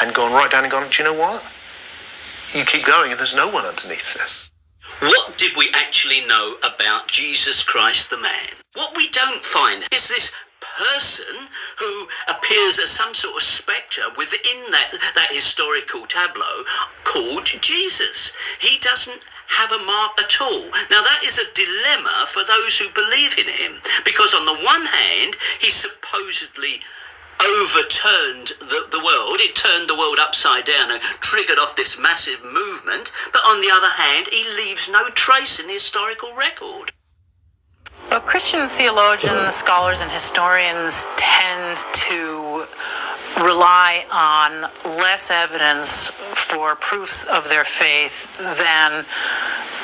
and gone right down and gone, do you know what? You keep going and there's no one underneath this. What did we actually know about Jesus Christ the man? What we don't find is this person who appears as some sort of spectre within that historical tableau called Jesus. He doesn't have a mark at all. Now that is a dilemma for those who believe in him, because on the one hand he supposedly overturned the world. It turned the world upside down and triggered off this massive movement, but on the other hand he leaves no trace in the historical record. Well, Christian theologians, scholars, and historians tend to rely on less evidence for proofs of their faith than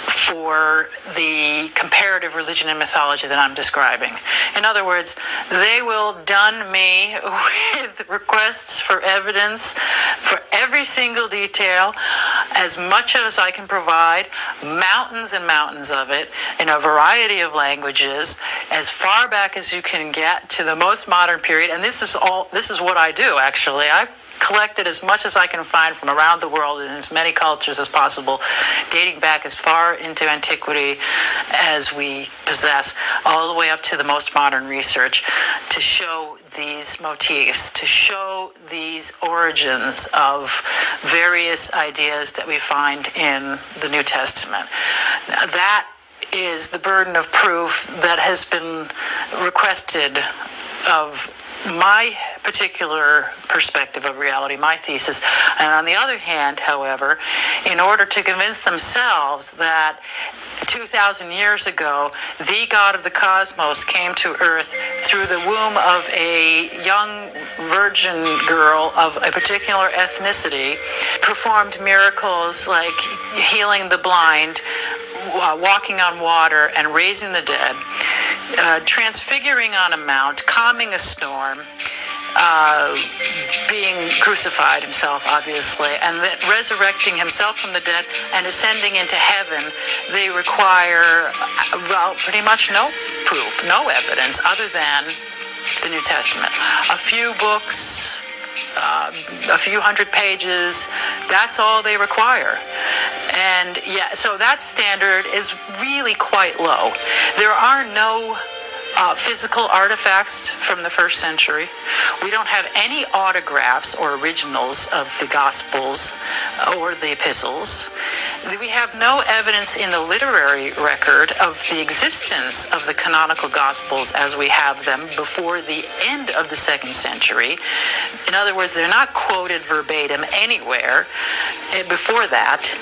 for the comparative religion and mythology that I'm describing. In other words, they will dun me with requests for evidence for every single detail, as much as I can provide, mountains and mountains of it, in a variety of languages, as far back as you can get to the most modern period. And this is what I do, actually. I collected as much as I can find from around the world in as many cultures as possible, dating back as far into antiquity as we possess, all the way up to the most modern research, to show these motifs, to show these origins of various ideas that we find in the New Testament. Now, that is the burden of proof that has been requested of my particular perspective of reality, my thesis. And on the other hand, however, in order to convince themselves that 2,000 years ago, the God of the cosmos came to Earth through the womb of a young virgin girl of a particular ethnicity, performed miracles like healing the blind, walking on water, and raising the dead, transfiguring on a mount, calming a storm, being crucified himself, obviously, and that resurrecting himself from the dead and ascending into heaven, they require, pretty much no proof, no evidence other than the New Testament. A few books, a few hundred pages, that's all they require. And yeah, so that standard is really quite low. There are no physical artifacts from the first century. We don't have any autographs or originals of the Gospels or the epistles. We have no evidence in the literary record of the existence of the canonical Gospels as we have them before the end of the 2nd century. In other words, they're not quoted verbatim anywhere before that.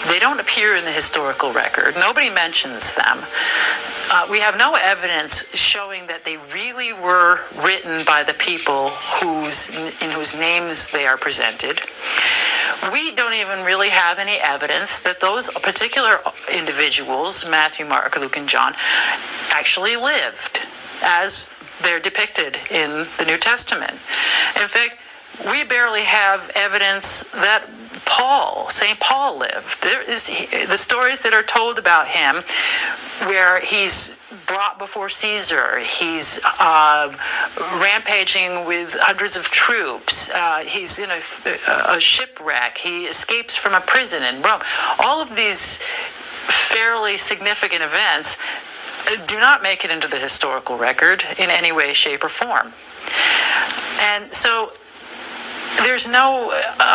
They don't appear in the historical record. Nobody mentions them. We have no evidence showing that they really were written by the people in whose names they are presented. We don't even really have any evidence that those particular individuals, Matthew, Mark, Luke, and John, actually lived as they're depicted in the New Testament. In fact, we barely have evidence that St. Paul lived. There is the stories that are told about him, where he's brought before Caesar, he's rampaging with hundreds of troops, he's in a shipwreck, he escapes from a prison in Rome. All of these fairly significant events do not make it into the historical record in any way, shape, or form. And so there's no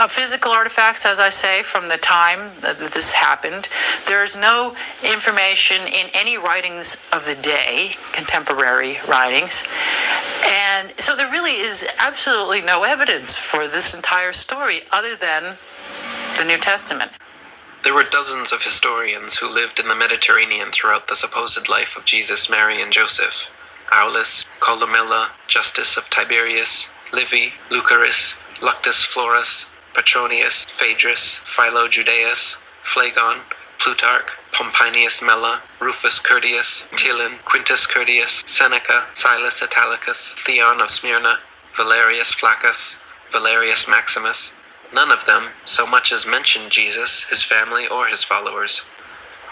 physical artifacts, as I say, from the time that this happened. There's no information in any writings of the day, contemporary writings. And so there really is absolutely no evidence for this entire story other than the New Testament. There were dozens of historians who lived in the Mediterranean throughout the supposed life of Jesus, Mary, and Joseph. Aulus, Columella, Justus of Tiberias, Livy, Lucaris, Luctus Florus, Petronius, Phaedrus, Philo Judaeus, Phlegon, Plutarch, Pomponius Mela, Rufus Curtius, Tilon, Quintus Curtius, Seneca, Silas Italicus, Theon of Smyrna, Valerius Flaccus, Valerius Maximus. None of them so much as mentioned Jesus, his family, or his followers.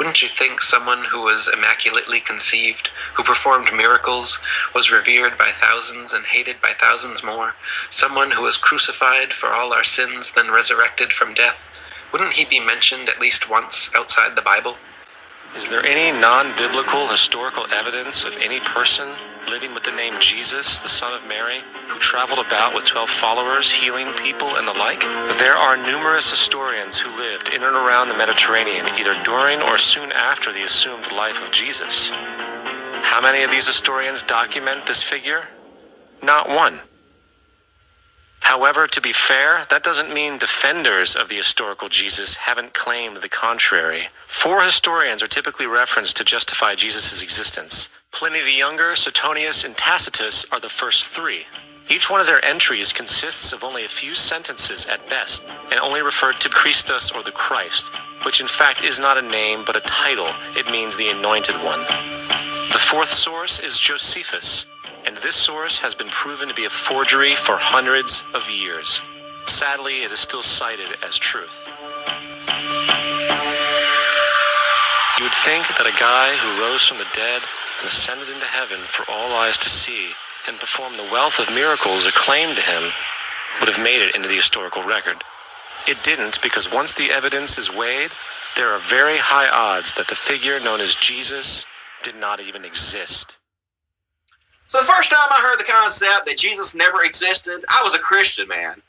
Wouldn't you think someone who was immaculately conceived, who performed miracles, was revered by thousands and hated by thousands more, someone who was crucified for all our sins, then resurrected from death, wouldn't he be mentioned at least once outside the Bible? Is there any non-biblical historical evidence of any person living with the name Jesus, the Son of Mary, who traveled about with 12 followers, healing people and the like? There are numerous historians who lived in and around the Mediterranean, either during or soon after the assumed life of Jesus. How many of these historians document this figure? Not one. However, to be fair, that doesn't mean defenders of the historical Jesus haven't claimed the contrary. 4 historians are typically referenced to justify Jesus' existence. Pliny the Younger, Suetonius, and Tacitus are the first 3. Each one of their entries consists of only a few sentences at best, and only refer to Christus or the Christ, which in fact is not a name but a title. It means the Anointed One. The 4th source is Josephus, and this source has been proven to be a forgery for hundreds of years. Sadly, it is still cited as truth. You would think that a guy who rose from the dead and ascended into heaven for all eyes to see and performed the wealth of miracles acclaimed to him would have made it into the historical record. It didn't, because once the evidence is weighed, there are very high odds that the figure known as Jesus did not even exist. So the first time I heard the concept that Jesus never existed, I was a Christian, man.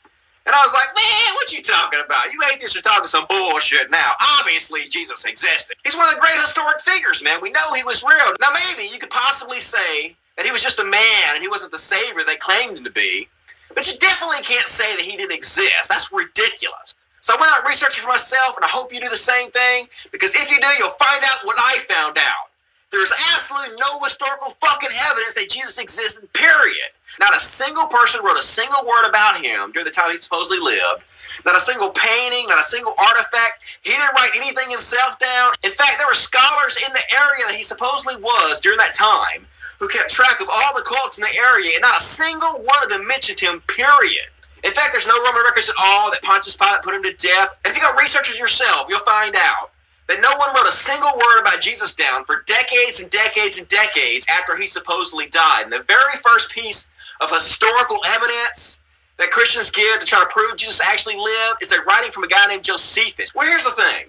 And I was like, man, what you talking about? You atheists are talking some bullshit now. Obviously, Jesus existed. He's one of the great historic figures, man. We know he was real. Now, maybe you could possibly say that he was just a man and he wasn't the savior they claimed him to be. But you definitely can't say that he didn't exist. That's ridiculous. So I went out researching for myself, and I hope you do the same thing, because if you do, you'll find out what I found out. There's absolutely no historical fucking evidence that Jesus existed, period. Not a single person wrote a single word about him during the time he supposedly lived. Not a single painting, not a single artifact. He didn't write anything himself down. In fact, there were scholars in the area that he supposedly was during that time who kept track of all the cults in the area, and not a single one of them mentioned him, period. In fact, there's no Roman records at all that Pontius Pilate put him to death. And if you go research it yourself, you'll find out that no one wrote a single word about Jesus down for decades and decades and decades after he supposedly died. And the very first piece of historical evidence that Christians give to try to prove Jesus actually lived is a writing from a guy named Josephus. Well, here's the thing.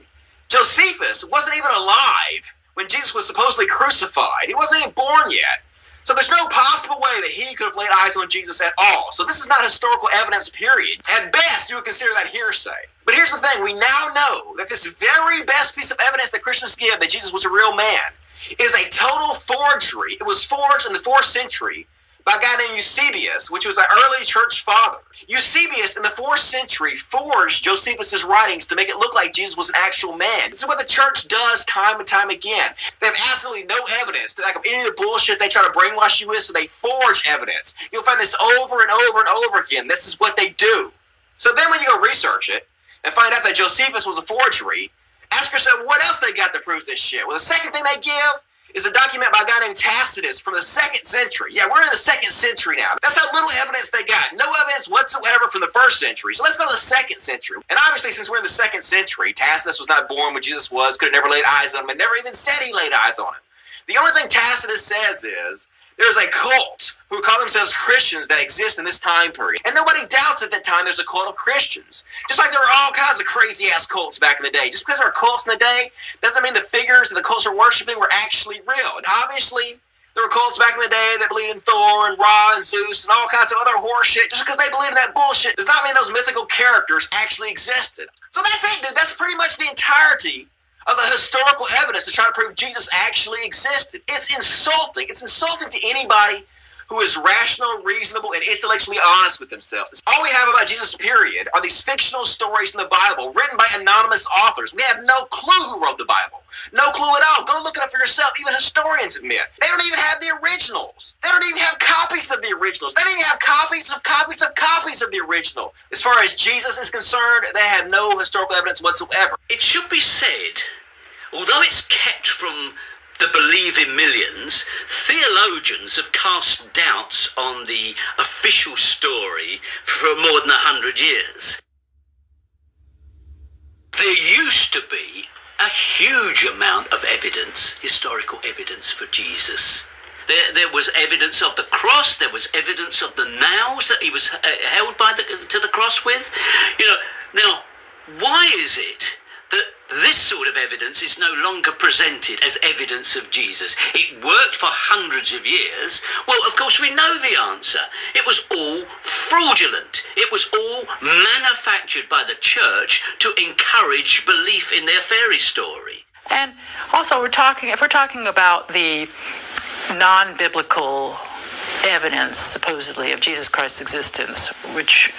Josephus wasn't even alive when Jesus was supposedly crucified. He wasn't even born yet. So there's no possible way that he could have laid eyes on Jesus at all. So this is not historical evidence, period. At best, you would consider that hearsay. But here's the thing. We now know that this very best piece of evidence that Christians give that Jesus was a real man is a total forgery. It was forged in the 4th century by a guy named Eusebius, which was an early church father. Eusebius in the 4th century forged Josephus' writings to make it look like Jesus was an actual man. This is what the church does time and time again. They have absolutely no evidence to back up any of the bullshit they try to brainwash you with, so they forge evidence. You'll find this over and over and over again. This is what they do. So then when you go research it and find out that Josephus was a forgery, ask yourself what else they got to prove this shit. Well, the second thing they give is a document by a guy named Tacitus from the 2nd century. Yeah, we're in the 2nd century now. That's how little evidence they got. No evidence whatsoever from the 1st century. So let's go to the 2nd century. And obviously, since we're in the 2nd century, Tacitus was not born when Jesus was, could have never laid eyes on him, and never even said he laid eyes on him. The only thing Tacitus says is there's a cult who call themselves Christians that exist in this time period. And nobody doubts at that time there's a cult of Christians. Just like there were all kinds of crazy-ass cults back in the day. Just because there are cults in the day doesn't mean the figures that the cults are worshiping were actually real. And obviously, there were cults back in the day that believed in Thor and Ra and Zeus and all kinds of other horse shit. Just because they believe in that bullshit does not mean those mythical characters actually existed. So that's it, dude. That's pretty much the entirety of the historical evidence to try to prove Jesus actually existed. It's insulting. It's insulting to anybody who is rational, reasonable, and intellectually honest with themselves. All we have about Jesus, period, are these fictional stories in the Bible written by anonymous authors. We have no clue who wrote the Bible. No clue at all. Go look it up for yourself. Even historians admit. They don't even have the originals. They don't even have copies of the originals. They don't even have copies of the original. As far as Jesus is concerned, they have no historical evidence whatsoever. It should be said, although it's kept from the believing millions, theologians have cast doubts on the official story for more than 100 years. There used to be a huge amount of evidence, historical evidence for Jesus. There was evidence of the cross. There was evidence of the nails that he was held to the cross with. Now, why is it that this sort of evidence is no longer presented as evidence of Jesus? It worked for hundreds of years. Well, of course, we know the answer. It was all fraudulent. It was all manufactured by the church to encourage belief in their fairy story. And also, if we're talking about the non-biblical evidence, supposedly, of Jesus Christ's existence, which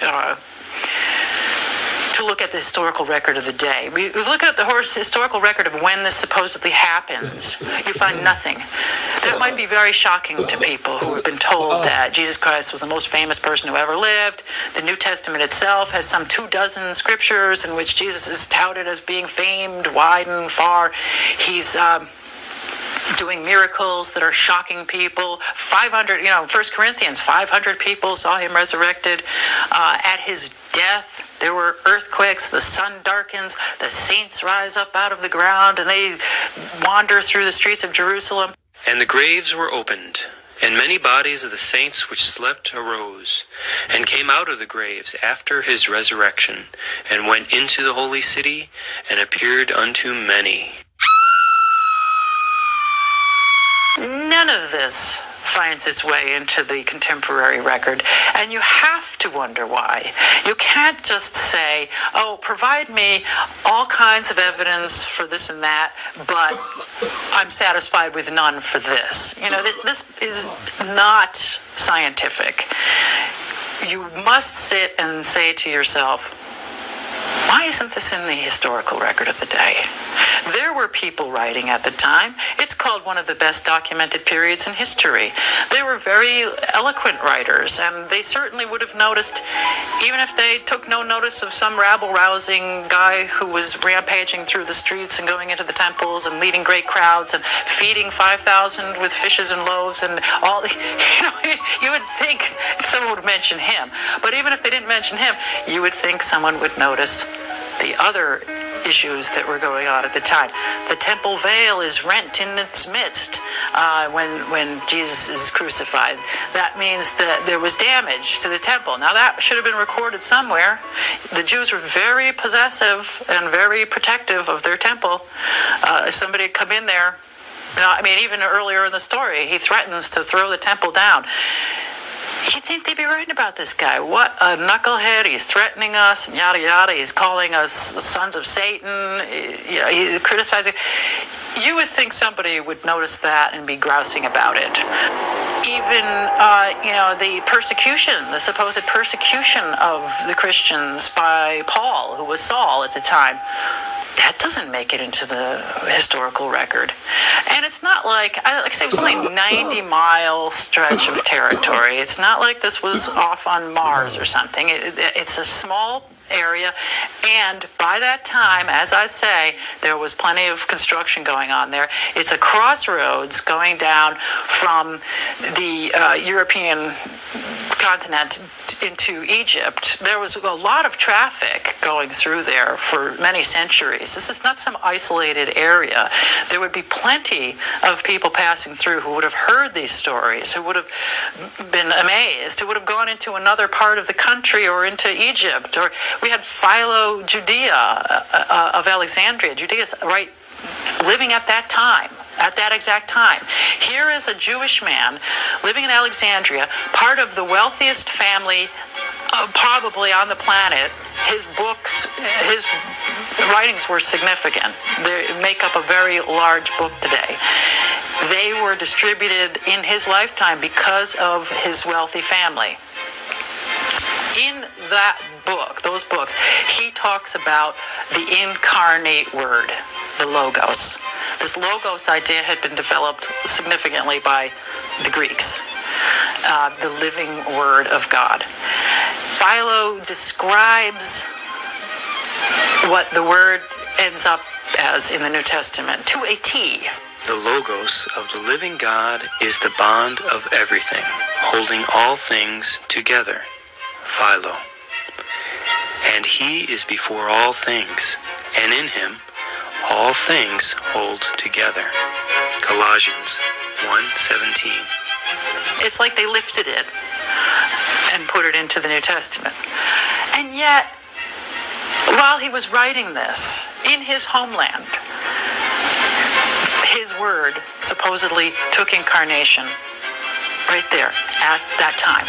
to look at the historical record of the day. We look at the historical record of when this supposedly happens. You find nothing. That might be very shocking to people who have been told that Jesus Christ was the most famous person who ever lived. The New Testament itself has some 24 scriptures in which Jesus is touted as being famed wide and far. He's doing miracles that are shocking people. 500, 1 Corinthians, 500 people saw him resurrected. At his death, there were earthquakes, the sun darkens, the saints rise up out of the ground, and they wander through the streets of Jerusalem. And the graves were opened, and many bodies of the saints which slept arose, and came out of the graves after his resurrection, and went into the holy city, and appeared unto many. None of this finds its way into the contemporary record, and you have to wonder why. You can't just say, oh, provide me all kinds of evidence for this and that, but I'm satisfied with none for this. This is not scientific. You must sit and say to yourself, why isn't this in the historical record of the day? There were people writing at the time. It's called one of the best documented periods in history. They were very eloquent writers, and they certainly would have noticed, even if they took no notice of some rabble-rousing guy who was rampaging through the streets and going into the temples and leading great crowds and feeding 5,000 with fishes and loaves and all. You would think someone would mention him. But even if they didn't mention him, you would think someone would notice the other issues that were going on at the time. The temple veil is rent in its midst when Jesus is crucified. That means that there was damage to the temple. Now that should have been recorded somewhere. The Jews were very possessive and very protective of their temple. If somebody had come in there, even earlier in the story, he threatens to throw the temple down. You'd think they'd be writing about this guy. What a knucklehead. He's threatening us and yada yada. He's calling us sons of Satan. He's criticizing. You would think somebody would notice that and be grousing about it. Even, the persecution, the supposed persecution of the Christians by Paul, who was Saul at the time. That doesn't make it into the historical record. And it's not like I say, it was only a 90-mile stretch of territory. It's not like this was off on Mars or something. It's a small area, and by that time, as I say, there was plenty of construction going on there. It's a crossroads going down from the European continent into Egypt. There was a lot of traffic going through there for many centuries. This is not some isolated area. There would be plenty of people passing through who would have heard these stories, who would have been amazed, who would have gone into another part of the country or into Egypt. Or we had Philo Judea of Alexandria. Judea's right living at that time. At that exact time. Here is a Jewish man living in Alexandria, part of the wealthiest family probably on the planet. His books, his writings were significant. They make up a very large book today. They were distributed in his lifetime because of his wealthy family. In that book, those books, he talks about the incarnate word, the Logos. This Logos idea had been developed significantly by the Greeks, the living word of God. Philo describes what the word ends up as in the New Testament to a T. The Logos of the living God is the bond of everything, holding all things together. Philo. And he is before all things, and in him all things hold together. Colossians 1:17. It's like they lifted it and put it into the New Testament. And yet, while he was writing this in his homeland, his word supposedly took incarnation right there at that time.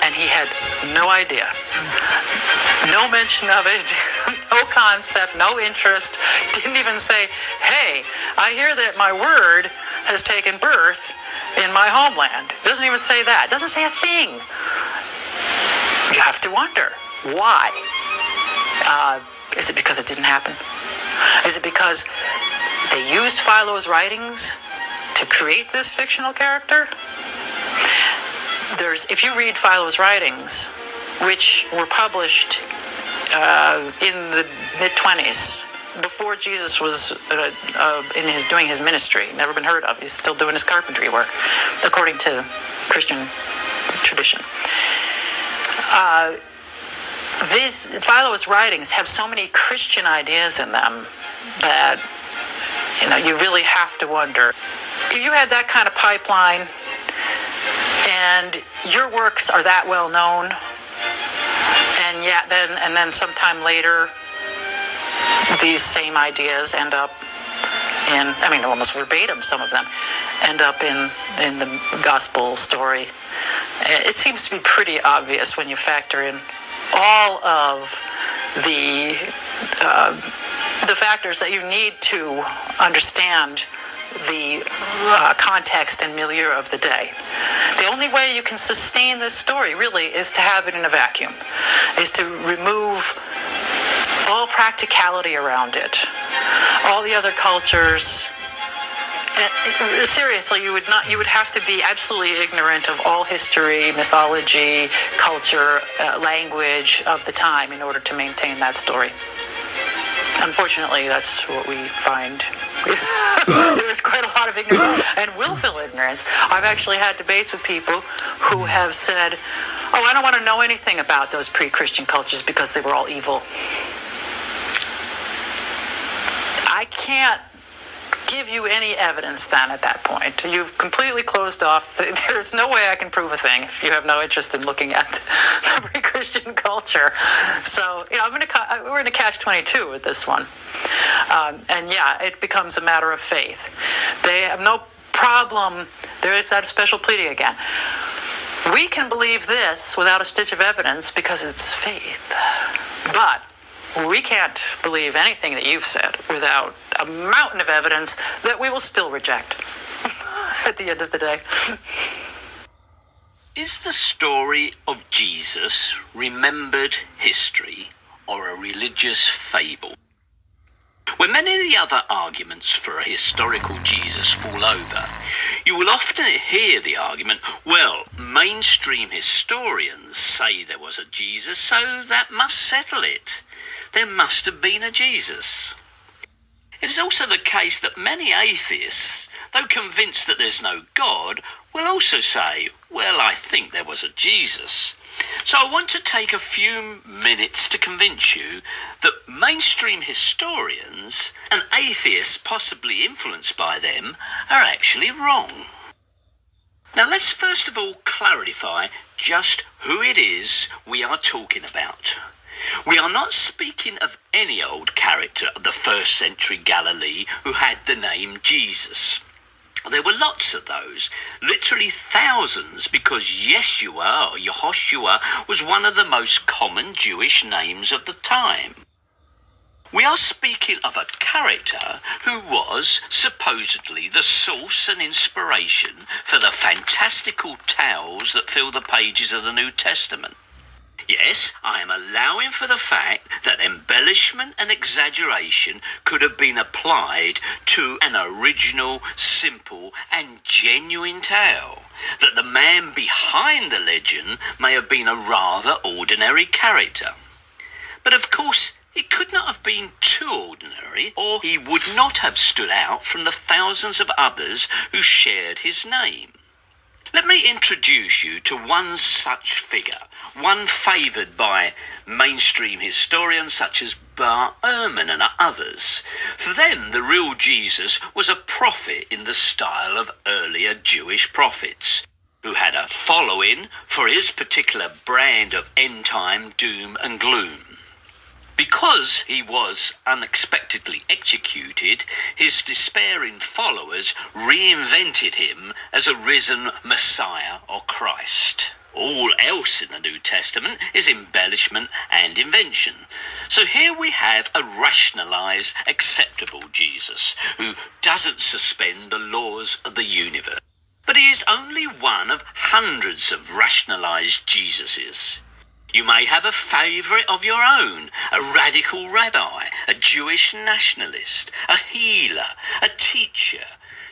And he had no idea. No mention of it, no concept, no interest. Didn't even say, hey, I hear that my word has taken birth in my homeland. Doesn't even say that. Doesn't say a thing. You have to wonder, why? Is it because it didn't happen? Is it because they used Philo's writings to create this fictional character? If you read Philo's writings, which were published in the mid-20s, before Jesus was doing his ministry, never been heard of. He's still doing his carpentry work, according to Christian tradition. Philo's writings have so many Christian ideas in them that you really have to wonder. If you had that kind of pipeline and your works are that well known, and then sometime later these same ideas end up in, almost verbatim, some of them end up in the gospel story. It seems to be pretty obvious when you factor in all of the factors that you need to understand the context and milieu of the day. The only way you can sustain this story, really, is to have it in a vacuum, is to remove all practicality around it, all the other cultures. Seriously, you would have to be absolutely ignorant of all history, mythology, culture, language of the time in order to maintain that story. Unfortunately, that's what we find. There's quite a lot of ignorance and willful ignorance. I've actually had debates with people who have said, oh, I don't want to know anything about those pre-Christian cultures because they were all evil. I can't give you any evidence then at that point. You've completely closed off. There's no way I can prove a thing if you have no interest in looking at the pre-Christian culture. So, we're in a catch-22 with this one. It becomes a matter of faith. They have no problem. There is that special pleading again. We can believe this without a stitch of evidence because it's faith. But we can't believe anything that you've said without a mountain of evidence that we will still reject at the end of the day. Is the story of Jesus remembered history or a religious fable? When many of the other arguments for a historical Jesus fall over, you will often hear the argument, well, mainstream historians say there was a Jesus, so that must settle it. There must have been a Jesus. It is also the case that many atheists, though convinced that there's no God, will also say, well, I think there was a Jesus. So I want to take a few minutes to convince you that mainstream historians and atheists possibly influenced by them are actually wrong. Now let's first of all clarify just who it is we are talking about. We are not speaking of any old character of the 1st century Galilee who had the name Jesus. There were lots of those, literally thousands, because Yeshua, or Yehoshua, was one of the most common Jewish names of the time. We are speaking of a character who was supposedly the source and inspiration for the fantastical tales that fill the pages of the New Testament. Yes, I am allowing for the fact that embellishment and exaggeration could have been applied to an original, simple and genuine tale. That the man behind the legend may have been a rather ordinary character. But of course, it could not have been too ordinary, or he would not have stood out from the thousands of others who shared his name. Let me introduce you to one such figure, one favoured by mainstream historians such as Bar Ehrman and others. For them, the real Jesus was a prophet in the style of earlier Jewish prophets, who had a following for his particular brand of end-time doom and gloom. Because he was unexpectedly executed, his despairing followers reinvented him as a risen Messiah or Christ. All else in the New Testament is embellishment and invention. So here we have a rationalized, acceptable Jesus who doesn't suspend the laws of the universe. But he is only one of hundreds of rationalized Jesuses. You may have a favourite of your own, a radical rabbi, a Jewish nationalist, a healer, a teacher.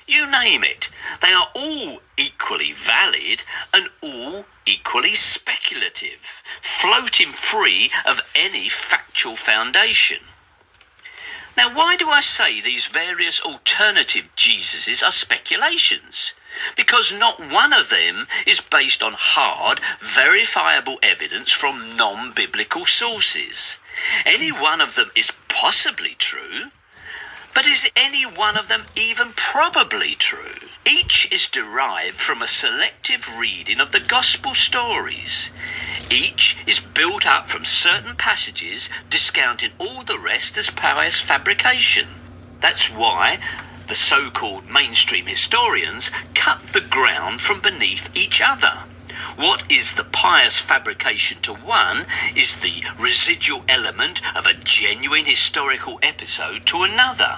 You name it. They are all equally valid and all equally speculative, floating free of any factual foundation. Now, why do I say these various alternative Jesuses are speculations? Because not one of them is based on hard, verifiable evidence from non-biblical sources. Any one of them is possibly true, but is any one of them even probably true? Each is derived from a selective reading of the gospel stories. Each is built up from certain passages, discounting all the rest as pious fabrication. That's why the so-called mainstream historians cut the ground from beneath each other. What is the pious fabrication to one is the residual element of a genuine historical episode to another.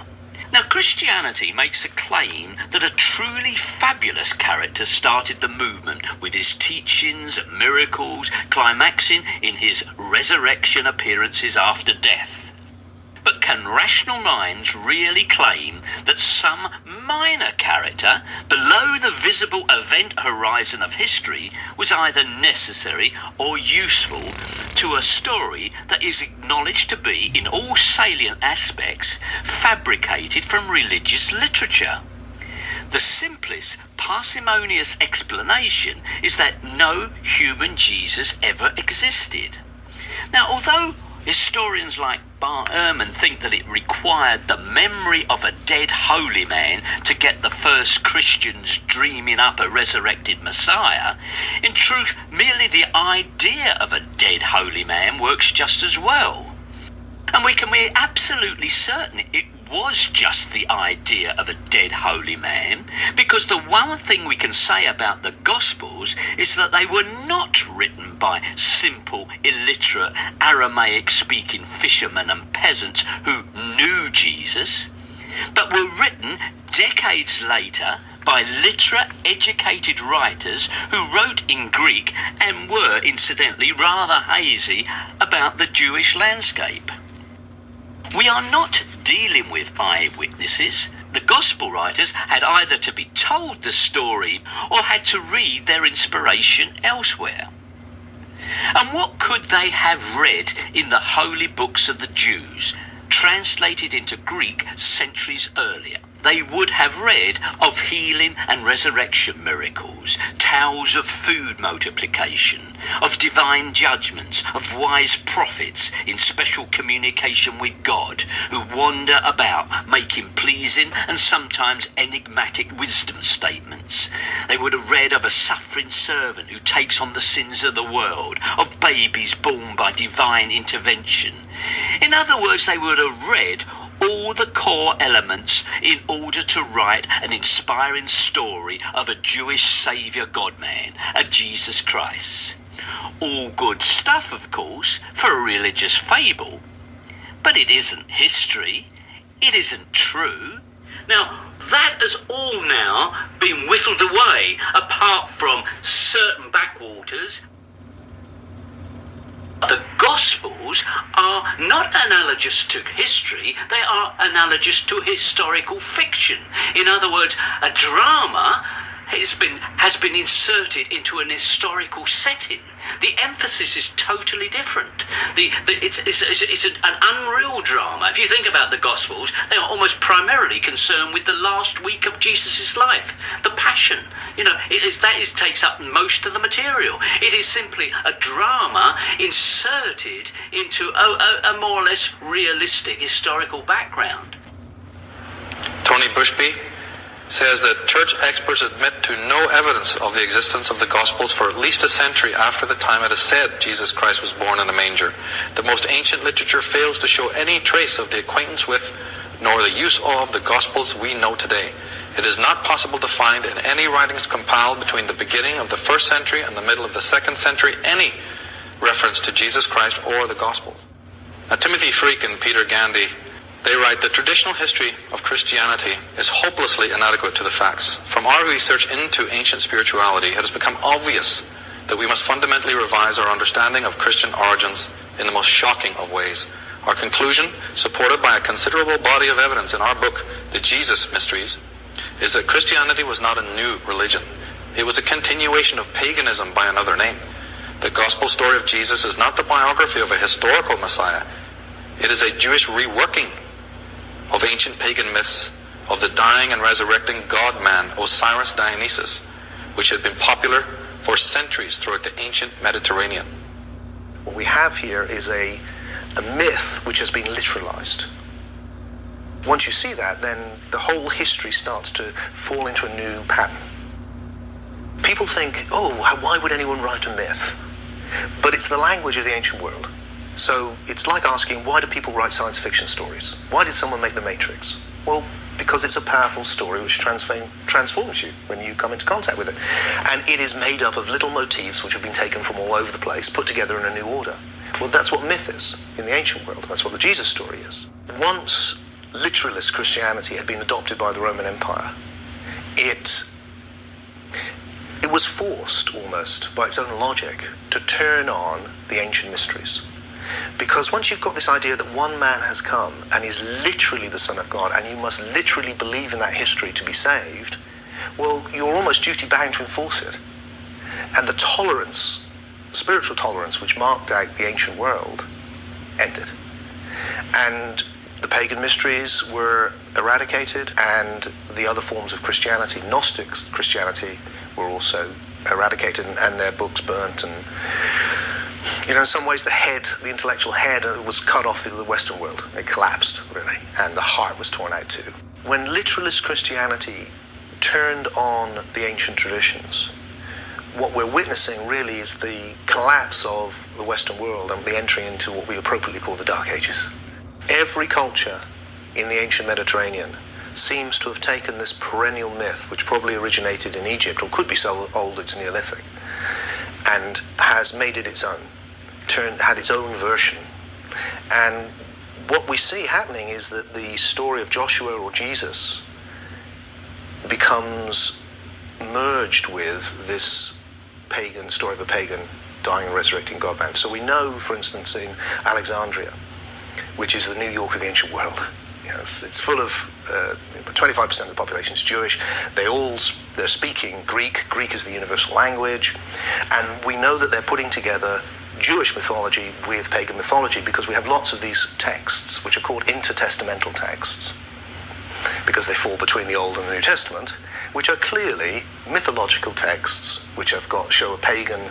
Now, Christianity makes a claim that a truly fabulous character started the movement with his teachings and miracles, climaxing in his resurrection appearances after death. But can rational minds really claim that some minor character below the visible event horizon of history was either necessary or useful to a story that is acknowledged to be, in all salient aspects, fabricated from religious literature? The simplest, parsimonious explanation is that no human Jesus ever existed. Now, although historians like Bar Ehrman think that it required the memory of a dead holy man to get the first Christians dreaming up a resurrected Messiah, in truth, merely the idea of a dead holy man works just as well. And we can be absolutely certain it was just the idea of a dead holy man, because the one thing we can say about the Gospels is that they were not written by simple, illiterate, Aramaic-speaking fishermen and peasants who knew Jesus, but were written decades later by literate, educated writers who wrote in Greek and were, incidentally, rather hazy about the Jewish landscape. We are not dealing with eyewitnesses. The gospel writers had either to be told the story or had to read their inspiration elsewhere. And what could they have read in the holy books of the Jews, translated into Greek centuries earlier? They would have read of healing and resurrection miracles, tales of food multiplication, of divine judgments, of wise prophets in special communication with God, who wander about making pleasing and sometimes enigmatic wisdom statements. They would have read of a suffering servant who takes on the sins of the world, of babies born by divine intervention. In other words, they would have read all the core elements in order to write an inspiring story of a Jewish saviour God-man, a Jesus Christ. All good stuff, of course, for a religious fable. But it isn't history. It isn't true. Now, that has all now been whittled away, apart from certain backwaters. The Gospels are not analogous to history, they are analogous to historical fiction. In other words, a drama has been inserted into an historical setting. The emphasis is totally different. It's an unreal drama. If you think about the Gospels, they are almost primarily concerned with the last week of Jesus' life, the Passion. That takes up most of the material. It is simply a drama inserted into a more or less realistic historical background. Tony Bushby says that church experts admit to no evidence of the existence of the Gospels for at least a century after the time it is said Jesus Christ was born in a manger. The most ancient literature fails to show any trace of the acquaintance with, nor the use of, the Gospels we know today. It is not possible to find in any writings compiled between the beginning of the 1st century and the middle of the 2nd century any reference to Jesus Christ or the Gospels. Now, Timothy Freak and Peter Gandy, they write, the traditional history of Christianity is hopelessly inadequate to the facts. From our research into ancient spirituality, it has become obvious that we must fundamentally revise our understanding of Christian origins in the most shocking of ways. Our conclusion, supported by a considerable body of evidence in our book, The Jesus Mysteries, is that Christianity was not a new religion. It was a continuation of paganism by another name. The gospel story of Jesus is not the biography of a historical Messiah. It is a Jewish reworking of ancient pagan myths of the dying and resurrecting god-man Osiris Dionysus, which had been popular for centuries throughout the ancient Mediterranean. What we have here is a myth which has been literalized. Once you see that, then the whole history starts to fall into a new pattern. People think, why would anyone write a myth? But it's the language of the ancient world. So it's like asking, why do people write science fiction stories? Why did someone make The Matrix? Well, because it's a powerful story which transforms you when you come into contact with it. And it is made up of little motifs which have been taken from all over the place, put together in a new order. Well, that's what myth is in the ancient world. That's what the Jesus story is. Once literalist Christianity had been adopted by the Roman Empire, it was forced almost by its own logic to turn on the ancient mysteries. Because once you've got this idea that one man has come and is literally the Son of God, and you must literally believe in that history to be saved, well, you're almost duty-bound to enforce it. And the tolerance, spiritual tolerance, which marked out the ancient world, ended. And the pagan mysteries were eradicated, and the other forms of Christianity, Gnostic Christianity, were also eradicated and their books burnt. And in some ways the intellectual head was cut off the Western world. It collapsed, really, and the heart was torn out too. When literalist Christianity turned on the ancient traditions, what we're witnessing really is the collapse of the Western world and the entry into what we appropriately call the Dark Ages. Every culture in the ancient Mediterranean seems to have taken this perennial myth, which probably originated in Egypt, or could be so old it's Neolithic, and has made it its own, had its own version. And what we see happening is that the story of Joshua or Jesus becomes merged with this pagan story of a pagan dying and resurrecting God-man. So we know, for instance, in Alexandria, which is the New York of the ancient world, it's full of 25% of the population is Jewish. They're speaking Greek. Greek is the universal language, and we know that they're putting together Jewish mythology with pagan mythology, because we have lots of these texts which are called intertestamental texts, because they fall between the Old and the New Testament, which are clearly mythological texts which show a pagan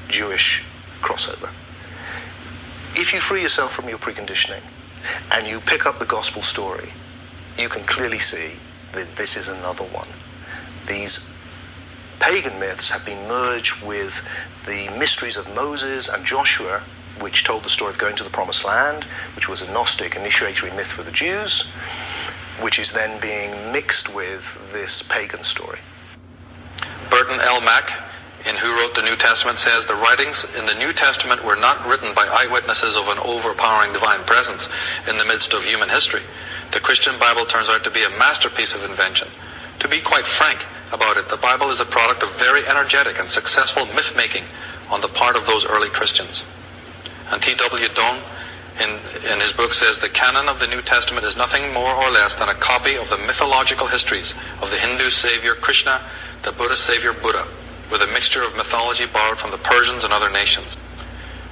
Jewish crossover. If you free yourself from your preconditioning and you pick up the gospel story, you can clearly see that this is another one. These pagan myths have been merged with the mysteries of Moses and Joshua, which told the story of going to the Promised Land, which was a Gnostic initiatory myth for the Jews, which is then being mixed with this pagan story. Burton L. Mack, in Who Wrote the New Testament, says the writings in the New Testament were not written by eyewitnesses of an overpowering divine presence in the midst of human history. The Christian Bible turns out to be a masterpiece of invention. To be quite frank about it, the Bible is a product of very energetic and successful myth-making on the part of those early Christians. And T.W. Doan, in his book, says the canon of the New Testament is nothing more or less than a copy of the mythological histories of the Hindu savior Krishna, the Buddhist savior Buddha, with a mixture of mythology borrowed from the Persians and other nations.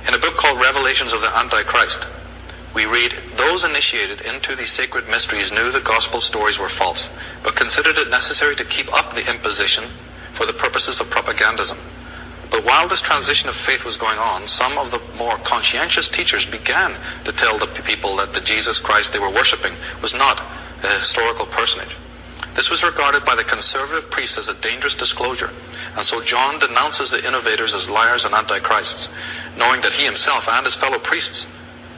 In a book called Revelations of the Antichrist, we read, "Those initiated into these sacred mysteries knew the gospel stories were false, but considered it necessary to keep up the imposition for the purposes of propagandism. But while this transition of faith was going on, some of the more conscientious teachers began to tell the people that the Jesus Christ they were worshipping was not a historical personage. This was regarded by the conservative priests as a dangerous disclosure, and so John denounces the innovators as liars and antichrists, knowing that he himself and his fellow priests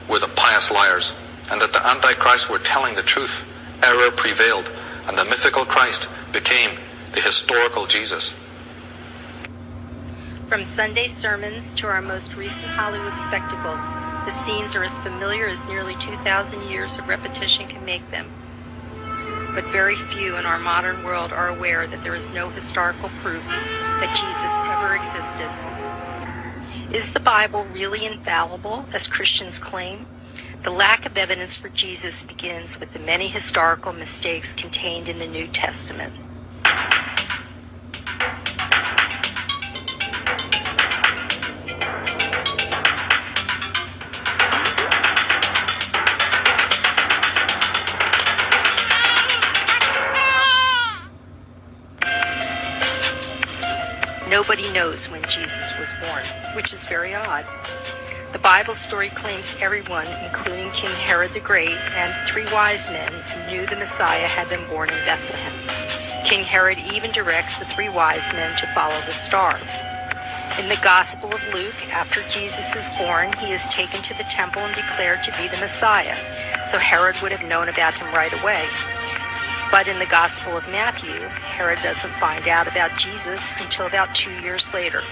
were the pious liars, and that the antichrists were telling the truth. Error prevailed, and the mythical Christ became the historical Jesus." From Sunday sermons to our most recent Hollywood spectacles, the scenes are as familiar as nearly 2,000 years of repetition can make them. But very few in our modern world are aware that there is no historical proof that Jesus ever existed. Is the Bible really infallible, as Christians claim? The lack of evidence for Jesus begins with the many historical mistakes contained in the New Testament. Nobody knows when Jesus was born, which is very odd. The Bible story claims everyone, including King Herod the Great and 3 wise men, knew the Messiah had been born in Bethlehem. King Herod even directs the 3 wise men to follow the star. In the Gospel of Luke, after Jesus is born, he is taken to the temple and declared to be the Messiah, so Herod would have known about him right away. But in the Gospel of Matthew, Herod doesn't find out about Jesus until about 2 years later.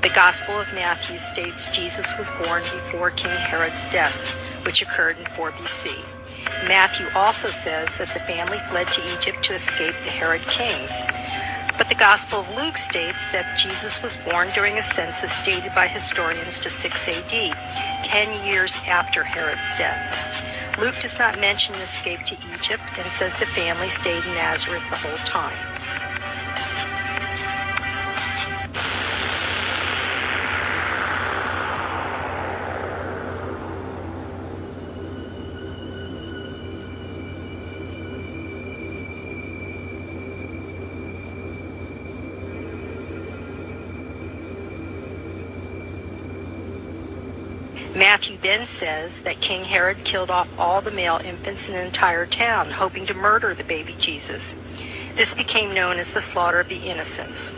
The Gospel of Matthew states Jesus was born before King Herod's death, which occurred in 4 BC. Matthew also says that the family fled to Egypt to escape the Herod kings. But the Gospel of Luke states that Jesus was born during a census dated by historians to 6 AD, 10 years after Herod's death. Luke does not mention an escape to Egypt and says the family stayed in Nazareth the whole time. Matthew then says that King Herod killed off all the male infants in an entire town, hoping to murder the baby Jesus. This became known as the slaughter of the innocents.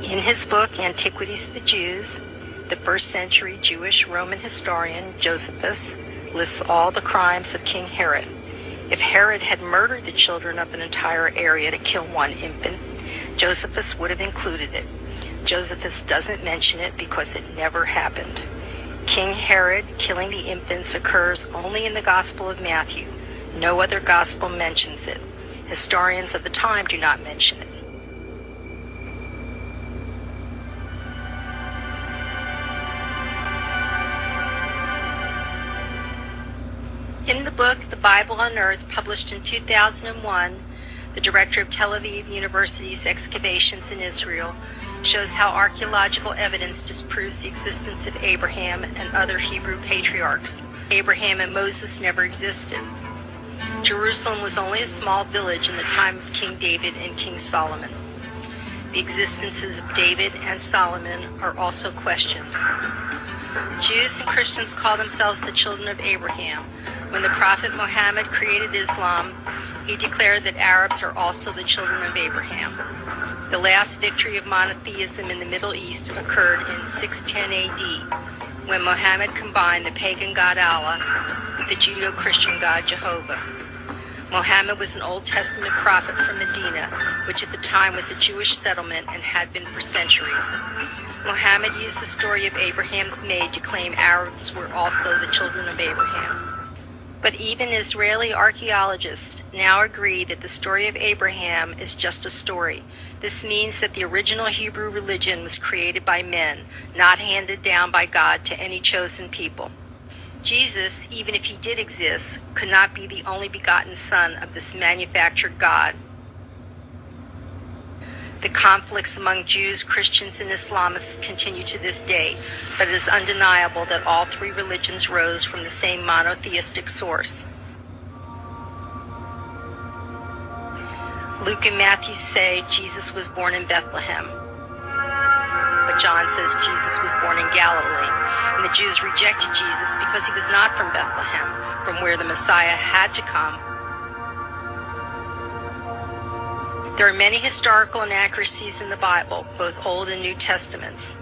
In his book, Antiquities of the Jews, the 1st century Jewish Roman historian Josephus lists all the crimes of King Herod. If Herod had murdered the children of an entire area to kill one infant, Josephus would have included it. Josephus doesn't mention it because it never happened. King Herod killing the infants occurs only in the Gospel of Matthew. No other gospel mentions it. Historians of the time do not mention it. In the book, The Bible on Earth, published in 2001, the director of Tel Aviv University's excavations in Israel shows how archaeological evidence disproves the existence of Abraham and other Hebrew patriarchs. Abraham and Moses never existed. Jerusalem was only a small village in the time of King David and King Solomon. The existences of David and Solomon are also questioned. Jews and Christians call themselves the children of Abraham. When the Prophet Muhammad created Islam, he declared that Arabs are also the children of Abraham. The last victory of monotheism in the Middle East occurred in 610 AD, when Muhammad combined the pagan god Allah with the Judeo-Christian god Jehovah. Muhammad was an Old Testament prophet from Medina, which at the time was a Jewish settlement and had been for centuries. Muhammad used the story of Abraham's maid to claim Arabs were also the children of Abraham. But even Israeli archaeologists now agree that the story of Abraham is just a story. This means that the original Hebrew religion was created by men, not handed down by God to any chosen people. Jesus, even if he did exist, could not be the only begotten son of this manufactured God. The conflicts among Jews, Christians, and Islamists continue to this day, but it is undeniable that all three religions rose from the same monotheistic source. Luke and Matthew say Jesus was born in Bethlehem, but John says Jesus was born in Galilee, and the Jews rejected Jesus because he was not from Bethlehem, from where the Messiah had to come. There are many historical inaccuracies in the Bible, both Old and New Testaments.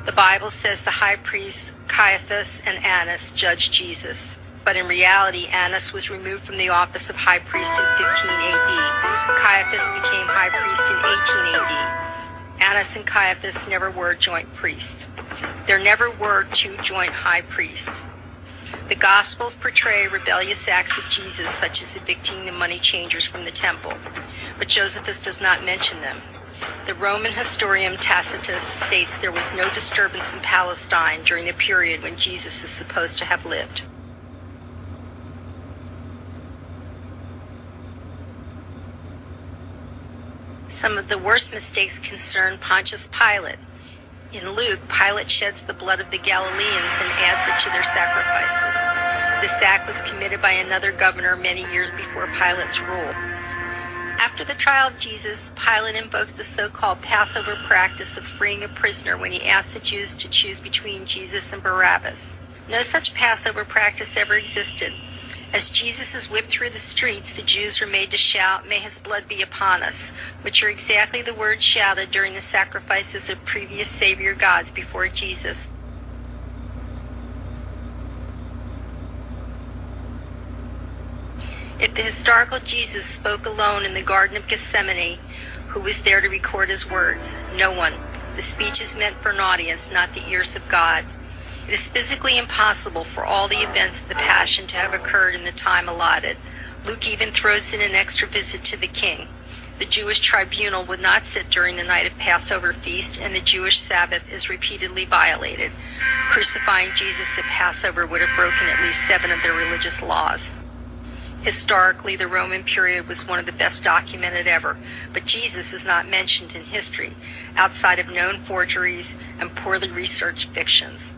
The Bible says the high priests Caiaphas and Annas judged Jesus, but in reality Annas was removed from the office of high priest in 15 AD. Caiaphas became high priest in 18 AD. Annas and Caiaphas never were joint priests. There never were two joint high priests. The Gospels portray rebellious acts of Jesus, such as evicting the money changers from the temple, but Josephus does not mention them. The Roman historian Tacitus states there was no disturbance in Palestine during the period when Jesus is supposed to have lived. Some of the worst mistakes concern Pontius Pilate. In Luke, Pilate sheds the blood of the Galileans and adds it to their sacrifices. This act was committed by another governor many years before Pilate's rule. After the trial of Jesus, Pilate invokes the so-called Passover practice of freeing a prisoner when he asked the Jews to choose between Jesus and Barabbas. No such Passover practice ever existed. As Jesus is whipped through the streets, the Jews were made to shout, "May his blood be upon us," which are exactly the words shouted during the sacrifices of previous Savior gods before Jesus. If the historical Jesus spoke alone in the Garden of Gethsemane, who was there to record his words? No one. The speech is meant for an audience, not the ears of God. It is physically impossible for all the events of the Passion to have occurred in the time allotted. Luke even throws in an extra visit to the king. The Jewish tribunal would not sit during the night of Passover feast, and the Jewish Sabbath is repeatedly violated. Crucifying Jesus at Passover would have broken at least 7 of their religious laws. Historically, the Roman period was one of the best documented ever, but Jesus is not mentioned in history, outside of known forgeries and poorly researched fictions.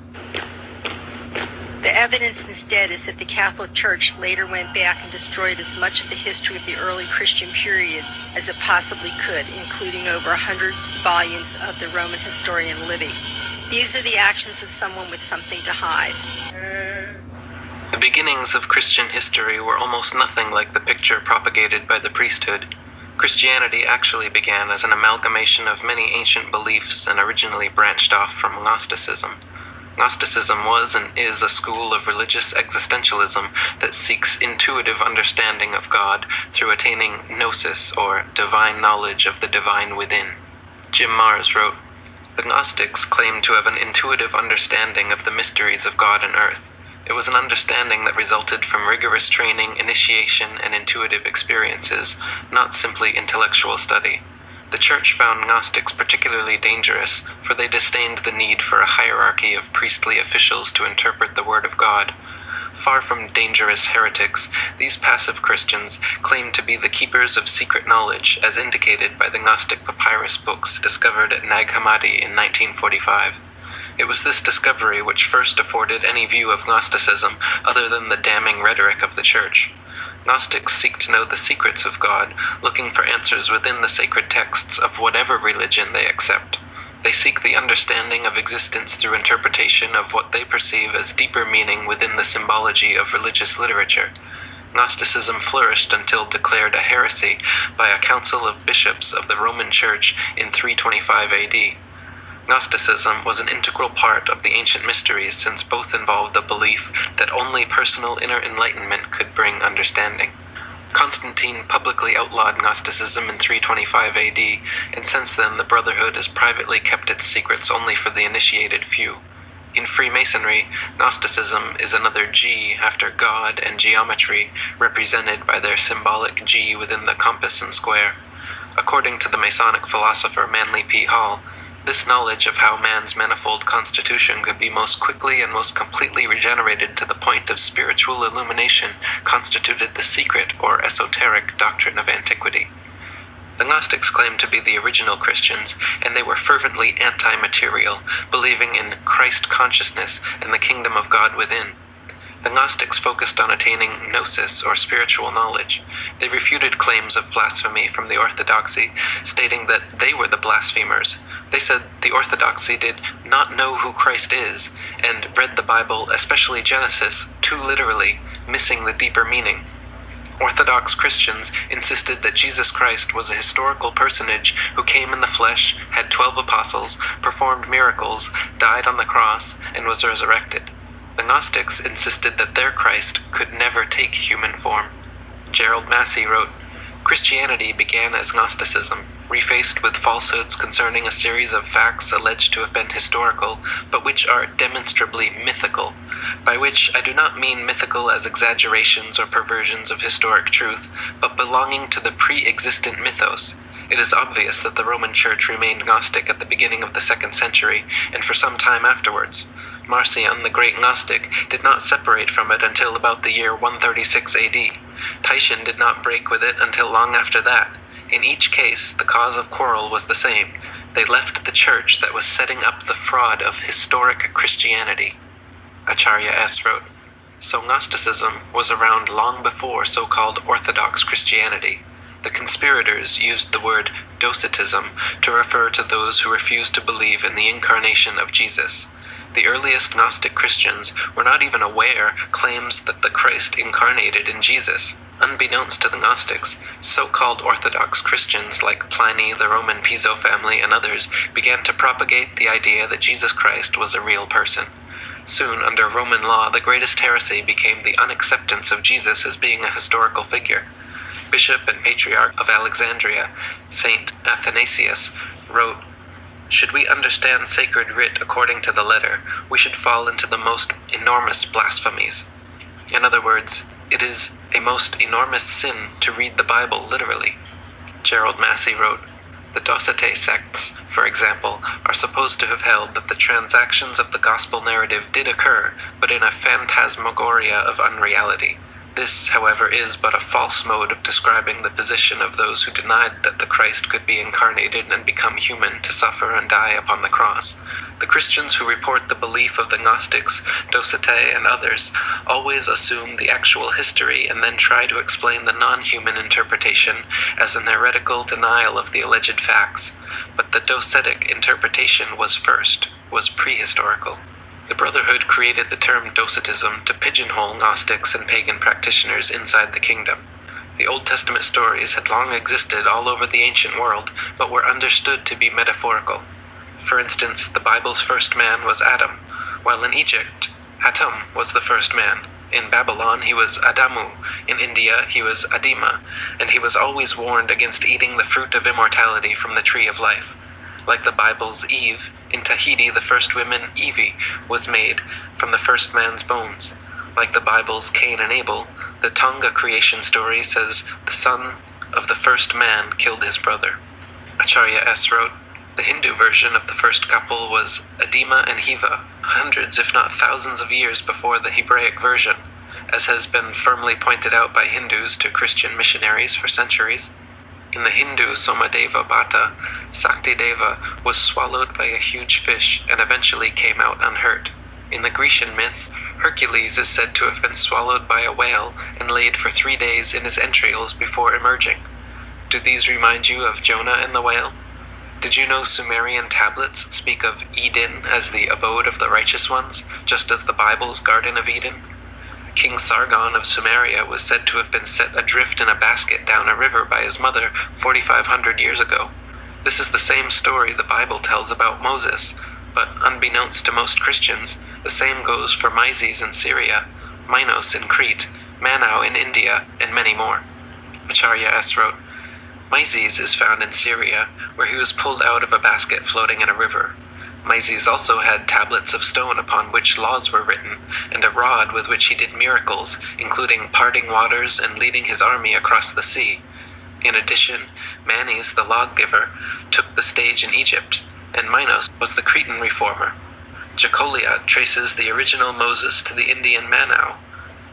The evidence instead is that the Catholic Church later went back and destroyed as much of the history of the early Christian period as it possibly could, including over 100 volumes of the Roman historian Livy. These are the actions of someone with something to hide. The beginnings of Christian history were almost nothing like the picture propagated by the priesthood. Christianity actually began as an amalgamation of many ancient beliefs and originally branched off from Gnosticism. Gnosticism was and is a school of religious existentialism that seeks intuitive understanding of God through attaining gnosis, or divine knowledge of the divine within. Jim Marrs wrote, "The Gnostics claimed to have an intuitive understanding of the mysteries of God and earth. It was an understanding that resulted from rigorous training, initiation, and intuitive experiences, not simply intellectual study. The Church found Gnostics particularly dangerous, for they disdained the need for a hierarchy of priestly officials to interpret the Word of God. Far from dangerous heretics, these passive Christians claimed to be the keepers of secret knowledge, as indicated by the Gnostic papyrus books discovered at Nag Hammadi in 1945. It was this discovery which first afforded any view of Gnosticism other than the damning rhetoric of the Church. Gnostics seek to know the secrets of God, looking for answers within the sacred texts of whatever religion they accept. They seek the understanding of existence through interpretation of what they perceive as deeper meaning within the symbology of religious literature. Gnosticism flourished until declared a heresy by a council of bishops of the Roman Church in 325 AD. Gnosticism was an integral part of the ancient mysteries, since both involved the belief that only personal inner enlightenment could bring understanding. Constantine publicly outlawed Gnosticism in 325 AD, and since then the Brotherhood has privately kept its secrets only for the initiated few. In Freemasonry, Gnosticism is another G after God and geometry, represented by their symbolic G within the compass and square. According to the Masonic philosopher Manly P. Hall, this knowledge of how man's manifold constitution could be most quickly and most completely regenerated to the point of spiritual illumination constituted the secret or esoteric doctrine of antiquity. The Gnostics claimed to be the original Christians, and they were fervently anti-material, believing in Christ consciousness and the kingdom of God within. The Gnostics focused on attaining gnosis, or spiritual knowledge. They refuted claims of blasphemy from the Orthodoxy, stating that they were the blasphemers. They said the Orthodoxy did not know who Christ is, and read the Bible, especially Genesis, too literally, missing the deeper meaning. Orthodox Christians insisted that Jesus Christ was a historical personage who came in the flesh, had 12 apostles, performed miracles, died on the cross, and was resurrected. The Gnostics insisted that their Christ could never take human form. Gerald Massey wrote, "Christianity began as Gnosticism, refaced with falsehoods concerning a series of facts alleged to have been historical, but which are demonstrably mythical. By which I do not mean mythical as exaggerations or perversions of historic truth, but belonging to the pre-existent mythos. It is obvious that the Roman Church remained Gnostic at the beginning of the 2nd century, and for some time afterwards. Marcion, the great Gnostic, did not separate from it until about the year 136 AD. Titian did not break with it until long after that. In each case, the cause of quarrel was the same. They left the church that was setting up the fraud of historic Christianity." Acharya S. wrote, "So Gnosticism was around long before so-called Orthodox Christianity. The conspirators used the word Docetism to refer to those who refused to believe in the incarnation of Jesus. The earliest Gnostic Christians were not even aware claims that the Christ incarnated in Jesus. Unbeknownst to the Gnostics, so-called Orthodox Christians like Pliny, the Roman Piso family, and others began to propagate the idea that Jesus Christ was a real person. Soon, under Roman law, the greatest heresy became the unacceptance of Jesus as being a historical figure. Bishop and Patriarch of Alexandria, Saint Athanasius, wrote, "Should we understand sacred writ according to the letter, we should fall into the most enormous blasphemies." In other words, it is a most enormous sin to read the Bible literally. Gerald Massey wrote, "The Docete sects, for example, are supposed to have held that the transactions of the gospel narrative did occur, but in a phantasmagoria of unreality. This, however, is but a false mode of describing the position of those who denied that the Christ could be incarnated and become human to suffer and die upon the cross. The Christians who report the belief of the Gnostics, Docete, and others always assume the actual history and then try to explain the non-human interpretation as an heretical denial of the alleged facts. But the Docetic interpretation was prehistorical. The Brotherhood created the term Docetism to pigeonhole Gnostics and pagan practitioners inside the kingdom. The Old Testament stories had long existed all over the ancient world, but were understood to be metaphorical. For instance, the Bible's first man was Adam, while in Egypt, Atum was the first man. In Babylon, he was Adamu. In India, he was Adima, and he was always warned against eating the fruit of immortality from the tree of life. Like the Bible's Eve, in Tahiti the first woman, Evie, was made from the first man's bones. Like the Bible's Cain and Abel, the Tonga creation story says the son of the first man killed his brother. Acharya S. wrote, "The Hindu version of the first couple was Adima and Hiva, hundreds if not thousands of years before the Hebraic version, as has been firmly pointed out by Hindus to Christian missionaries for centuries. In the Hindu Somadeva Bhatta, Saktideva was swallowed by a huge fish and eventually came out unhurt. In the Grecian myth, Hercules is said to have been swallowed by a whale and laid for 3 days in his entrails before emerging. Do these remind you of Jonah and the whale? Did you know Sumerian tablets speak of Eden as the abode of the righteous ones, just as the Bible's Garden of Eden? King Sargon of Sumeria was said to have been set adrift in a basket down a river by his mother 4,500 years ago. This is the same story the Bible tells about Moses, but unbeknownst to most Christians, the same goes for Myzes in Syria, Minos in Crete, Manau in India, and many more." Acharya S. wrote, "Myzes is found in Syria, where he was pulled out of a basket floating in a river. Mises also had tablets of stone upon which laws were written, and a rod with which he did miracles, including parting waters and leading his army across the sea. In addition, Manes, the lawgiver, took the stage in Egypt, and Minos was the Cretan reformer. Jacolia traces the original Moses to the Indian Manau.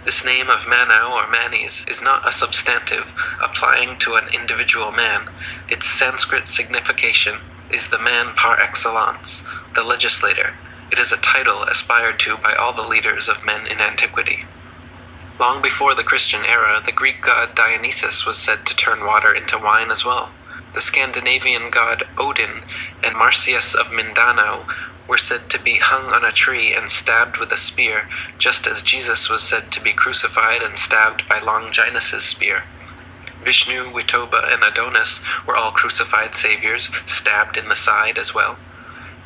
This name of Manau or Manes is not a substantive applying to an individual man. Its Sanskrit signification is the man par excellence, the legislator. It is a title aspired to by all the leaders of men in antiquity. Long before the Christian era, the Greek god Dionysus was said to turn water into wine as well. The Scandinavian god Odin and Marsyas of Mindanao were said to be hung on a tree and stabbed with a spear, just as Jesus was said to be crucified and stabbed by Longinus's spear. Vishnu, Witoba, and Adonis were all crucified saviors, stabbed in the side as well.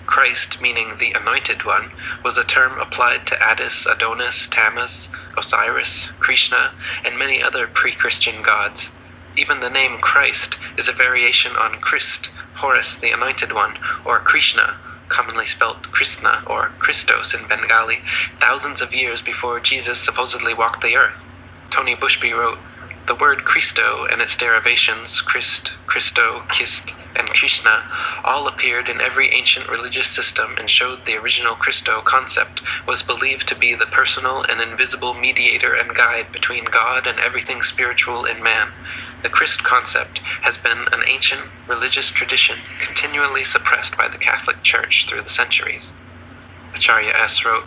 Christ, meaning the Anointed One, was a term applied to Attis, Adonis, Tammuz, Osiris, Krishna, and many other pre-Christian gods. Even the name Christ is a variation on Christ, Horus the Anointed One, or Krishna, commonly spelt Krishna or Christos in Bengali, thousands of years before Jesus supposedly walked the earth. Tony Bushby wrote, "The word Christo and its derivations, Christ, Christo, Kist, and Krishna, all appeared in every ancient religious system and showed the original Christo concept was believed to be the personal and invisible mediator and guide between God and everything spiritual in man. The Christ concept has been an ancient religious tradition continually suppressed by the Catholic Church through the centuries." Acharya S. wrote,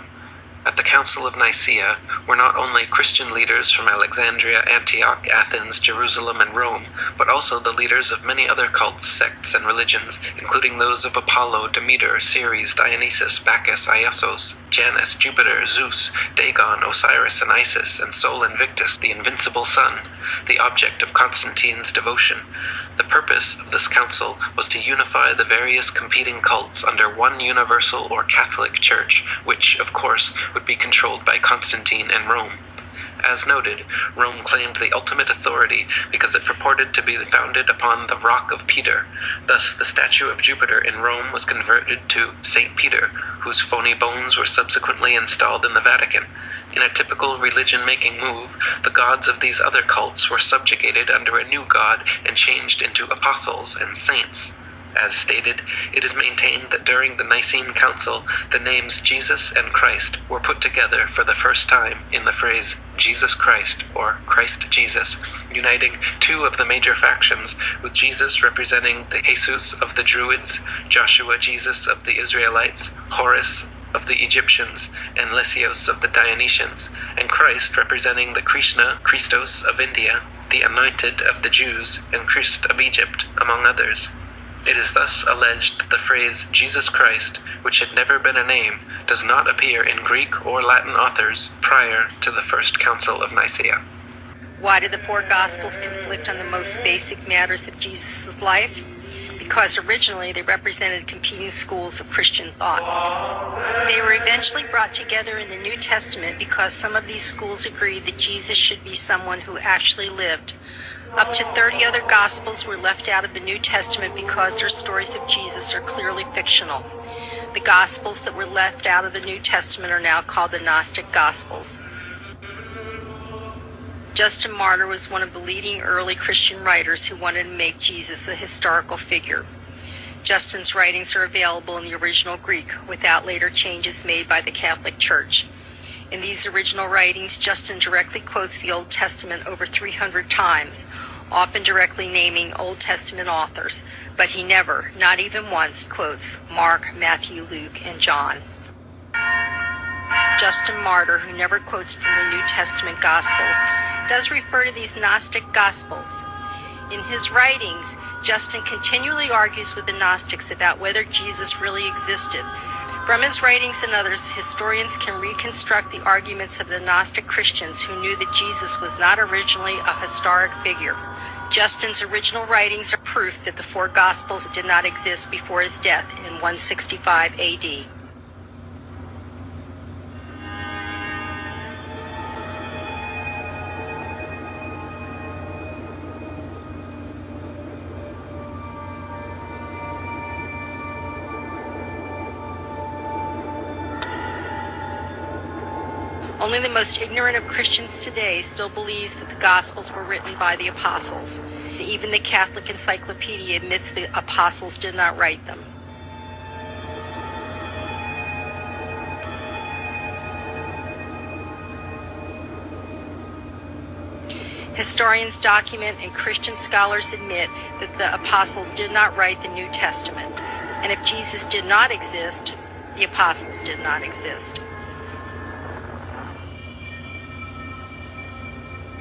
"At the Council of Nicaea were not only Christian leaders from Alexandria, Antioch, Athens, Jerusalem, and Rome, but also the leaders of many other cults, sects, and religions, including those of Apollo, Demeter, Ceres, Dionysus, Bacchus, Iossos, Janus, Jupiter, Zeus, Dagon, Osiris, and Isis, and Sol Invictus, the invincible sun, the object of Constantine's devotion. The purpose of this council was to unify the various competing cults under one universal or Catholic Church, which, of course, would be controlled by Constantine and Rome. As noted, Rome claimed the ultimate authority because it purported to be founded upon the Rock of Peter. Thus, the statue of Jupiter in Rome was converted to St. Peter, whose phony bones were subsequently installed in the Vatican. In a typical religion-making move, the gods of these other cults were subjugated under a new god and changed into apostles and saints. As stated, it is maintained that during the Nicene Council, the names Jesus and Christ were put together for the first time in the phrase Jesus Christ or Christ Jesus, uniting two of the major factions, with Jesus representing the Jesus of the Druids, Joshua Jesus of the Israelites, Horus of the Egyptians, and Lesios of the Dionysians, and Christ representing the Krishna, Christos of India, the Anointed of the Jews, and Christ of Egypt, among others. It is thus alleged that the phrase Jesus Christ, which had never been a name, does not appear in Greek or Latin authors prior to the First Council of Nicaea. Why do the four Gospels conflict on the most basic matters of Jesus' life? Because originally they represented competing schools of Christian thought. They were eventually brought together in the New Testament because some of these schools agreed that Jesus should be someone who actually lived. Up to 30 other Gospels were left out of the New Testament because their stories of Jesus are clearly fictional. The Gospels that were left out of the New Testament are now called the Gnostic Gospels. Justin Martyr was one of the leading early Christian writers who wanted to make Jesus a historical figure. Justin's writings are available in the original Greek, without later changes made by the Catholic Church. In these original writings, Justin directly quotes the Old Testament over 300 times, often directly naming Old Testament authors, but he never, not even once, quotes Mark, Matthew, Luke, and John. Justin Martyr, who never quotes from the New Testament Gospels, does refer to these Gnostic Gospels. In his writings, Justin continually argues with the Gnostics about whether Jesus really existed. From his writings and others, historians can reconstruct the arguments of the Gnostic Christians who knew that Jesus was not originally a historic figure. Justin's original writings are proof that the four Gospels did not exist before his death in 165 AD. Only the most ignorant of Christians today still believes that the Gospels were written by the apostles. Even the Catholic Encyclopedia admits the apostles did not write them. Historians document and Christian scholars admit that the apostles did not write the New Testament. And if Jesus did not exist, the apostles did not exist.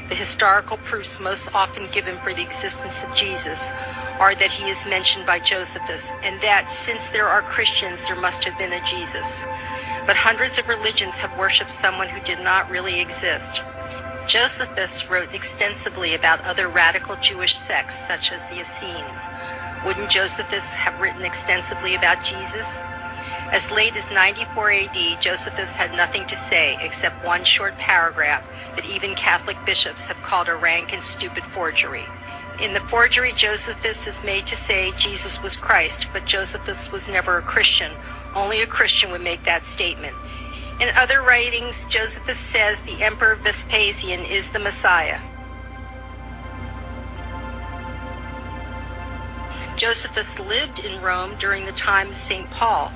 The historical proofs most often given for the existence of Jesus are that he is mentioned by Josephus, and that since there are Christians, there must have been a Jesus. But hundreds of religions have worshipped someone who did not really exist. Josephus wrote extensively about other radical Jewish sects, such as the Essenes. Wouldn't Josephus have written extensively about Jesus? As late as 94 AD, Josephus had nothing to say except one short paragraph that even Catholic bishops have called a rank and stupid forgery. In the forgery, Josephus is made to say Jesus was Christ, but Josephus was never a Christian. Only a Christian would make that statement. In other writings, Josephus says the Emperor Vespasian is the Messiah. Josephus lived in Rome during the time of St. Paul.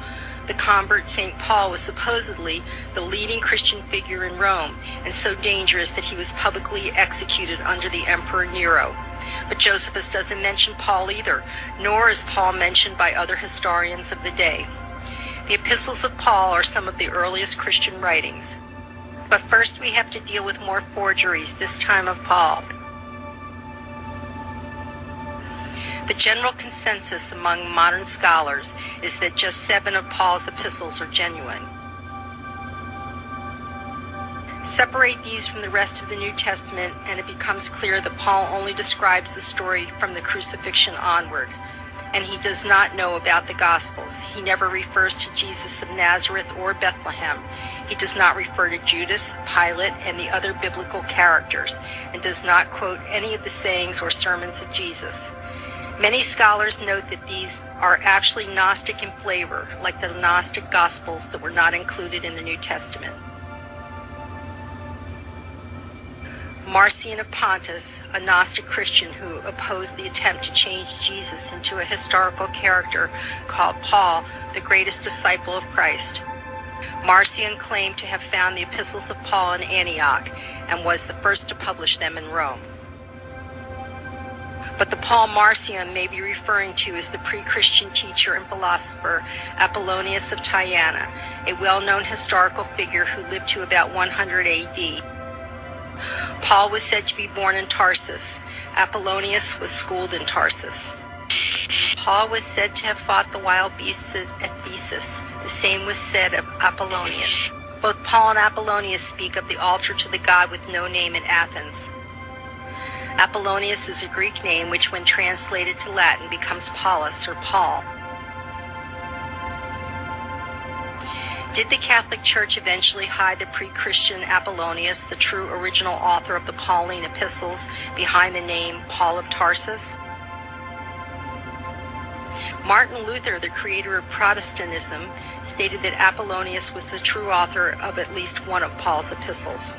The convert St. Paul was supposedly the leading Christian figure in Rome, and so dangerous that he was publicly executed under the Emperor Nero. But Josephus doesn't mention Paul either, nor is Paul mentioned by other historians of the day. The epistles of Paul are some of the earliest Christian writings. But first we have to deal with more forgeries, this time of Paul. The general consensus among modern scholars is that just 7 of Paul's epistles are genuine. Separate these from the rest of the New Testament, and it becomes clear that Paul only describes the story from the crucifixion onward, and he does not know about the Gospels. He never refers to Jesus of Nazareth or Bethlehem. He does not refer to Judas, Pilate, and the other biblical characters, and does not quote any of the sayings or sermons of Jesus. Many scholars note that these are actually Gnostic in flavor, like the Gnostic Gospels that were not included in the New Testament. Marcion of Pontus, a Gnostic Christian who opposed the attempt to change Jesus into a historical character, called Paul the greatest disciple of Christ. Marcion claimed to have found the epistles of Paul in Antioch and was the first to publish them in Rome. But the Paul Marcion may be referring to is the pre-Christian teacher and philosopher Apollonius of Tyana, a well-known historical figure who lived to about 100 AD. Paul was said to be born in Tarsus. Apollonius was schooled in Tarsus. Paul was said to have fought the wild beasts at Ephesus. The same was said of Apollonius. Both Paul and Apollonius speak of the altar to the god with no name at Athens. Apollonius is a Greek name which, when translated to Latin, becomes Paulus or Paul. Did the Catholic Church eventually hide the pre-Christian Apollonius, the true original author of the Pauline epistles, behind the name Paul of Tarsus? Martin Luther, the creator of Protestantism, stated that Apollonius was the true author of at least one of Paul's epistles.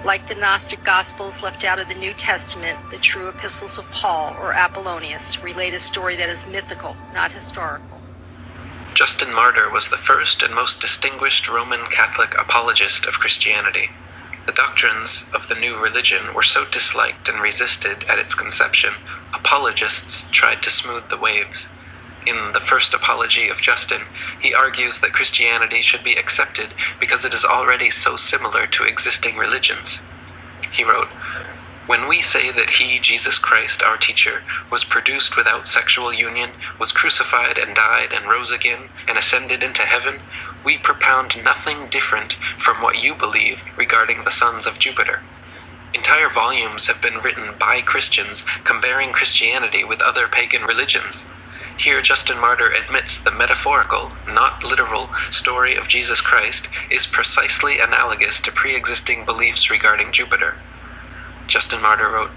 Like the Gnostic Gospels left out of the New Testament, the true epistles of Paul, or Apollonius, relate a story that is mythical, not historical. Justin Martyr was the first and most distinguished Roman Catholic apologist of Christianity. The doctrines of the new religion were so disliked and resisted at its conception, apologists tried to smooth the waves. In the first apology of Justin, he argues that Christianity should be accepted because it is already so similar to existing religions. He wrote, "When we say that he, Jesus Christ, our teacher, was produced without sexual union, was crucified and died and rose again and ascended into heaven, we propound nothing different from what you believe regarding the sons of Jupiter. Entire volumes have been written by Christians comparing Christianity with other pagan religions. Here Justin Martyr admits the metaphorical, not literal, story of Jesus Christ is precisely analogous to pre-existing beliefs regarding Jupiter." Justin Martyr wrote,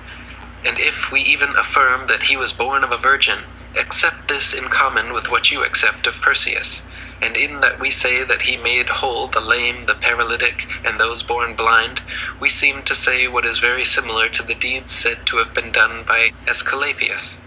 "And if we even affirm that he was born of a virgin, accept this in common with what you accept of Perseus. And in that we say that he made whole the lame, the paralytic, and those born blind, we seem to say what is very similar to the deeds said to have been done by Aesculapius.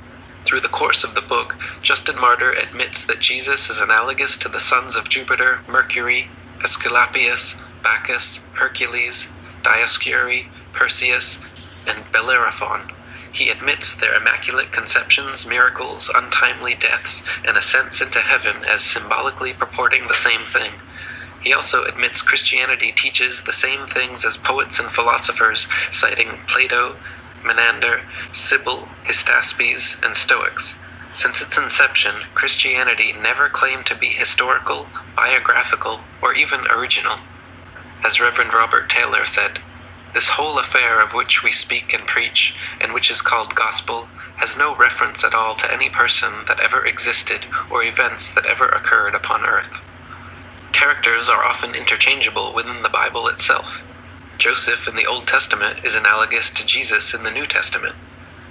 Through the course of the book, Justin Martyr admits that Jesus is analogous to the sons of Jupiter, Mercury, Aesculapius, Bacchus, Hercules, Dioscuri, Perseus, and Bellerophon. He admits their immaculate conceptions, miracles, untimely deaths, and ascents into heaven as symbolically purporting the same thing. He also admits Christianity teaches the same things as poets and philosophers, citing Plato, Menander, Sibyl, Hystaspes, and Stoics. Since its inception, Christianity never claimed to be historical, biographical, or even original. As Reverend Robert Taylor said, "This whole affair of which we speak and preach, and which is called gospel, has no reference at all to any person that ever existed or events that ever occurred upon earth." Characters are often interchangeable within the Bible itself. Joseph in the Old Testament is analogous to Jesus in the New Testament.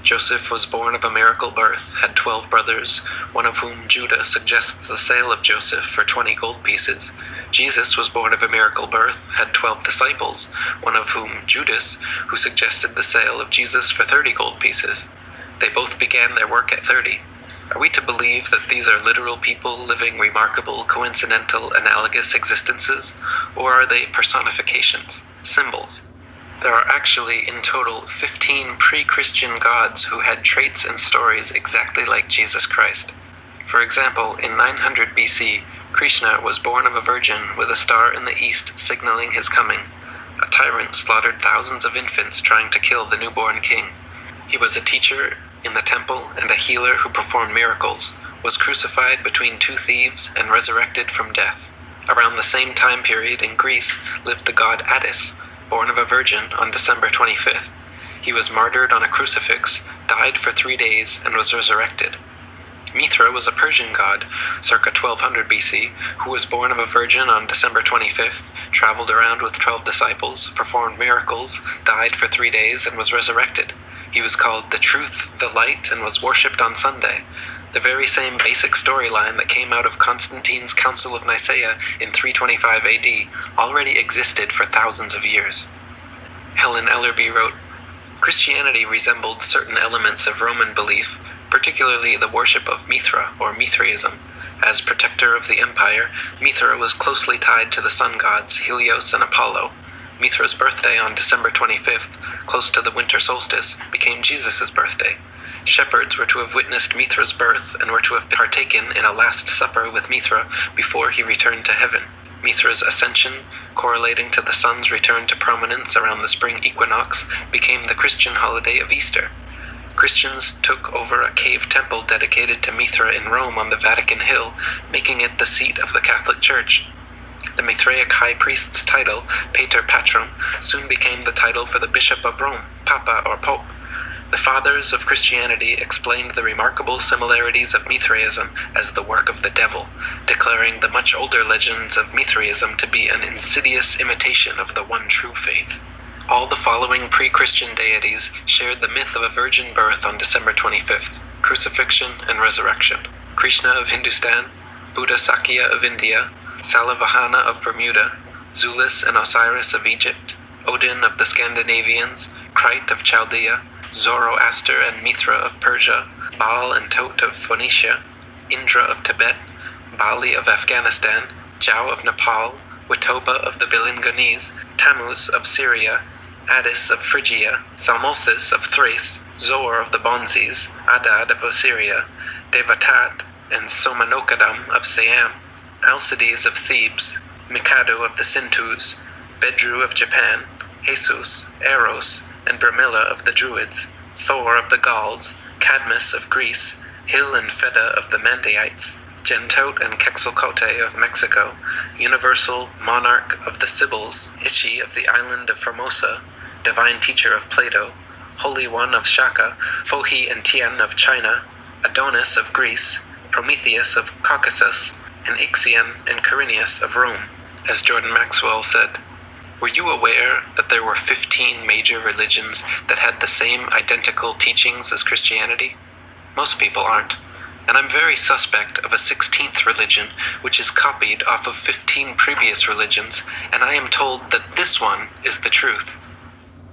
Joseph was born of a miracle birth, had 12 brothers, one of whom, Judah, suggests the sale of Joseph for 20 gold pieces. Jesus was born of a miracle birth, had 12 disciples, one of whom, Judas, who suggested the sale of Jesus for 30 gold pieces. They both began their work at 30. Are we to believe that these are literal people living remarkable, coincidental, analogous existences, or are they personifications, symbols? There are actually, in total, 15 pre-Christian gods who had traits and stories exactly like Jesus Christ. For example, in 900 BC, Krishna was born of a virgin with a star in the east signaling his coming. A tyrant slaughtered thousands of infants trying to kill the newborn king. He was a teacher in the temple and a healer who performed miracles, was crucified between two thieves, and resurrected from death. Around the same time period in Greece lived the god Attis, born of a virgin on December 25th. He was martyred on a crucifix, died for 3 days, and was resurrected. Mithra was a Persian god, circa 1200 BC, who was born of a virgin on December 25th, traveled around with 12 disciples, performed miracles, died for 3 days, and was resurrected. He was called the Truth, the Light, and was worshipped on Sunday. The very same basic storyline that came out of Constantine's Council of Nicaea in 325 AD already existed for thousands of years. Helen Ellerby wrote, "Christianity resembled certain elements of Roman belief, particularly the worship of Mithra, or Mithraism. As protector of the empire, Mithra was closely tied to the sun gods Helios and Apollo. Mithra's birthday on December 25th, close to the winter solstice, became Jesus' birthday. Shepherds were to have witnessed Mithra's birth and were to have partaken in a Last Supper with Mithra before he returned to heaven. Mithra's ascension, correlating to the sun's return to prominence around the spring equinox, became the Christian holiday of Easter. Christians took over a cave temple dedicated to Mithra in Rome on the Vatican Hill, making it the seat of the Catholic Church. The Mithraic high priest's title, Pater Patrum, soon became the title for the Bishop of Rome, Papa or Pope. The fathers of Christianity explained the remarkable similarities of Mithraism as the work of the devil, declaring the much older legends of Mithraism to be an insidious imitation of the one true faith. All the following pre-Christian deities shared the myth of a virgin birth on December 25th, crucifixion and resurrection. Krishna of Hindustan, Buddha Sakya of India, Salavahana of Bermuda, Zulus and Osiris of Egypt, Odin of the Scandinavians, Crite of Chaldea, Zoroaster and Mithra of Persia, Baal and Tot of Phoenicia, Indra of Tibet, Bali of Afghanistan, Jao of Nepal, Witoba of the Bilingonese, Tammuz of Syria, Attis of Phrygia, Salmosis of Thrace, Zor of the Bonzes, Adad of Assyria, Devatat and Somanokadam of Siam, Alcides of Thebes, Mikado of the Sintus, Bedru of Japan, Jesus, Eros, and Bramilla of the Druids, Thor of the Gauls, Cadmus of Greece, Hil and Feda of the Mandaites, Gentot and Quetzalcoatl of Mexico, Universal Monarch of the Sibyls, Ishi of the island of Formosa, Divine Teacher of Plato, Holy One of Shaka, Fohi and Tian of China, Adonis of Greece, Prometheus of Caucasus, and Ixion and Quirinius of Rome. As Jordan Maxwell said, "Were you aware that there were 15 major religions that had the same identical teachings as Christianity? Most people aren't. and I'm very suspect of a 16th religion which is copied off of 15 previous religions, and I am told that this one is the truth.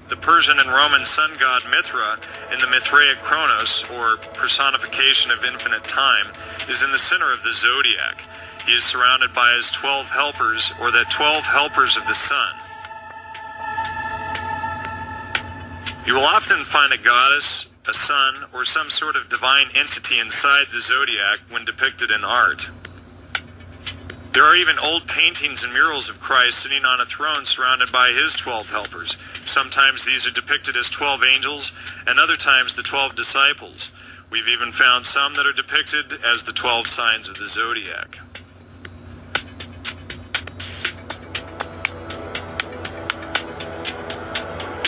The Persian and Roman sun god Mithra in the Mithraic Chronos, or personification of infinite time, is in the center of the zodiac. He is surrounded by his 12 helpers, or the 12 helpers of the sun. You will often find a goddess, a sun, or some sort of divine entity inside the zodiac when depicted in art. There are even old paintings and murals of Christ sitting on a throne surrounded by his 12 helpers. Sometimes these are depicted as 12 angels, and other times the 12 disciples. We've even found some that are depicted as the 12 signs of the zodiac.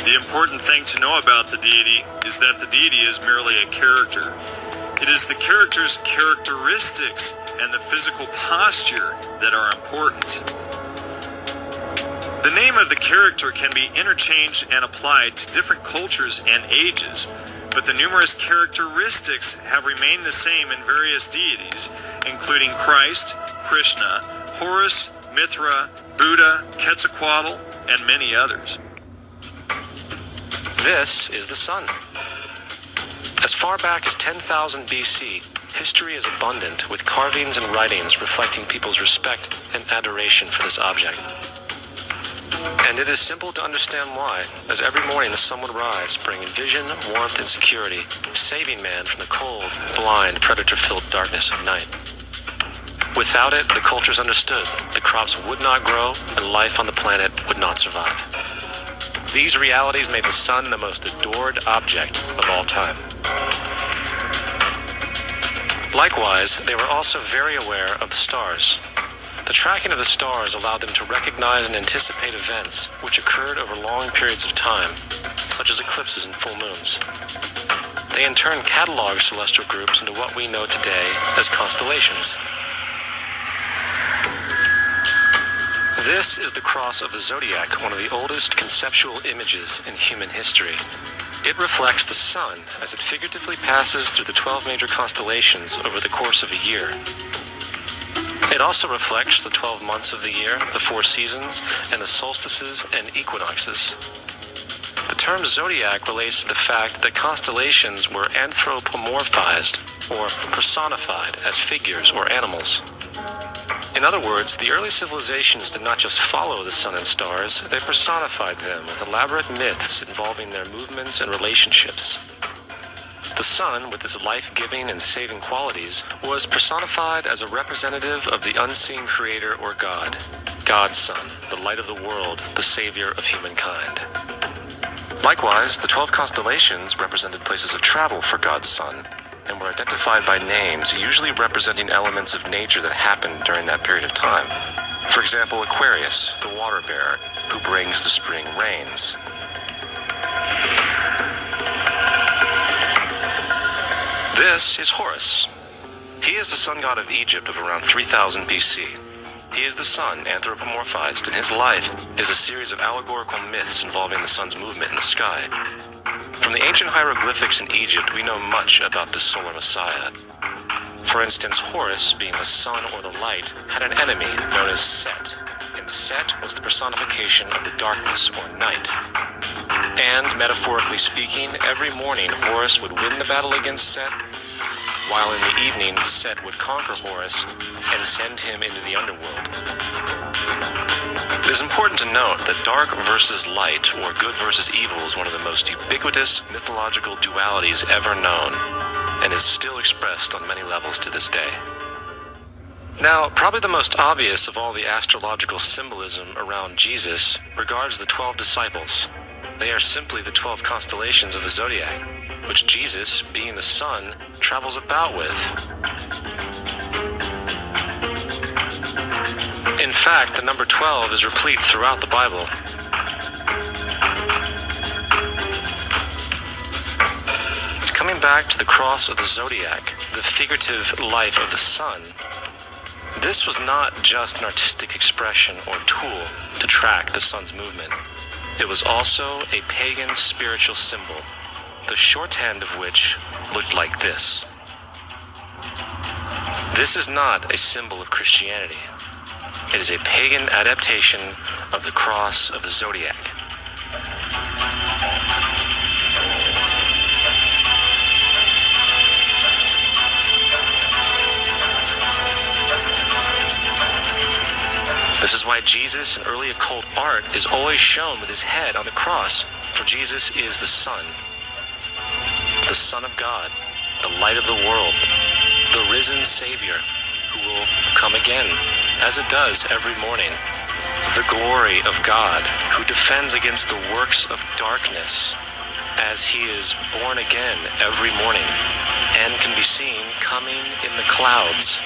The important thing to know about the deity is that the deity is merely a character. It is the character's characteristics and the physical posture that are important. The name of the character can be interchanged and applied to different cultures and ages, but the numerous characteristics have remained the same in various deities, including Christ, Krishna, Horus, Mithra, Buddha, Quetzalcoatl, and many others. This is the sun. As far back as 10,000 BC, history is abundant with carvings and writings reflecting people's respect and adoration for this object. And it is simple to understand why, as every morning the sun would rise, bringing vision, warmth, and security, saving man from the cold, blind, predator-filled darkness of night. Without it, the cultures understood the crops would not grow and life on the planet would not survive. These realities made the sun the most adored object of all time. Likewise, they were also very aware of the stars. The tracking of the stars allowed them to recognize and anticipate events which occurred over long periods of time, such as eclipses and full moons. They in turn cataloged celestial groups into what we know today as constellations. This is the cross of the zodiac, one of the oldest conceptual images in human history. It reflects the sun as it figuratively passes through the 12 major constellations over the course of a year. It also reflects the 12 months of the year, the 4 seasons, and the solstices and equinoxes. The term zodiac relates to the fact that constellations were anthropomorphized, or personified, as figures or animals. In other words, the early civilizations did not just follow the sun and stars, they personified them with elaborate myths involving their movements and relationships. The sun, with its life-giving and saving qualities, was personified as a representative of the unseen creator or God, God's son, the light of the world, the savior of humankind. Likewise, the 12 constellations represented places of travel for God's son, and were identified by names, usually representing elements of nature that happened during that period of time. For example, Aquarius, the water bearer, who brings the spring rains. This is Horus. He is the sun god of Egypt of around 3000 BC. He is the sun anthropomorphized, and his life is a series of allegorical myths involving the sun's movement in the sky. From the ancient hieroglyphics in Egypt, we know much about this solar messiah. For instance, Horus, being the sun or the light, had an enemy known as Set, and Set was the personification of the darkness or night. And, metaphorically speaking, every morning Horus would win the battle against Set, while in the evening Set would conquer Horus and send him into the underworld. It is important to note that dark versus light, or good versus evil, is one of the most ubiquitous mythological dualities ever known, and is still expressed on many levels to this day. Now, probably the most obvious of all the astrological symbolism around Jesus regards the 12 disciples. They are simply the 12 constellations of the zodiac, which Jesus, being the sun, travels about with. In fact, the number 12 is replete throughout the Bible. Coming back to the cross of the zodiac, the figurative life of the sun, this was not just an artistic expression or tool to track the sun's movement. It was also a pagan spiritual symbol, the shorthand of which looked like this. This is not a symbol of Christianity. It is a pagan adaptation of the cross of the zodiac. This is why Jesus in early occult art is always shown with his head on the cross, for Jesus is the Son of God, the light of the world, the risen Savior who will come again, as it does every morning, the glory of God who defends against the works of darkness as he is born again every morning and can be seen coming in the clouds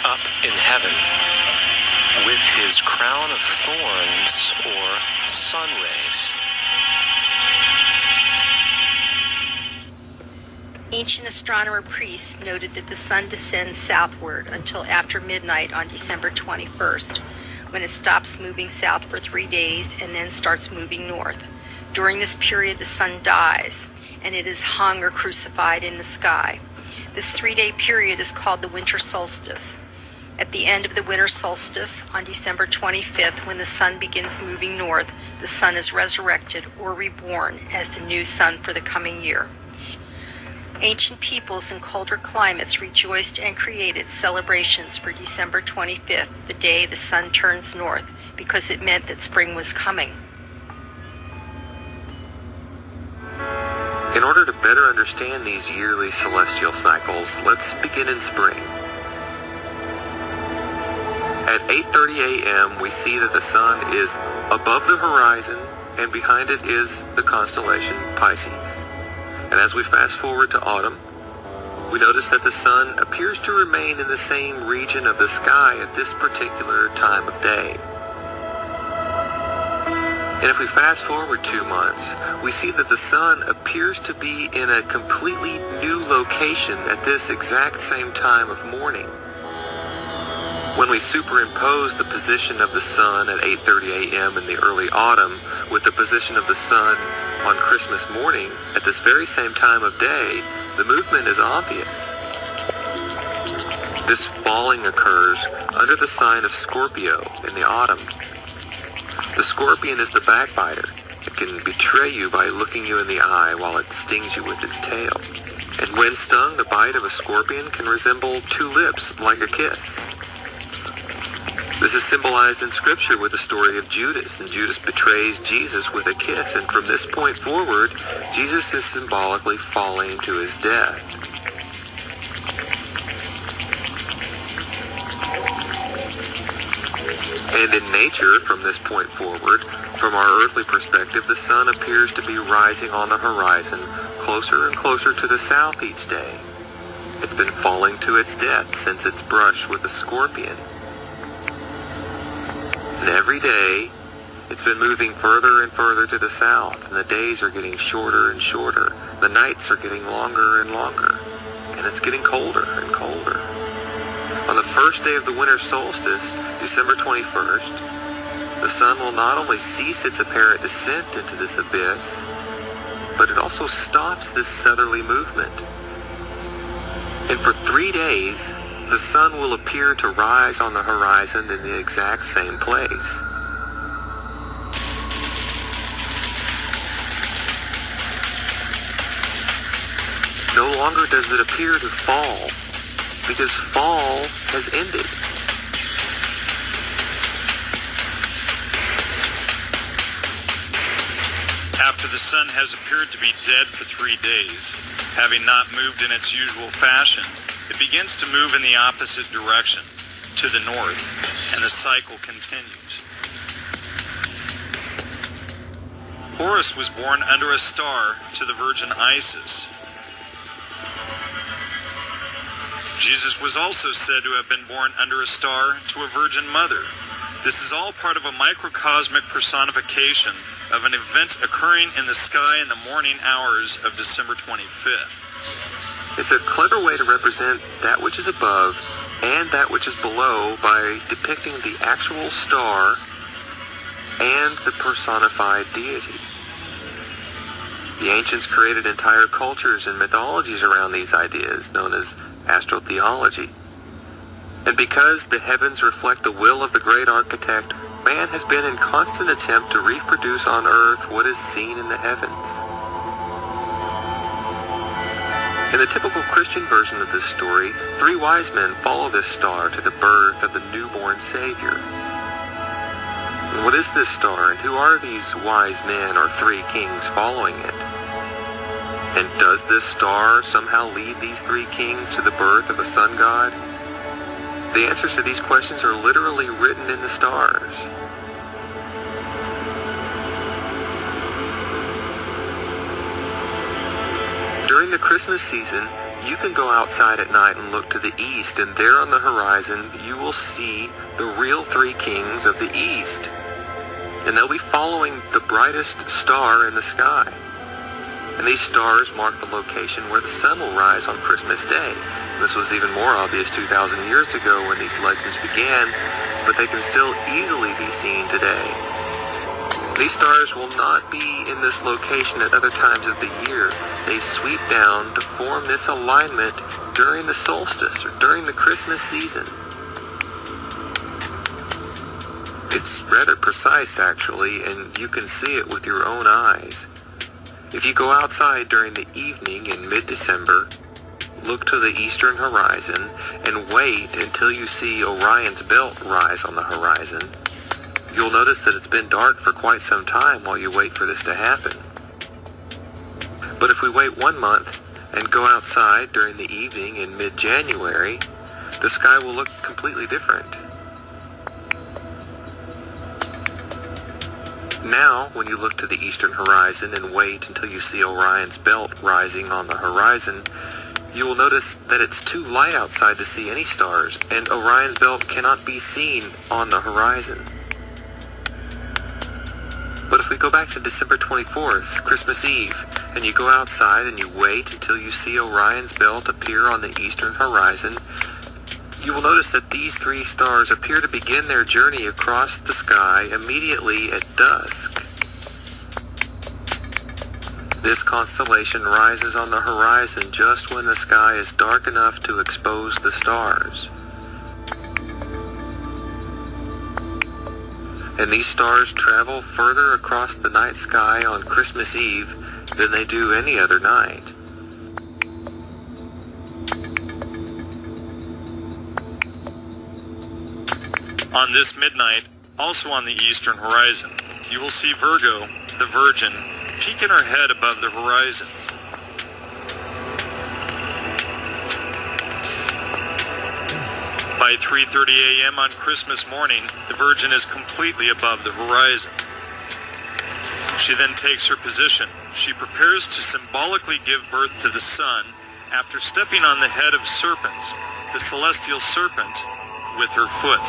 up in heaven with his crown of thorns or sun rays. Ancient astronomer priests noted that the sun descends southward until after midnight on December 21st, when it stops moving south for 3 days and then starts moving north. During this period, the sun dies, and it is hung or crucified in the sky. This 3-day period is called the winter solstice. At the end of the winter solstice, on December 25th, when the sun begins moving north, the sun is resurrected or reborn as the new sun for the coming year. Ancient peoples in colder climates rejoiced and created celebrations for December 25th, the day the sun turns north, because it meant that spring was coming. In order to better understand these yearly celestial cycles, let's begin in spring. At 8:30 a.m., we see that the sun is above the horizon, and behind it is the constellation Pisces. And as we fast forward to autumn, we notice that the sun appears to remain in the same region of the sky at this particular time of day. And if we fast forward 2 months, we see that the sun appears to be in a completely new location at this exact same time of morning. When we superimpose the position of the sun at 8:30 a.m. in the early autumn with the position of the sun on Christmas morning at this very same time of day, the movement is obvious. This falling occurs under the sign of Scorpio in the autumn. The scorpion is the backbiter. It can betray you by looking you in the eye while it stings you with its tail. And when stung, the bite of a scorpion can resemble 2 lips like a kiss. This is symbolized in Scripture with the story of Judas, and Judas betrays Jesus with a kiss, and from this point forward, Jesus is symbolically falling to his death. And in nature, from this point forward, from our earthly perspective, the sun appears to be rising on the horizon, closer and closer to the south each day. It's been falling to its death since its brush with the scorpion. And every day, it's been moving further and further to the south, and the days are getting shorter and shorter. The nights are getting longer and longer, and it's getting colder and colder. On the first day of the winter solstice, December 21st, the sun will not only cease its apparent descent into this abyss, but it also stops this southerly movement. And for 3 days, the sun will appear to rise on the horizon in the exact same place. No longer does it appear to fall, because fall has ended. After the sun has appeared to be dead for 3 days, having not moved in its usual fashion, it begins to move in the opposite direction, to the north, and the cycle continues. Horus was born under a star to the Virgin Isis. Jesus was also said to have been born under a star to a Virgin Mother. This is all part of a microcosmic personification of an event occurring in the sky in the morning hours of December 25th. It's a clever way to represent that which is above and that which is below by depicting the actual star and the personified deity. The ancients created entire cultures and mythologies around these ideas, known as astrotheology. And because the heavens reflect the will of the great architect, man has been in constant attempt to reproduce on earth what is seen in the heavens. In the typical Christian version of this story, 3 wise men follow this star to the birth of the newborn Savior. And what is this star, and who are these wise men or 3 kings following it? And does this star somehow lead these 3 kings to the birth of a sun god? The answers to these questions are literally written in the stars. During the Christmas season, you can go outside at night and look to the east, and there on the horizon you will see the real 3 kings of the east. And they'll be following the brightest star in the sky. And these stars mark the location where the sun will rise on Christmas Day. This was even more obvious 2,000 years ago when these legends began, but they can still easily be seen today. These stars will not be in this location at other times of the year. They sweep down to form this alignment during the solstice, or during the Christmas season. It's rather precise, actually, and you can see it with your own eyes. If you go outside during the evening in mid-December, look to the eastern horizon, and wait until you see Orion's belt rise on the horizon, you'll notice that it's been dark for quite some time while you wait for this to happen. But if we wait 1 month and go outside during the evening in mid-January, the sky will look completely different. Now, when you look to the eastern horizon and wait until you see Orion's belt rising on the horizon, you will notice that it's too light outside to see any stars, and Orion's belt cannot be seen on the horizon. But if we go back to December 24th, Christmas Eve, and you go outside and you wait until you see Orion's belt appear on the eastern horizon, you will notice that these 3 stars appear to begin their journey across the sky immediately at dusk. This constellation rises on the horizon just when the sky is dark enough to expose the stars. And these stars travel further across the night sky on Christmas Eve than they do any other night. On this midnight, also on the eastern horizon, you will see Virgo, the Virgin, peeking her head above the horizon. By 3:30 a.m. on Christmas morning, the Virgin is completely above the horizon. She then takes her position. She prepares to symbolically give birth to the sun after stepping on the head of serpent, the celestial serpent, with her foot.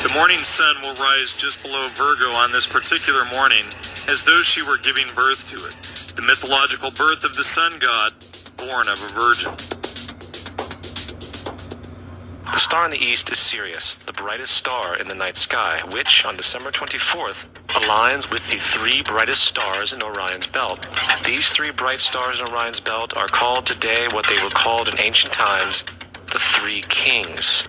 The morning sun will rise just below Virgo on this particular morning, as though she were giving birth to it, the mythological birth of the sun god, born of a virgin. The star in the east is Sirius, the brightest star in the night sky, which, on December 24th, aligns with the 3 brightest stars in Orion's belt. These 3 bright stars in Orion's belt are called today what they were called in ancient times, the 3 kings.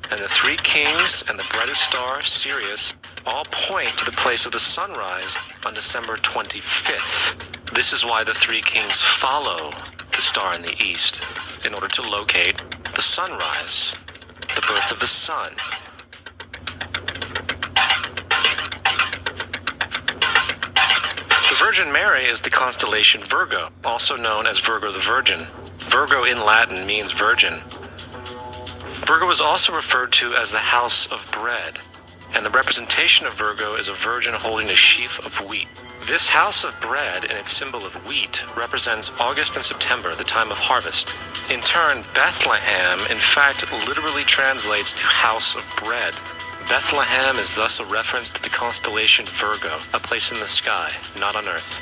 And the 3 kings and the brightest star, Sirius, all point to the place of the sunrise on December 25th. This is why the 3 kings follow the star in the east, in order to locate the sunrise, the birth of the sun. The Virgin Mary is the constellation Virgo, also known as Virgo the Virgin. Virgo in Latin means virgin. Virgo is also referred to as the house of bread, and the representation of Virgo is a virgin holding a sheaf of wheat. This house of bread and its symbol of wheat represents August and September, the time of harvest. In turn, Bethlehem, in fact, literally translates to house of bread. Bethlehem is thus a reference to the constellation Virgo, a place in the sky, not on Earth.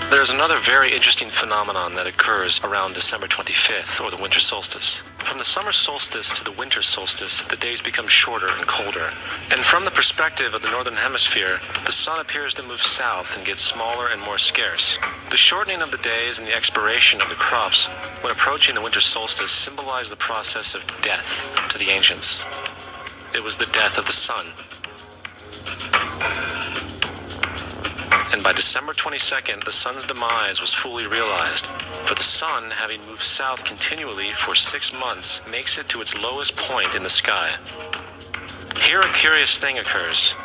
There's another very interesting phenomenon that occurs around December 25th, or the winter solstice. From the summer solstice to the winter solstice, the days become shorter and colder. And from the perspective of the northern hemisphere, the sun appears to move south and get smaller and more scarce. The shortening of the days and the expiration of the crops when approaching the winter solstice symbolized the process of death to the ancients. It was the death of the sun. And by December 22nd, the sun's demise was fully realized, for the sun, having moved south continually for 6 months, makes it to its lowest point in the sky. Here a curious thing occurs.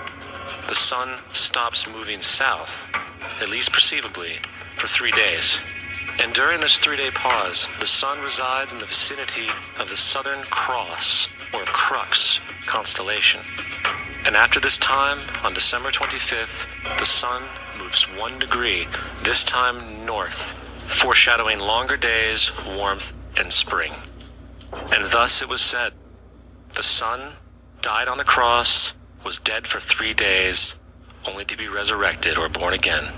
The sun stops moving south, at least perceivably, for 3 days. And during this 3-day pause, the sun resides in the vicinity of the Southern Cross, or Crux, constellation. And after this time, on December 25th, the sun moves 1 degree, this time north, foreshadowing longer days, warmth, and spring. And thus it was said, the sun died on the cross, was dead for 3 days, only to be resurrected or born again.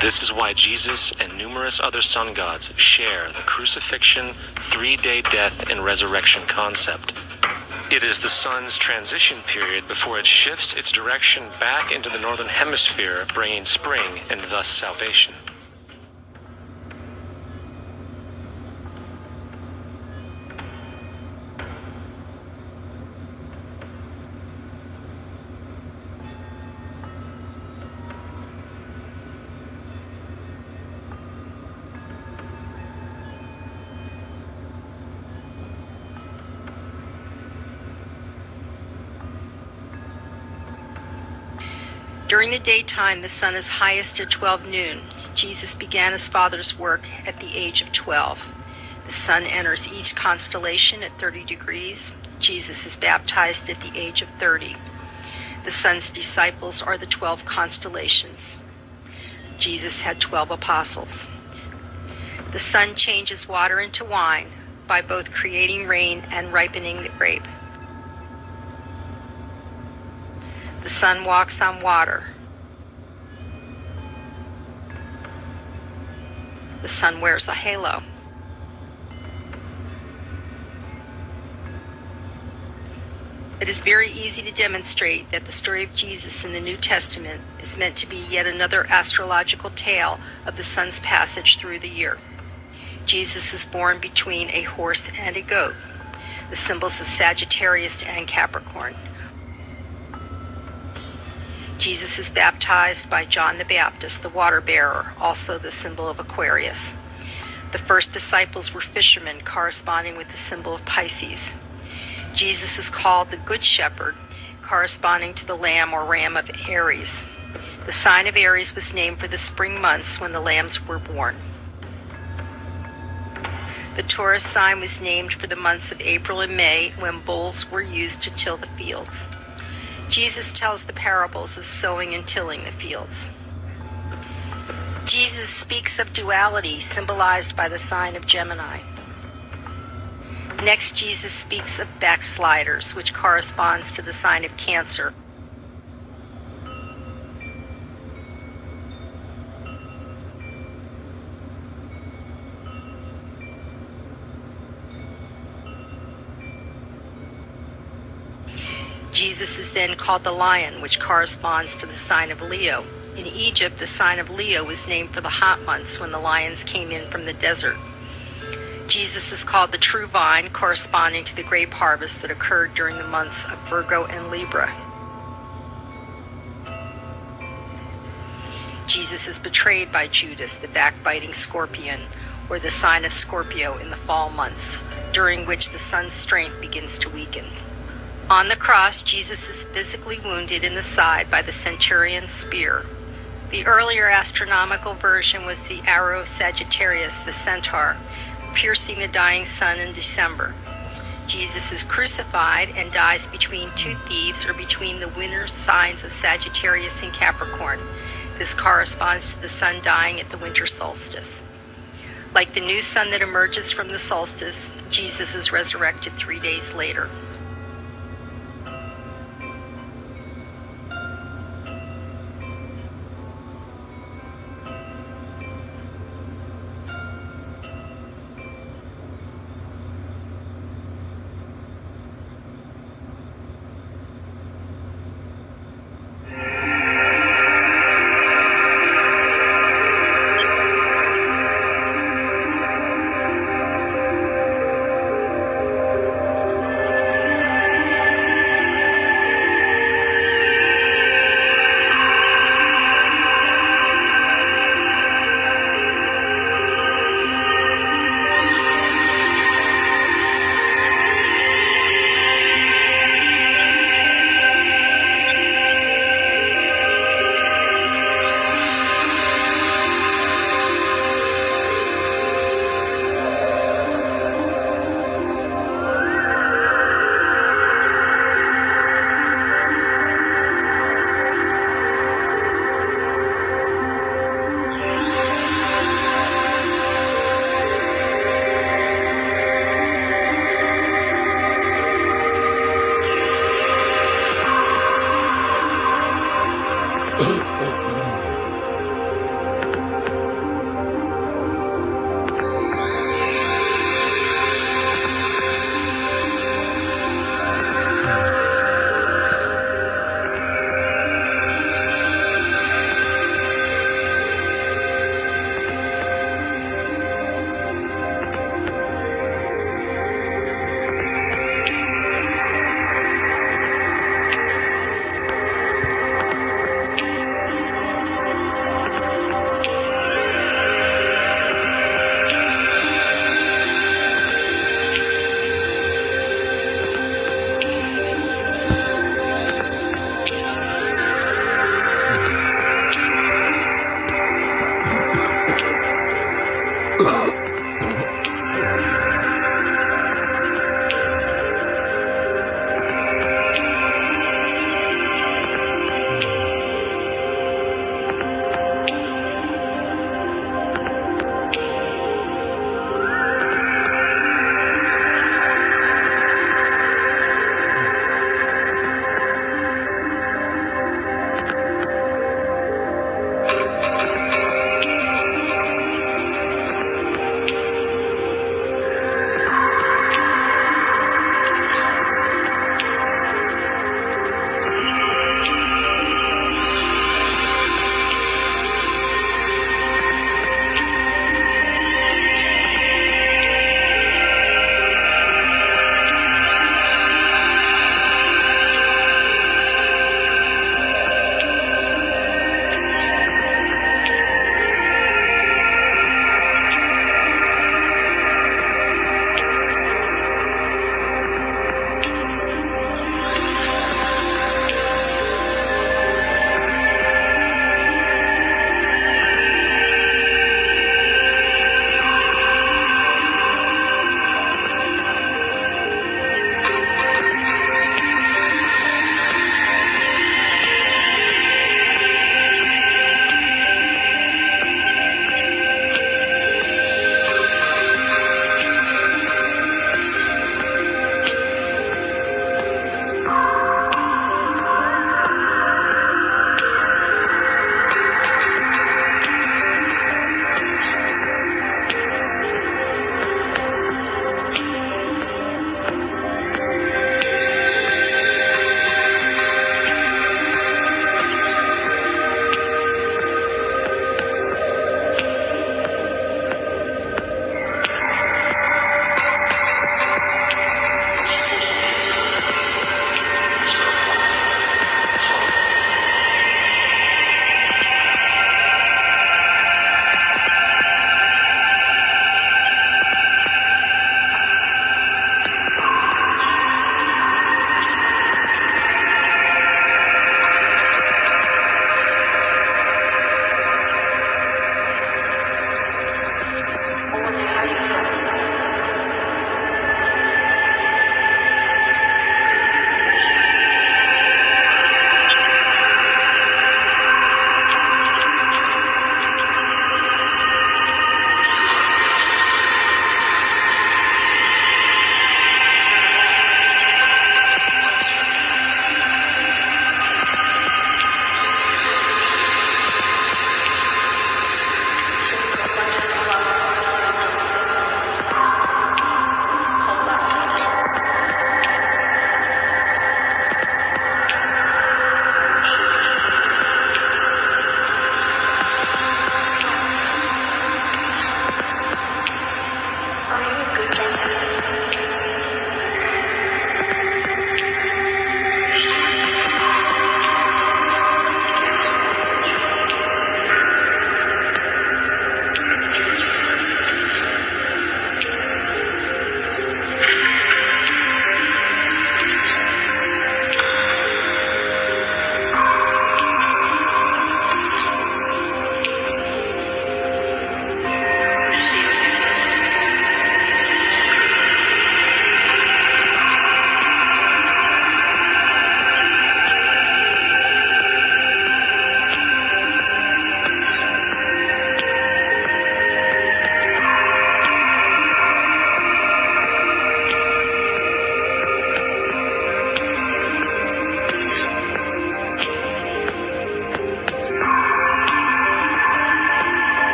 This is why Jesus and numerous other sun gods share the crucifixion, 3-day death, and resurrection concept. It is the sun's transition period before it shifts its direction back into the northern hemisphere, bringing spring and thus salvation. During the daytime, the sun is highest at 12 noon. Jesus began his Father's work at the age of 12. The sun enters each constellation at 30 degrees. Jesus is baptized at the age of 30. The sun's disciples are the 12 constellations. Jesus had 12 apostles. The sun changes water into wine by both creating rain and ripening the grape. The sun walks on water. The sun wears a halo. It is very easy to demonstrate that the story of Jesus in the New Testament is meant to be yet another astrological tale of the sun's passage through the year. Jesus is born between a horse and a goat, the symbols of Sagittarius and Capricorn. Jesus is baptized by John the Baptist, the water bearer, also the symbol of Aquarius. The first disciples were fishermen, corresponding with the symbol of Pisces. Jesus is called the Good Shepherd, corresponding to the lamb or ram of Aries. The sign of Aries was named for the spring months when the lambs were born. The Taurus sign was named for the months of April and May, when bulls were used to till the fields. Jesus tells the parables of sowing and tilling the fields. Jesus speaks of duality, symbolized by the sign of Gemini. Next, Jesus speaks of backsliders, which corresponds to the sign of Cancer. Jesus is then called the lion, which corresponds to the sign of Leo. In Egypt, the sign of Leo was named for the hot months when the lions came in from the desert. Jesus is called the true vine, corresponding to the grape harvest that occurred during the months of Virgo and Libra. Jesus is betrayed by Judas, the backbiting scorpion, or the sign of Scorpio in the fall months, during which the sun's strength begins to weaken. On the cross, Jesus is physically wounded in the side by the centurion's spear. The earlier astronomical version was the arrow of Sagittarius, the centaur, piercing the dying sun in December. Jesus is crucified and dies between two thieves, or between the winter signs of Sagittarius and Capricorn. This corresponds to the sun dying at the winter solstice. Like the new sun that emerges from the solstice, Jesus is resurrected 3 days later.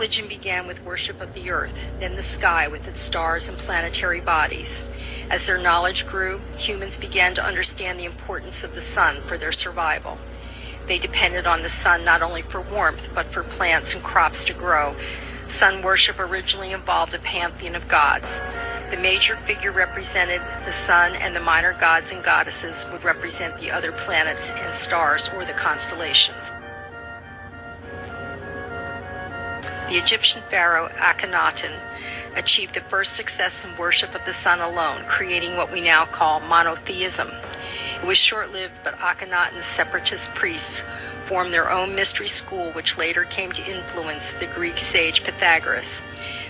Religion began with worship of the earth, then the sky with its stars and planetary bodies. As their knowledge grew, humans began to understand the importance of the sun for their survival. They depended on the sun not only for warmth, but for plants and crops to grow. Sun worship originally involved a pantheon of gods. The major figure represented the sun, and the minor gods and goddesses would represent the other planets and stars or the constellations. The Egyptian pharaoh Akhenaten achieved the first success in worship of the sun alone, creating what we now call monotheism. It was short-lived, but Akhenaten's separatist priests formed their own mystery school, which later came to influence the Greek sage Pythagoras.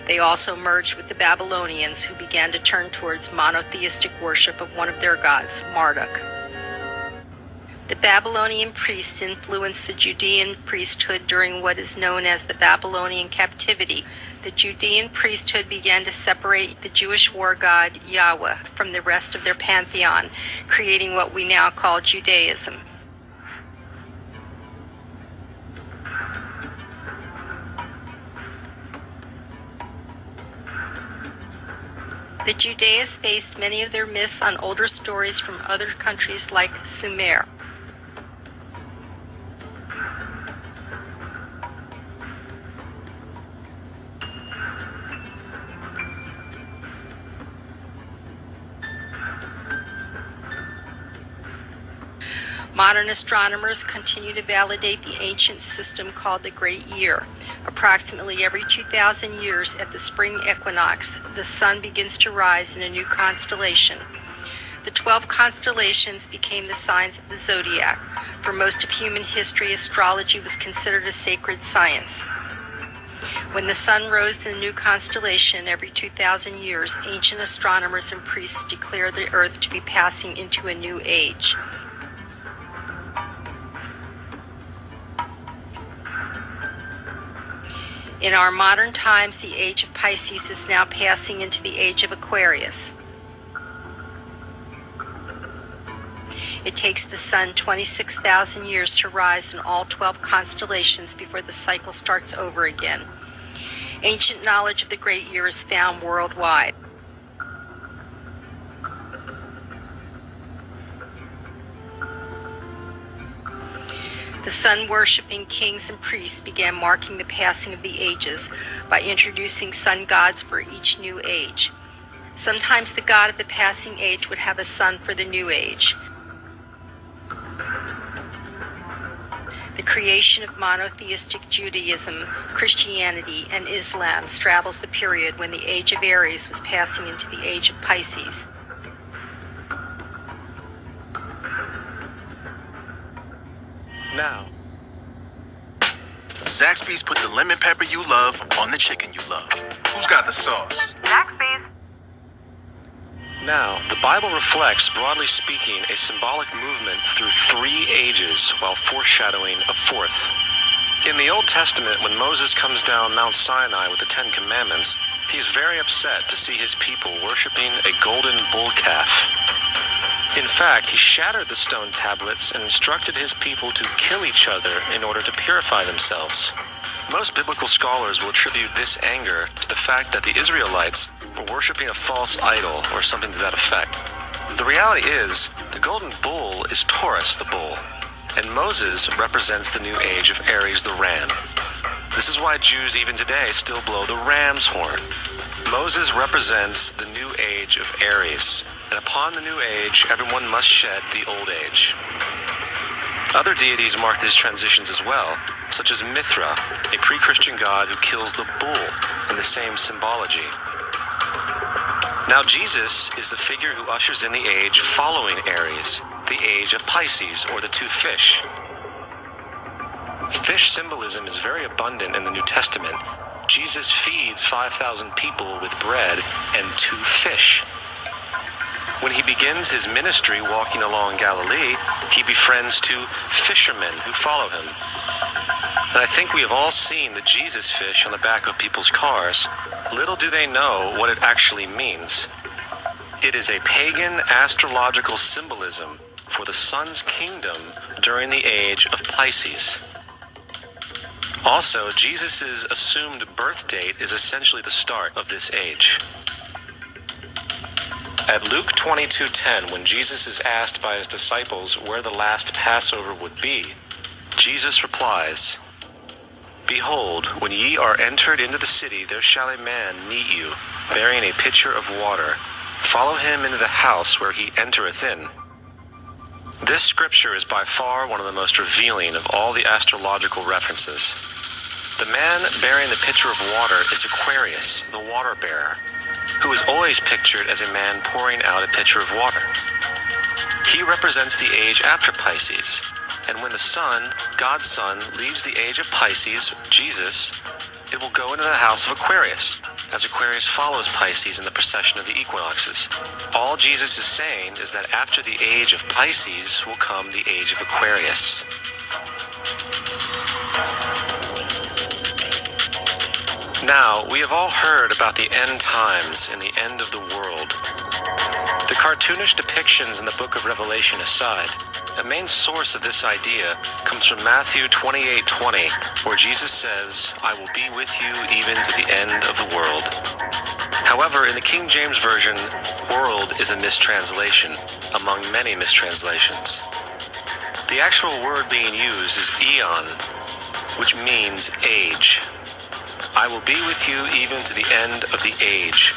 They also merged with the Babylonians, who began to turn towards monotheistic worship of one of their gods, Marduk. The Babylonian priests influenced the Judean priesthood during what is known as the Babylonian captivity. The Judean priesthood began to separate the Jewish war god Yahweh from the rest of their pantheon, creating what we now call Judaism. The Judaists based many of their myths on older stories from other countries like Sumer. Modern astronomers continue to validate the ancient system called the Great Year. Approximately every 2,000 years at the spring equinox, the sun begins to rise in a new constellation. The 12 constellations became the signs of the zodiac. For most of human history, astrology was considered a sacred science. When the sun rose in a new constellation every 2,000 years, ancient astronomers and priests declared the earth to be passing into a new age. In our modern times, the age of Pisces is now passing into the age of Aquarius. It takes the sun 26,000 years to rise in all 12 constellations before the cycle starts over again. Ancient knowledge of the Great Year is found worldwide. The sun-worshipping kings and priests began marking the passing of the ages by introducing sun gods for each new age. Sometimes the god of the passing age would have a son for the new age. The creation of monotheistic Judaism, Christianity, and Islam straddles the period when the age of Aries was passing into the age of Pisces. Now, Zaxby's put the lemon pepper you love on the chicken you love. Who's got the sauce? Zaxby's. Now, the Bible reflects, broadly speaking, a symbolic movement through 3 ages while foreshadowing a 4th. In the Old Testament, when Moses comes down Mount Sinai with the 10 Commandments, he is very upset to see his people worshiping a golden bull calf. In fact, he shattered the stone tablets and instructed his people to kill each other in order to purify themselves. Most biblical scholars will attribute this anger to the fact that the Israelites were worshiping a false idol or something to that effect. The reality is, the golden bull is Taurus the bull, and Moses represents the new age of Aries the ram. This is why Jews even today still blow the ram's horn. Moses represents the new age of Aries, and upon the new age, everyone must shed the old age. Other deities mark these transitions as well, such as Mithra, a pre-Christian god who kills the bull in the same symbology. Now Jesus is the figure who ushers in the age following Aries, the age of Pisces, or the 2 fish. Fish symbolism is very abundant in the New Testament. Jesus feeds 5,000 people with bread and 2 fish. When he begins his ministry walking along Galilee, he befriends 2 fishermen who follow him. And I think we have all seen the Jesus fish on the back of people's cars. Little do they know what it actually means. It is a pagan astrological symbolism for the sun's kingdom during the age of Pisces. Also, Jesus' assumed birth date is essentially the start of this age. At Luke 22:10, when Jesus is asked by his disciples where the last Passover would be, Jesus replies, "Behold, when ye are entered into the city, there shall a man meet you, bearing a pitcher of water. Follow him into the house where he entereth in." This scripture is by far one of the most revealing of all the astrological references. The man bearing the pitcher of water is Aquarius, the water bearer, who is always pictured as a man pouring out a pitcher of water. He represents the age after Pisces, and when the sun, God's son, leaves the age of Pisces, Jesus, it will go into the house of Aquarius, as Aquarius follows Pisces in the precession of the equinoxes. All Jesus is saying is that after the age of Pisces will come the age of Aquarius. Now, we have all heard about the end times and the end of the world. The cartoonish depictions in the book of Revelation aside, a main source of this idea comes from Matthew 28:20, where Jesus says, "I will be with you even to the end of the world." However, in the King James Version, world is a mistranslation, among many mistranslations. The actual word being used is eon, which means age. I will be with you even to the end of the age,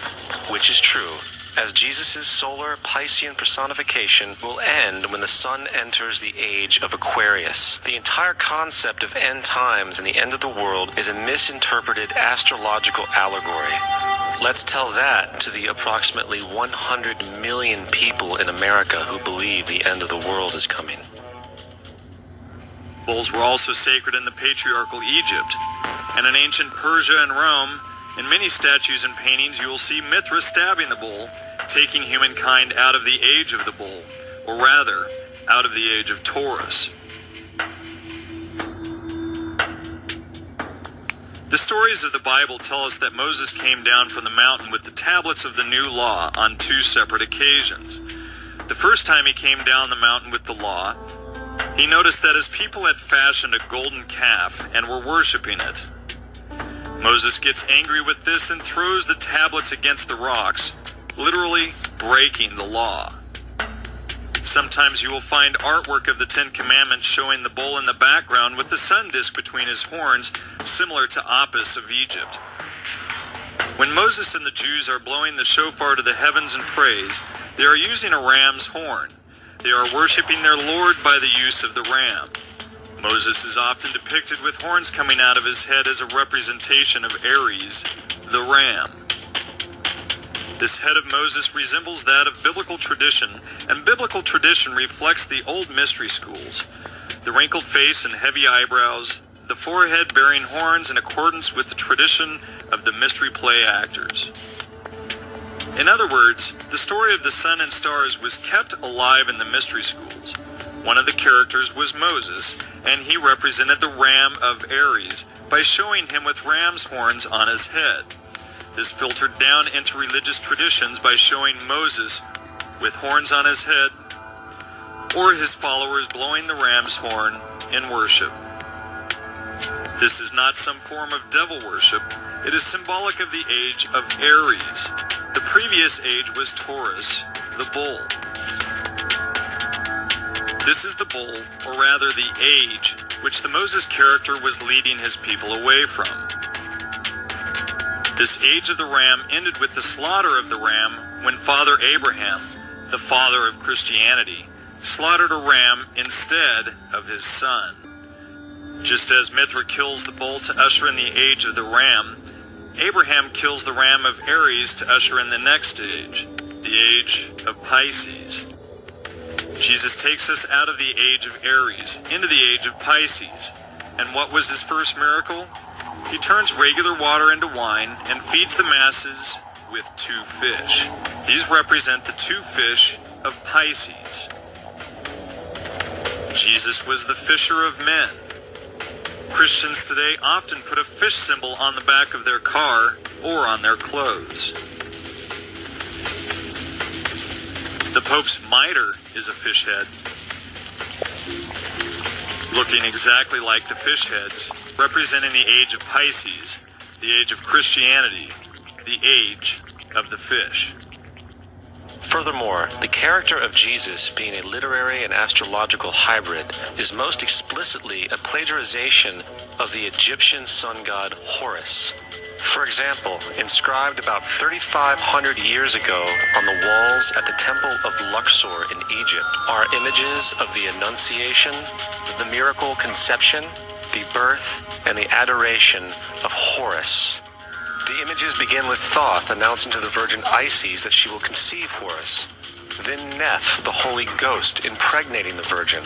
which is true, as Jesus' solar Piscean personification will end when the sun enters the age of Aquarius. The entire concept of end times and the end of the world is a misinterpreted astrological allegory. Let's tell that to the approximately 100 million people in America who believe the end of the world is coming. Bulls were also sacred in the patriarchal Egypt, and in ancient Persia and Rome, in many statues and paintings you will see Mithra stabbing the bull, taking humankind out of the age of the bull, or rather, out of the age of Taurus. The stories of the Bible tell us that Moses came down from the mountain with the tablets of the new law on 2 separate occasions. The first time he came down the mountain with the law, he noticed that his people had fashioned a golden calf and were worshiping it. Moses gets angry with this and throws the tablets against the rocks, literally breaking the law. Sometimes you will find artwork of the 10 Commandments showing the bull in the background with the sun disk between his horns, similar to Apis of Egypt. When Moses and the Jews are blowing the shofar to the heavens in praise, they are using a ram's horn. They are worshiping their Lord by the use of the ram. Moses is often depicted with horns coming out of his head as a representation of Aries, the ram. This head of Moses resembles that of biblical tradition, and biblical tradition reflects the old mystery schools. The wrinkled face and heavy eyebrows, the forehead bearing horns in accordance with the tradition of the mystery play actors. In other words, the story of the sun and stars was kept alive in the mystery schools. One of the characters was Moses, and he represented the ram of Aries by showing him with ram's horns on his head. This filtered down into religious traditions by showing Moses with horns on his head, or his followers blowing the ram's horn in worship. This is not some form of devil worship. It is symbolic of the age of Aries. The previous age was Taurus, the bull. This is the bull, or rather the age, which the Moses character was leading his people away from. This age of the ram ended with the slaughter of the ram when Father Abraham, the father of Christianity, slaughtered a ram instead of his son. Just as Mithra kills the bull to usher in the age of the ram, Abraham kills the ram of Aries to usher in the next age, the age of Pisces. Jesus takes us out of the age of Aries into the age of Pisces. And what was his first miracle? He turns regular water into wine and feeds the masses with 2 fish. These represent the 2 fish of Pisces. Jesus was the fisher of men. Christians today often put a fish symbol on the back of their car or on their clothes. The Pope's mitre is a fish head, looking exactly like the fish heads representing the age of Pisces, the age of Christianity, the age of the fish. Furthermore, the character of Jesus being a literary and astrological hybrid is most explicitly a plagiarization of the Egyptian sun god Horus. For example, inscribed about 3,500 years ago on the walls at the Temple of Luxor in Egypt are images of the Annunciation, the miracle conception, the birth, and the adoration of Horus. The images begin with Thoth announcing to the Virgin Isis that she will conceive Horus, then Neph, the Holy Ghost, impregnating the Virgin,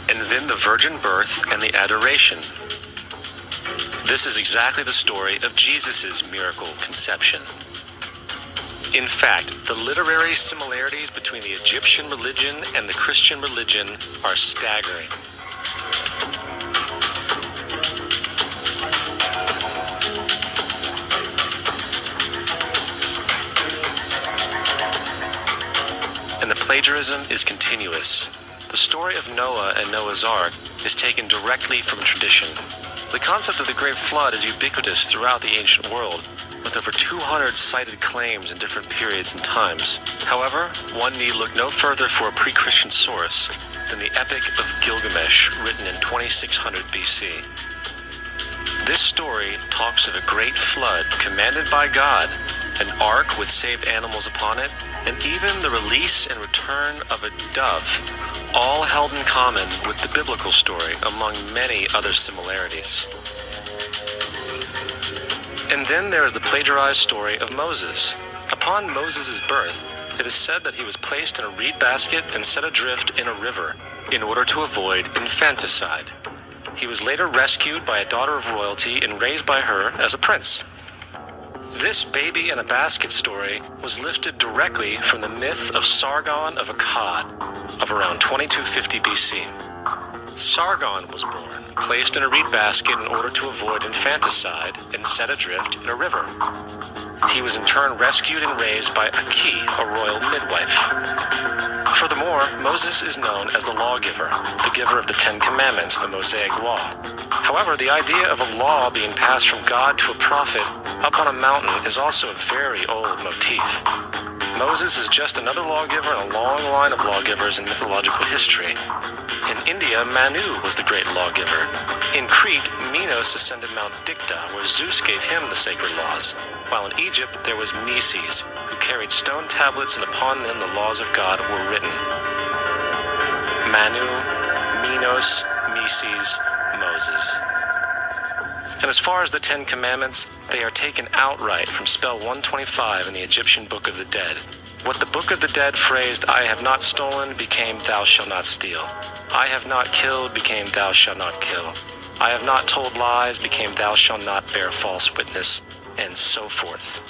and then the virgin birth and the adoration. This is exactly the story of Jesus' miracle conception. In fact, the literary similarities between the Egyptian religion and the Christian religion are staggering. And the plagiarism is continuous. The story of Noah and Noah's Ark is taken directly from tradition. The concept of the Great Flood is ubiquitous throughout the ancient world, with over 200 cited claims in different periods and times. However, one need look no further for a pre-Christian source than the Epic of Gilgamesh, written in 2600 BC. This story talks of a great flood commanded by God, an ark with saved animals upon it, and even the release and return of a dove, all held in common with the biblical story among many other similarities. And then there is the plagiarized story of Moses. Upon Moses' birth, it is said that he was placed in a reed basket and set adrift in a river in order to avoid infanticide. He was later rescued by a daughter of royalty and raised by her as a prince. This baby in a basket story was lifted directly from the myth of Sargon of Akkad of around 2250 BC. Sargon was born, placed in a reed basket in order to avoid infanticide, and set adrift in a river. He was in turn rescued and raised by Aki, a royal midwife. Furthermore, Moses is known as the lawgiver, the giver of the Ten Commandments, the Mosaic Law. However, the idea of a law being passed from God to a prophet up on a mountain is also a very old motif. Moses is just another lawgiver in a long line of lawgivers in mythological history. In India, Manu was the great lawgiver. In Crete, Minos ascended Mount Dicta, where Zeus gave him the sacred laws, while in Egypt there was Meses, who carried stone tablets and upon them the laws of God were written. Manu, Minos, Meses, Moses. And as far as the Ten Commandments, they are taken outright from spell 125 in the Egyptian Book of the Dead. What the Book of the Dead phrased, "I have not stolen," became "Thou shalt not steal." "I have not killed," became "Thou shalt not kill." "I have not told lies," became "Thou shalt not bear false witness," and so forth.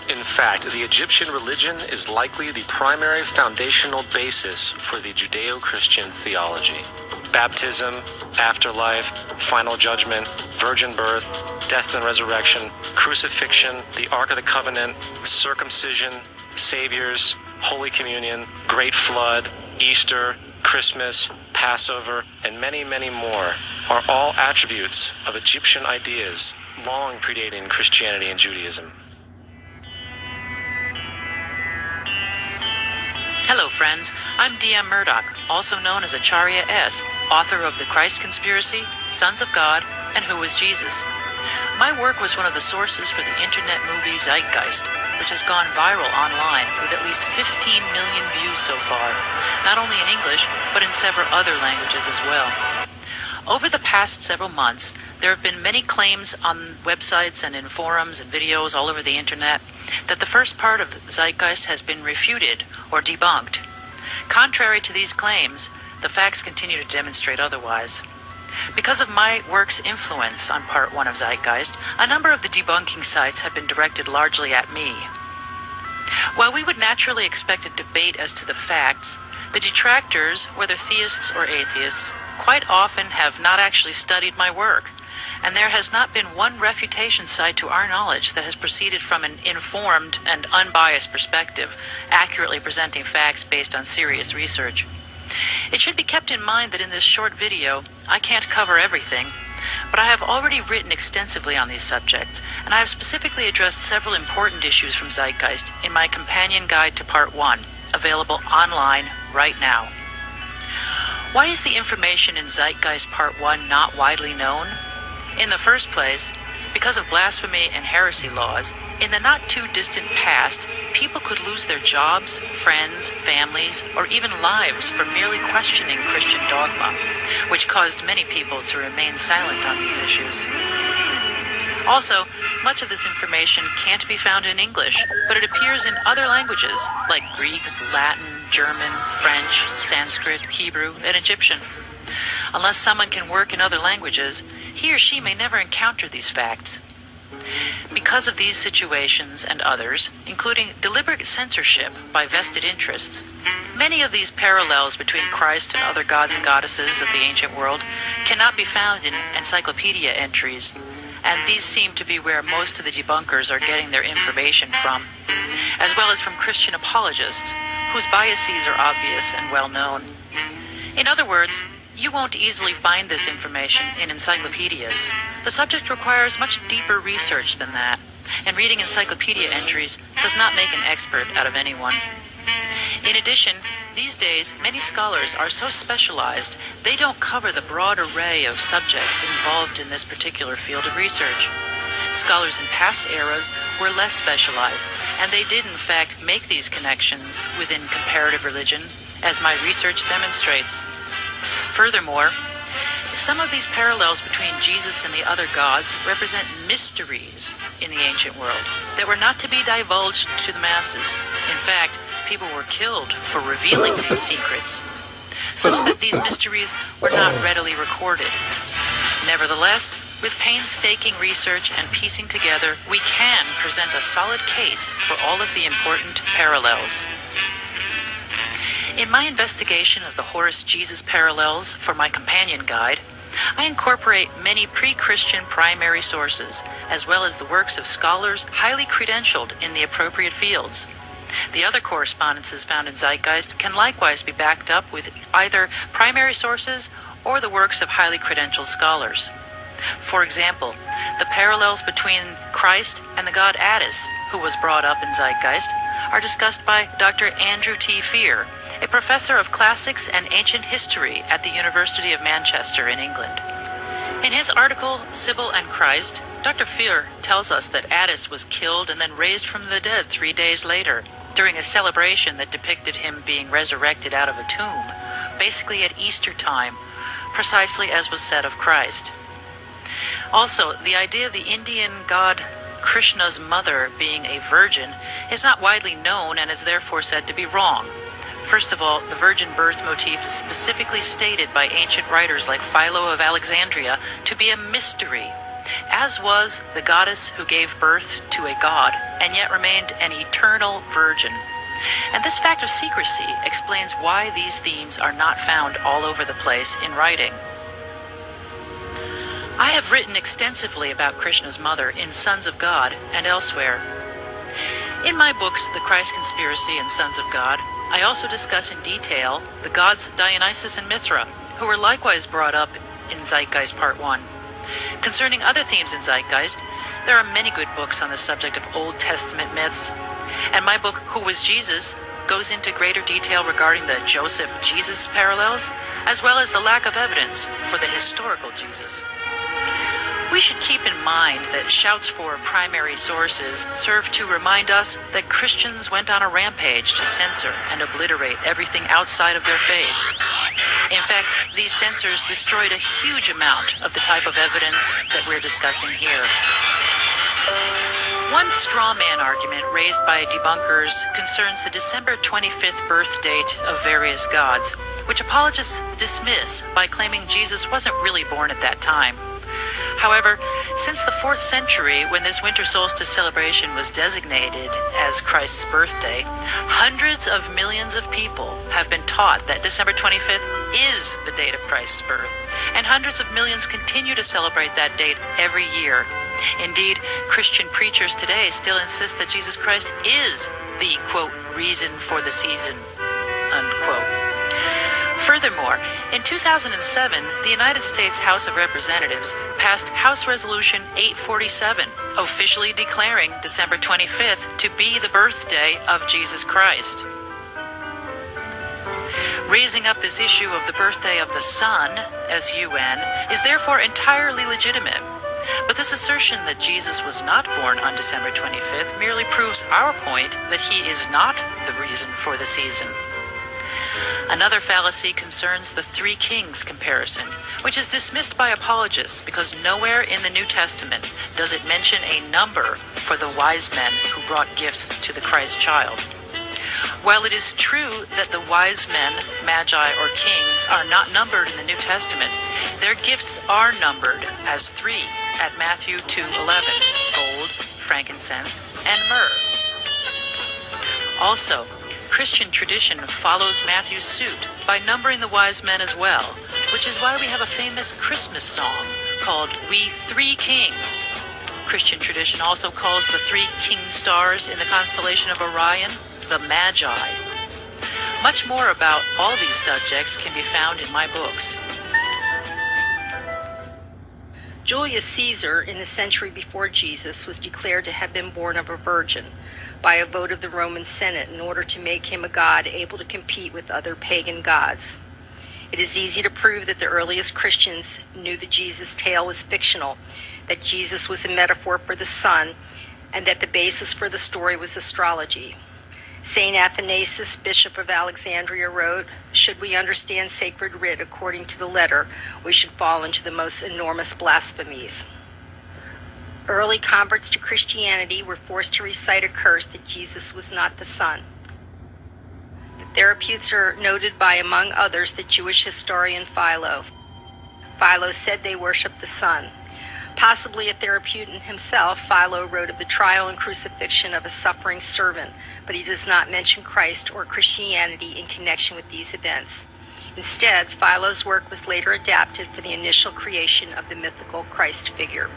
In fact, the Egyptian religion is likely the primary foundational basis for the Judeo-Christian theology. Baptism, afterlife, final judgment, virgin birth, death and resurrection, crucifixion, the Ark of the Covenant, circumcision, saviors, Holy Communion, Great Flood, Easter, Christmas, Passover, and many, many more are all attributes of Egyptian ideas long predating Christianity and Judaism. Hello friends, I'm D.M. Murdoch, also known as Acharya S., author of The Christ Conspiracy, Sons of God, and Who is Jesus? My work was one of the sources for the internet movie Zeitgeist, which has gone viral online with at least 15 million views so far, not only in English, but in several other languages as well. Over the past several months, there have been many claims on websites and in forums and videos all over the internet that the first part of Zeitgeist has been refuted or debunked. Contrary to these claims, the facts continue to demonstrate otherwise. Because of my work's influence on Part 1 of Zeitgeist, a number of the debunking sites have been directed largely at me. While we would naturally expect a debate as to the facts, the detractors, whether theists or atheists, quite often have not actually studied my work, and there has not been one refutation site to our knowledge that has proceeded from an informed and unbiased perspective, accurately presenting facts based on serious research. It should be kept in mind that in this short video, I can't cover everything. But I have already written extensively on these subjects, and I have specifically addressed several important issues from Zeitgeist in my companion guide to Part 1, available online right now. Why is the information in Zeitgeist Part 1 not widely known? In the first place, because of blasphemy and heresy laws, in the not-too-distant past, people could lose their jobs, friends, families, or even lives for merely questioning Christian dogma, which caused many people to remain silent on these issues. Also, much of this information can't be found in English, but it appears in other languages like Greek, Latin, German, French, Sanskrit, Hebrew, and Egyptian. Unless someone can work in other languages, he or she may never encounter these facts. Because of these situations and others, including deliberate censorship by vested interests, many of these parallels between Christ and other gods and goddesses of the ancient world cannot be found in encyclopedia entries, and these seem to be where most of the debunkers are getting their information from, as well as from Christian apologists, whose biases are obvious and well known. In other words, you won't easily find this information in encyclopedias. The subject requires much deeper research than that, and reading encyclopedia entries does not make an expert out of anyone. In addition, these days, many scholars are so specialized they don't cover the broad array of subjects involved in this particular field of research. Scholars in past eras were less specialized, and they did in fact make these connections within comparative religion, as my research demonstrates. Furthermore, some of these parallels between Jesus and the other gods represent mysteries in the ancient world that were not to be divulged to the masses. In fact, people were killed for revealing these secrets, such that these mysteries were not readily recorded. Nevertheless, with painstaking research and piecing together, we can present a solid case for all of the important parallels. In my investigation of the Horus-Jesus parallels for my companion guide, I incorporate many pre-Christian primary sources, as well as the works of scholars highly credentialed in the appropriate fields. The other correspondences found in Zeitgeist can likewise be backed up with either primary sources or the works of highly credentialed scholars. For example, the parallels between Christ and the god Attis, who was brought up in Zeitgeist, are discussed by Dr. Andrew T. Fear, a professor of classics and ancient history at the University of Manchester in England. In his article, Sybil and Christ, Dr. Fear tells us that Attis was killed and then raised from the dead 3 days later, during a celebration that depicted him being resurrected out of a tomb, basically at Easter time, precisely as was said of Christ. Also, the idea of the Indian god Krishna's mother being a virgin is not widely known and is therefore said to be wrong. First of all, the virgin birth motif is specifically stated by ancient writers like Philo of Alexandria to be a mystery, as was the goddess who gave birth to a god and yet remained an eternal virgin. And this fact of secrecy explains why these themes are not found all over the place in writing. I have written extensively about Krishna's mother in Sons of God and elsewhere. In my books, The Christ Conspiracy and Sons of God, I also discuss in detail the gods Dionysus and Mithra, who were likewise brought up in Zeitgeist Part 1. Concerning other themes in Zeitgeist, there are many good books on the subject of Old Testament myths, and my book, Who Was Jesus?, goes into greater detail regarding the Joseph-Jesus parallels, as well as the lack of evidence for the historical Jesus. We should keep in mind that shouts for primary sources serve to remind us that Christians went on a rampage to censor and obliterate everything outside of their faith. In fact, these censors destroyed a huge amount of the type of evidence that we're discussing here. One straw man argument raised by debunkers concerns the December 25th birth date of various gods, which apologists dismiss by claiming Jesus wasn't really born at that time. However, since the 4th century, when this winter solstice celebration was designated as Christ's birthday, hundreds of millions of people have been taught that December 25th is the date of Christ's birth, and hundreds of millions continue to celebrate that date every year. Indeed, Christian preachers today still insist that Jesus Christ is the, quote, reason for the season, unquote. Furthermore, in 2007, the United States House of Representatives passed House Resolution 847, officially declaring December 25th to be the birthday of Jesus Christ. Raising up this issue of the birthday of the Son, S-U-N, is therefore entirely legitimate. But this assertion that Jesus was not born on December 25th merely proves our point that he is not the reason for the season. Another fallacy concerns the three kings comparison, which is dismissed by apologists because nowhere in the New Testament does it mention a number for the wise men who brought gifts to the Christ child. While it is true that the wise men, magi, or kings are not numbered in the New Testament, their gifts are numbered as three at Matthew 2:11, gold, frankincense, and myrrh. Also, Christian tradition follows Matthew's suit by numbering the wise men as well, which is why we have a famous Christmas song called We Three Kings. Christian tradition also calls the three king stars in the constellation of Orion the Magi. Much more about all these subjects can be found in my books. Julius Caesar, in the century before Jesus, was declared to have been born of a virgin by a vote of the Roman Senate in order to make him a god able to compete with other pagan gods. It is easy to prove that the earliest Christians knew the Jesus tale was fictional, that Jesus was a metaphor for the sun, and that the basis for the story was astrology. Saint Athanasius, Bishop of Alexandria, wrote, "Should we understand sacred writ according to the letter, we should fall into the most enormous blasphemies." Early converts to Christianity were forced to recite a curse that Jesus was not the Son. The Therapeutes are noted by, among others, the Jewish historian Philo. Philo said they worshiped the Son. Possibly a Therapeutan himself, Philo wrote of the trial and crucifixion of a suffering servant, but he does not mention Christ or Christianity in connection with these events. Instead, Philo's work was later adapted for the initial creation of the mythical Christ figure.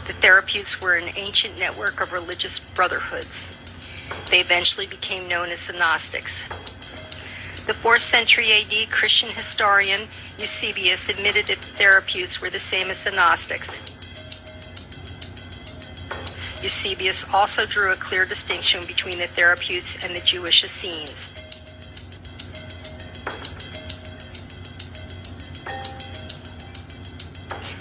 The Therapeutes were an ancient network of religious brotherhoods. They eventually became known as the Gnostics. The 4th century AD Christian historian Eusebius admitted that the Therapeutes were the same as the Gnostics. Eusebius also drew a clear distinction between the Therapeutes and the Jewish Essenes.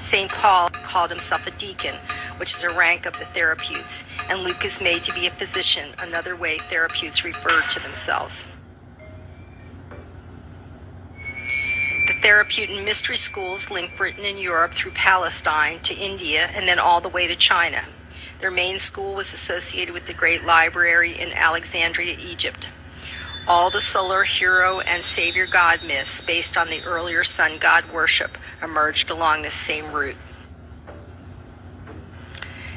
St. Paul called himself a deacon, which is a rank of the Therapeutes, and Luke is made to be a physician, another way Therapeutes referred to themselves. The Therapeutan mystery schools link Britain and Europe through Palestine to India and then all the way to China. Their main school was associated with the Great Library in Alexandria, Egypt. All the solar hero and savior god myths based on the earlier sun god worship emerged along this same route.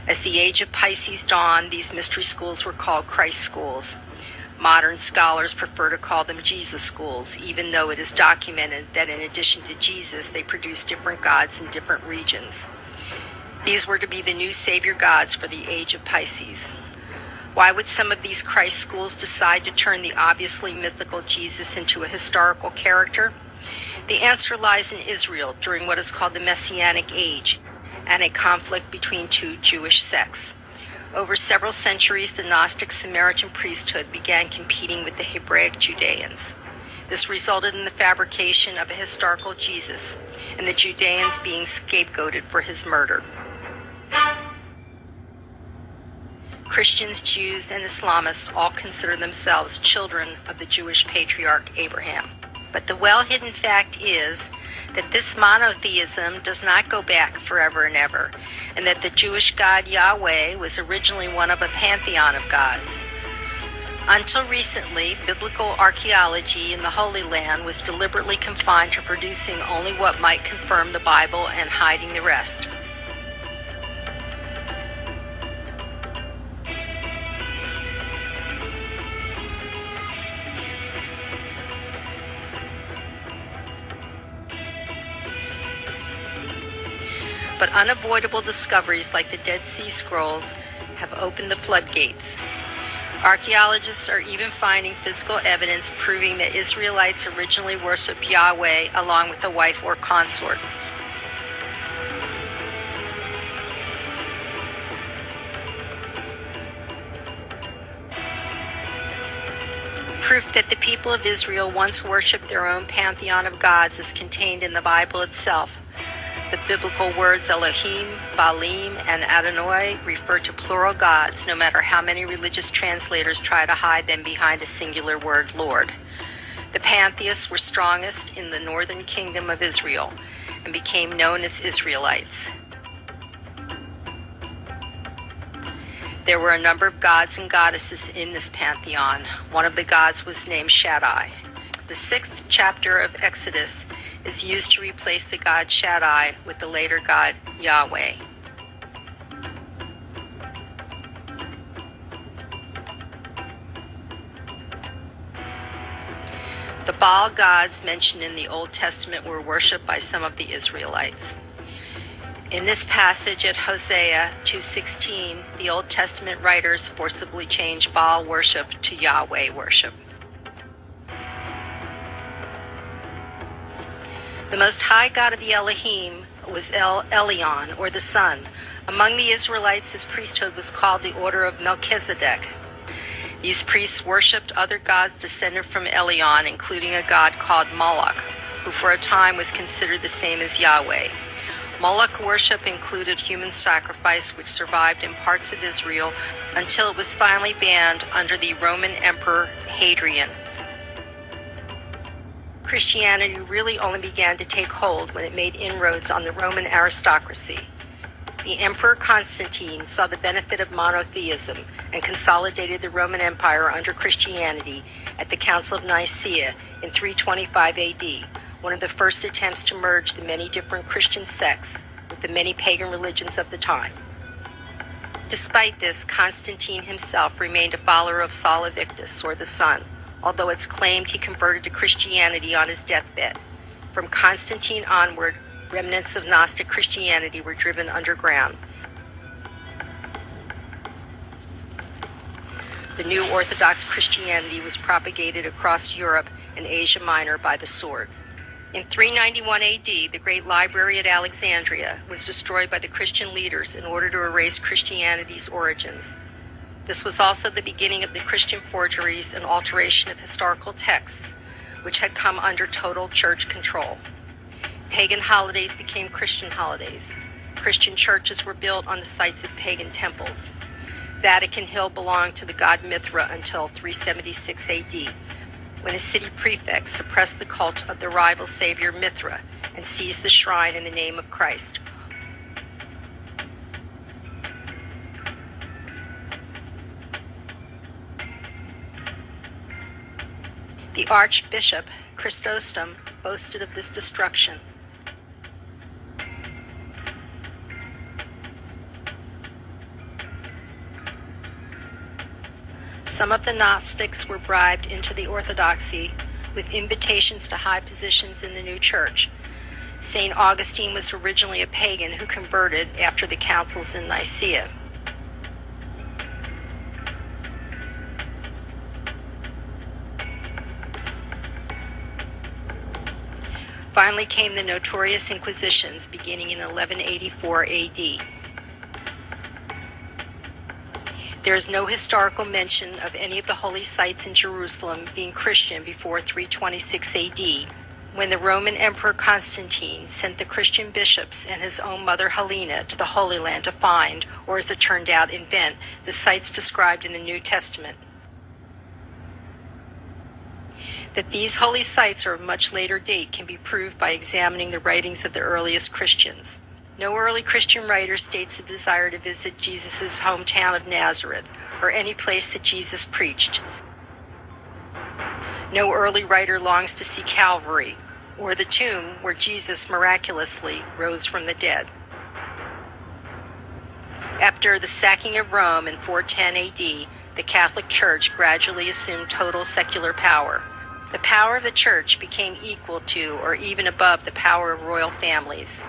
As the age of Pisces dawned, these mystery schools were called Christ schools. Modern scholars prefer to call them Jesus schools, even though it is documented that in addition to Jesus, they produced different gods in different regions. These were to be the new savior gods for the age of Pisces. Why would some of these Christ schools decide to turn the obviously mythical Jesus into a historical character? The answer lies in Israel during what is called the Messianic Age and a conflict between two Jewish sects. Over several centuries, the Gnostic Samaritan priesthood began competing with the Hebraic Judeans. This resulted in the fabrication of a historical Jesus, and the Judeans being scapegoated for his murder. Christians, Jews, and Islamists all consider themselves children of the Jewish patriarch Abraham. But the well-hidden fact is that this monotheism does not go back forever and ever, and that the Jewish god Yahweh was originally one of a pantheon of gods. Until recently, biblical archaeology in the Holy Land was deliberately confined to producing only what might confirm the Bible and hiding the rest. But unavoidable discoveries like the Dead Sea Scrolls have opened the floodgates. Archaeologists are even finding physical evidence proving that Israelites originally worshiped Yahweh along with a wife or consort. Proof that the people of Israel once worshipped their own pantheon of gods is contained in the Bible itself. The biblical words Elohim, Baalim, and Adonai refer to plural gods, no matter how many religious translators try to hide them behind a singular word, Lord. The pantheists were strongest in the northern kingdom of Israel and became known as Israelites. There were a number of gods and goddesses in this pantheon. One of the gods was named Shaddai. The 6th chapter of Exodus is used to replace the god Shaddai with the later god Yahweh. The Baal gods mentioned in the Old Testament were worshipped by some of the Israelites. In this passage at Hosea 2:16, the Old Testament writers forcibly change Baal worship to Yahweh worship. The Most High God of the Elohim was El Elyon, or the Sun. Among the Israelites, his priesthood was called the Order of Melchizedek. These priests worshipped other gods descended from Elyon, including a god called Moloch, who for a time was considered the same as Yahweh. Moloch worship included human sacrifice, which survived in parts of Israel until it was finally banned under the Roman Emperor Hadrian. Christianity really only began to take hold when it made inroads on the Roman aristocracy. The Emperor Constantine saw the benefit of monotheism and consolidated the Roman Empire under Christianity at the Council of Nicaea in 325 AD, one of the first attempts to merge the many different Christian sects with the many pagan religions of the time. Despite this, Constantine himself remained a follower of Sol Invictus, or the Sun, although it's claimed he converted to Christianity on his deathbed. From Constantine onward, remnants of Gnostic Christianity were driven underground. The new Orthodox Christianity was propagated across Europe and Asia Minor by the sword. In 391 AD, the great library at Alexandria was destroyed by the Christian leaders in order to erase Christianity's origins. This was also the beginning of the Christian forgeries and alteration of historical texts, which had come under total church control. Pagan holidays became Christian holidays. Christian churches were built on the sites of pagan temples. Vatican Hill belonged to the god Mithra until 376 AD, when a city prefect suppressed the cult of the rival savior Mithra and seized the shrine in the name of Christ. The Archbishop Chrysostom boasted of this destruction. Some of the Gnostics were bribed into the Orthodoxy with invitations to high positions in the new church. St. Augustine was originally a pagan who converted after the councils in Nicaea. Finally came the notorious Inquisitions, beginning in 1184 AD. There is no historical mention of any of the holy sites in Jerusalem being Christian before 326 AD, when the Roman Emperor Constantine sent the Christian bishops and his own mother Helena to the Holy Land to find, or as it turned out, invent, the sites described in the New Testament. That these holy sites are of much later date can be proved by examining the writings of the earliest Christians. No early Christian writer states a desire to visit Jesus' hometown of Nazareth, or any place that Jesus preached. No early writer longs to see Calvary, or the tomb where Jesus miraculously rose from the dead. After the sacking of Rome in 410 AD, the Catholic Church gradually assumed total secular power. The power of the Church became equal to, or even above, the power of royal families.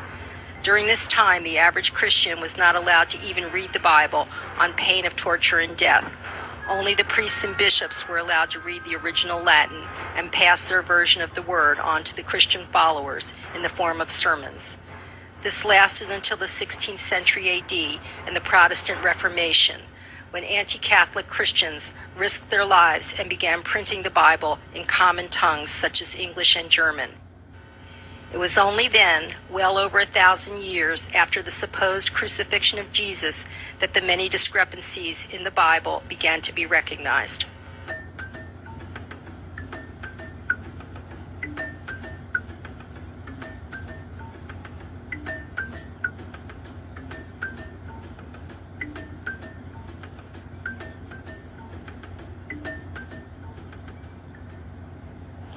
During this time, the average Christian was not allowed to even read the Bible on pain of torture and death. Only the priests and bishops were allowed to read the original Latin and pass their version of the word on to the Christian followers in the form of sermons. This lasted until the 16th century AD and the Protestant Reformation, when anti-Catholic Christians risked their lives and began printing the Bible in common tongues such as English and German. It was only then, well over 1,000 years after the supposed crucifixion of Jesus, that the many discrepancies in the Bible began to be recognized.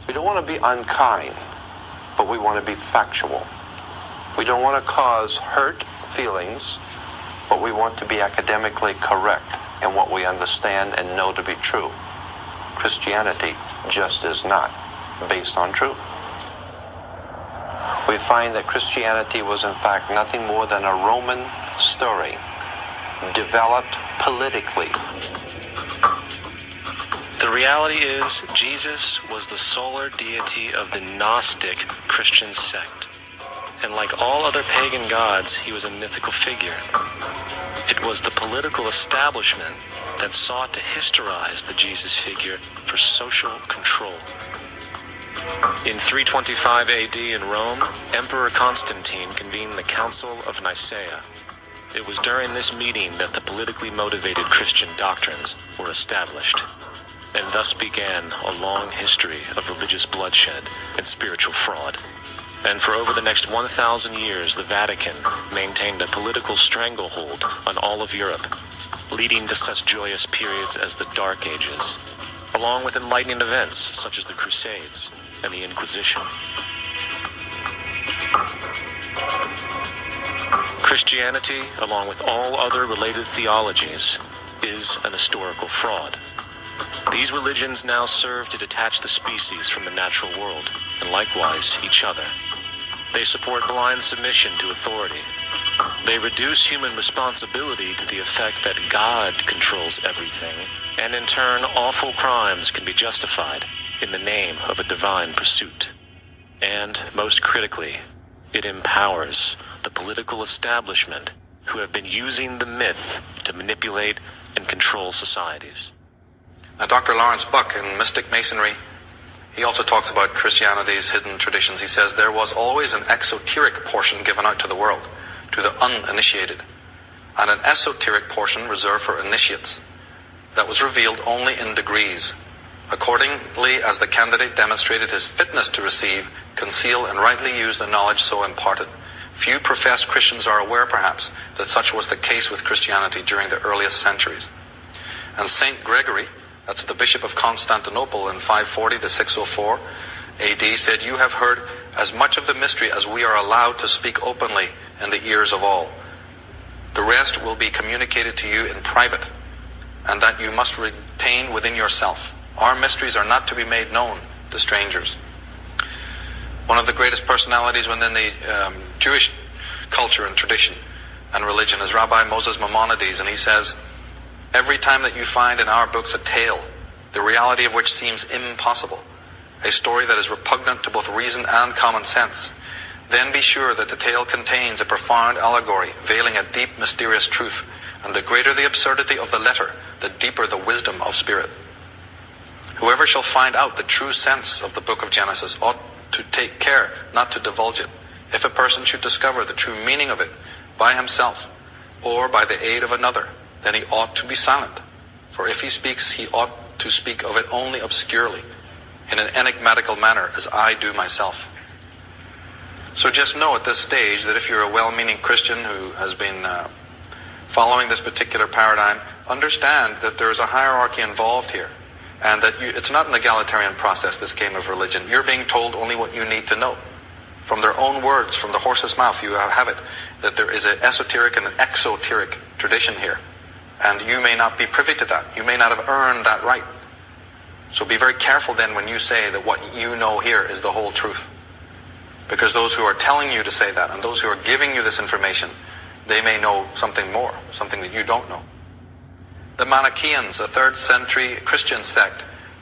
We don't want to be unkind, but we want to be factual. We don't want to cause hurt feelings, but we want to be academically correct in what we understand and know to be true. Christianity just is not based on truth. We find that Christianity was in fact nothing more than a Roman story, developed politically. The reality is, Jesus was the solar deity of the Gnostic Christian sect. And like all other pagan gods, he was a mythical figure. It was the political establishment that sought to historize the Jesus figure for social control. In 325 AD in Rome, Emperor Constantine convened the Council of Nicaea. It was during this meeting that the politically motivated Christian doctrines were established. And thus began a long history of religious bloodshed and spiritual fraud. And for over the next 1,000 years, the Vatican maintained a political stranglehold on all of Europe, leading to such joyous periods as the Dark Ages, along with enlightening events such as the Crusades and the Inquisition. Christianity, along with all other related theologies, is an historical fraud. These religions now serve to detach the species from the natural world, and likewise each other. They support blind submission to authority. They reduce human responsibility to the effect that God controls everything, and in turn awful crimes can be justified in the name of a divine pursuit. And, most critically, it empowers the political establishment who have been using the myth to manipulate and control societies. Now, Dr. Lawrence Buck in Mystic Masonry, he also talks about Christianity's hidden traditions. He says there was always an exoteric portion given out to the world, to the uninitiated, and an esoteric portion reserved for initiates that was revealed only in degrees. Accordingly, as the candidate demonstrated his fitness to receive, conceal, and rightly use the knowledge so imparted. Few professed Christians are aware, perhaps, that such was the case with Christianity during the earliest centuries. And Saint Gregory, that's the Bishop of Constantinople in 540 to 604 AD, said, "You have heard as much of the mystery as we are allowed to speak openly in the ears of all. The rest will be communicated to you in private, and that you must retain within yourself. Our mysteries are not to be made known to strangers." One of the greatest personalities within the Jewish culture and tradition and religion is Rabbi Moses Maimonides, and he says, "Every time that you find in our books a tale, the reality of which seems impossible, a story that is repugnant to both reason and common sense, then be sure that the tale contains a profound allegory veiling a deep mysterious truth, and the greater the absurdity of the letter, the deeper the wisdom of spirit. Whoever shall find out the true sense of the book of Genesis ought to take care not to divulge it. If a person should discover the true meaning of it by himself or by the aid of another, then he ought to be silent. For if he speaks, he ought to speak of it only obscurely, in an enigmatical manner, as I do myself." So just know at this stage that if you're a well-meaning Christian who has been following this particular paradigm, understand that there is a hierarchy involved here, and that it's not an egalitarian process, this game of religion. You're being told only what you need to know. From their own words, from the horse's mouth, you have it, that there is an esoteric and an exoteric tradition here. And you may not be privy to that. You may not have earned that right. So be very careful then when you say that what you know here is the whole truth. Because those who are telling you to say that, and those who are giving you this information, they may know something more, something that you don't know. The Manichaeans, a 3rd century Christian sect,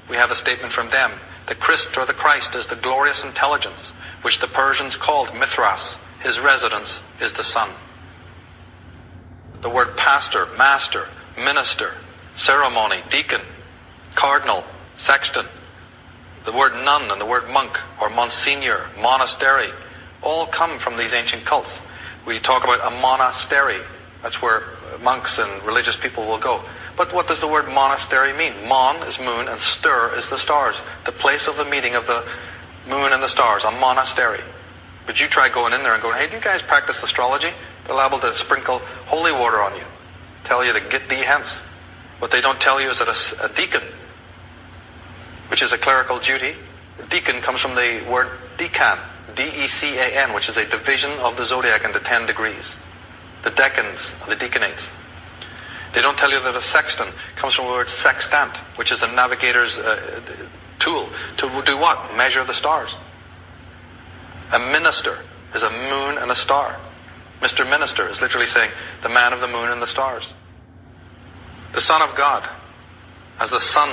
we have a statement from them. The Christ or the Christ is the glorious intelligence, which the Persians called Mithras. His residence is the sun. The word pastor, master, minister, ceremony, deacon, cardinal, sexton, the word nun and the word monk or monsignor, monastery, all come from these ancient cults. We talk about a monastery. That's where monks and religious people will go. But what does the word monastery mean? Mon is moon and stir is the stars. The place of the meeting of the moon and the stars, a monastery. But you try going in there and going, hey, do you guys practice astrology? They're liable to sprinkle holy water on you. Tell you to get thee hence. What they don't tell you is that a deacon, which is a clerical duty, deacon comes from the word decan, D-E-C-A-N, which is a division of the zodiac into 10 degrees. The decans, the deacanates. They don't tell you that a sexton comes from the word sextant, which is a navigator's tool. To do what? Measure the stars. A minister is a moon and a star. Mr. Minister is literally saying the man of the moon and the stars. The Son of God as the sun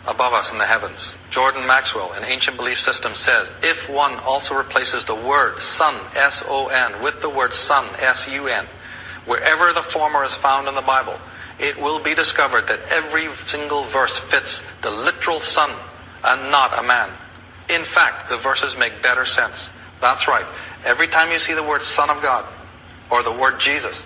above us in the heavens. Jordan Maxwell, in Ancient Belief System, says, if one also replaces the word sun, S-O-N, with the word sun, S-U-N, wherever the former is found in the Bible, it will be discovered that every single verse fits the literal sun and not a man. In fact, the verses make better sense. That's right. Every time you see the word Son of God or the word Jesus,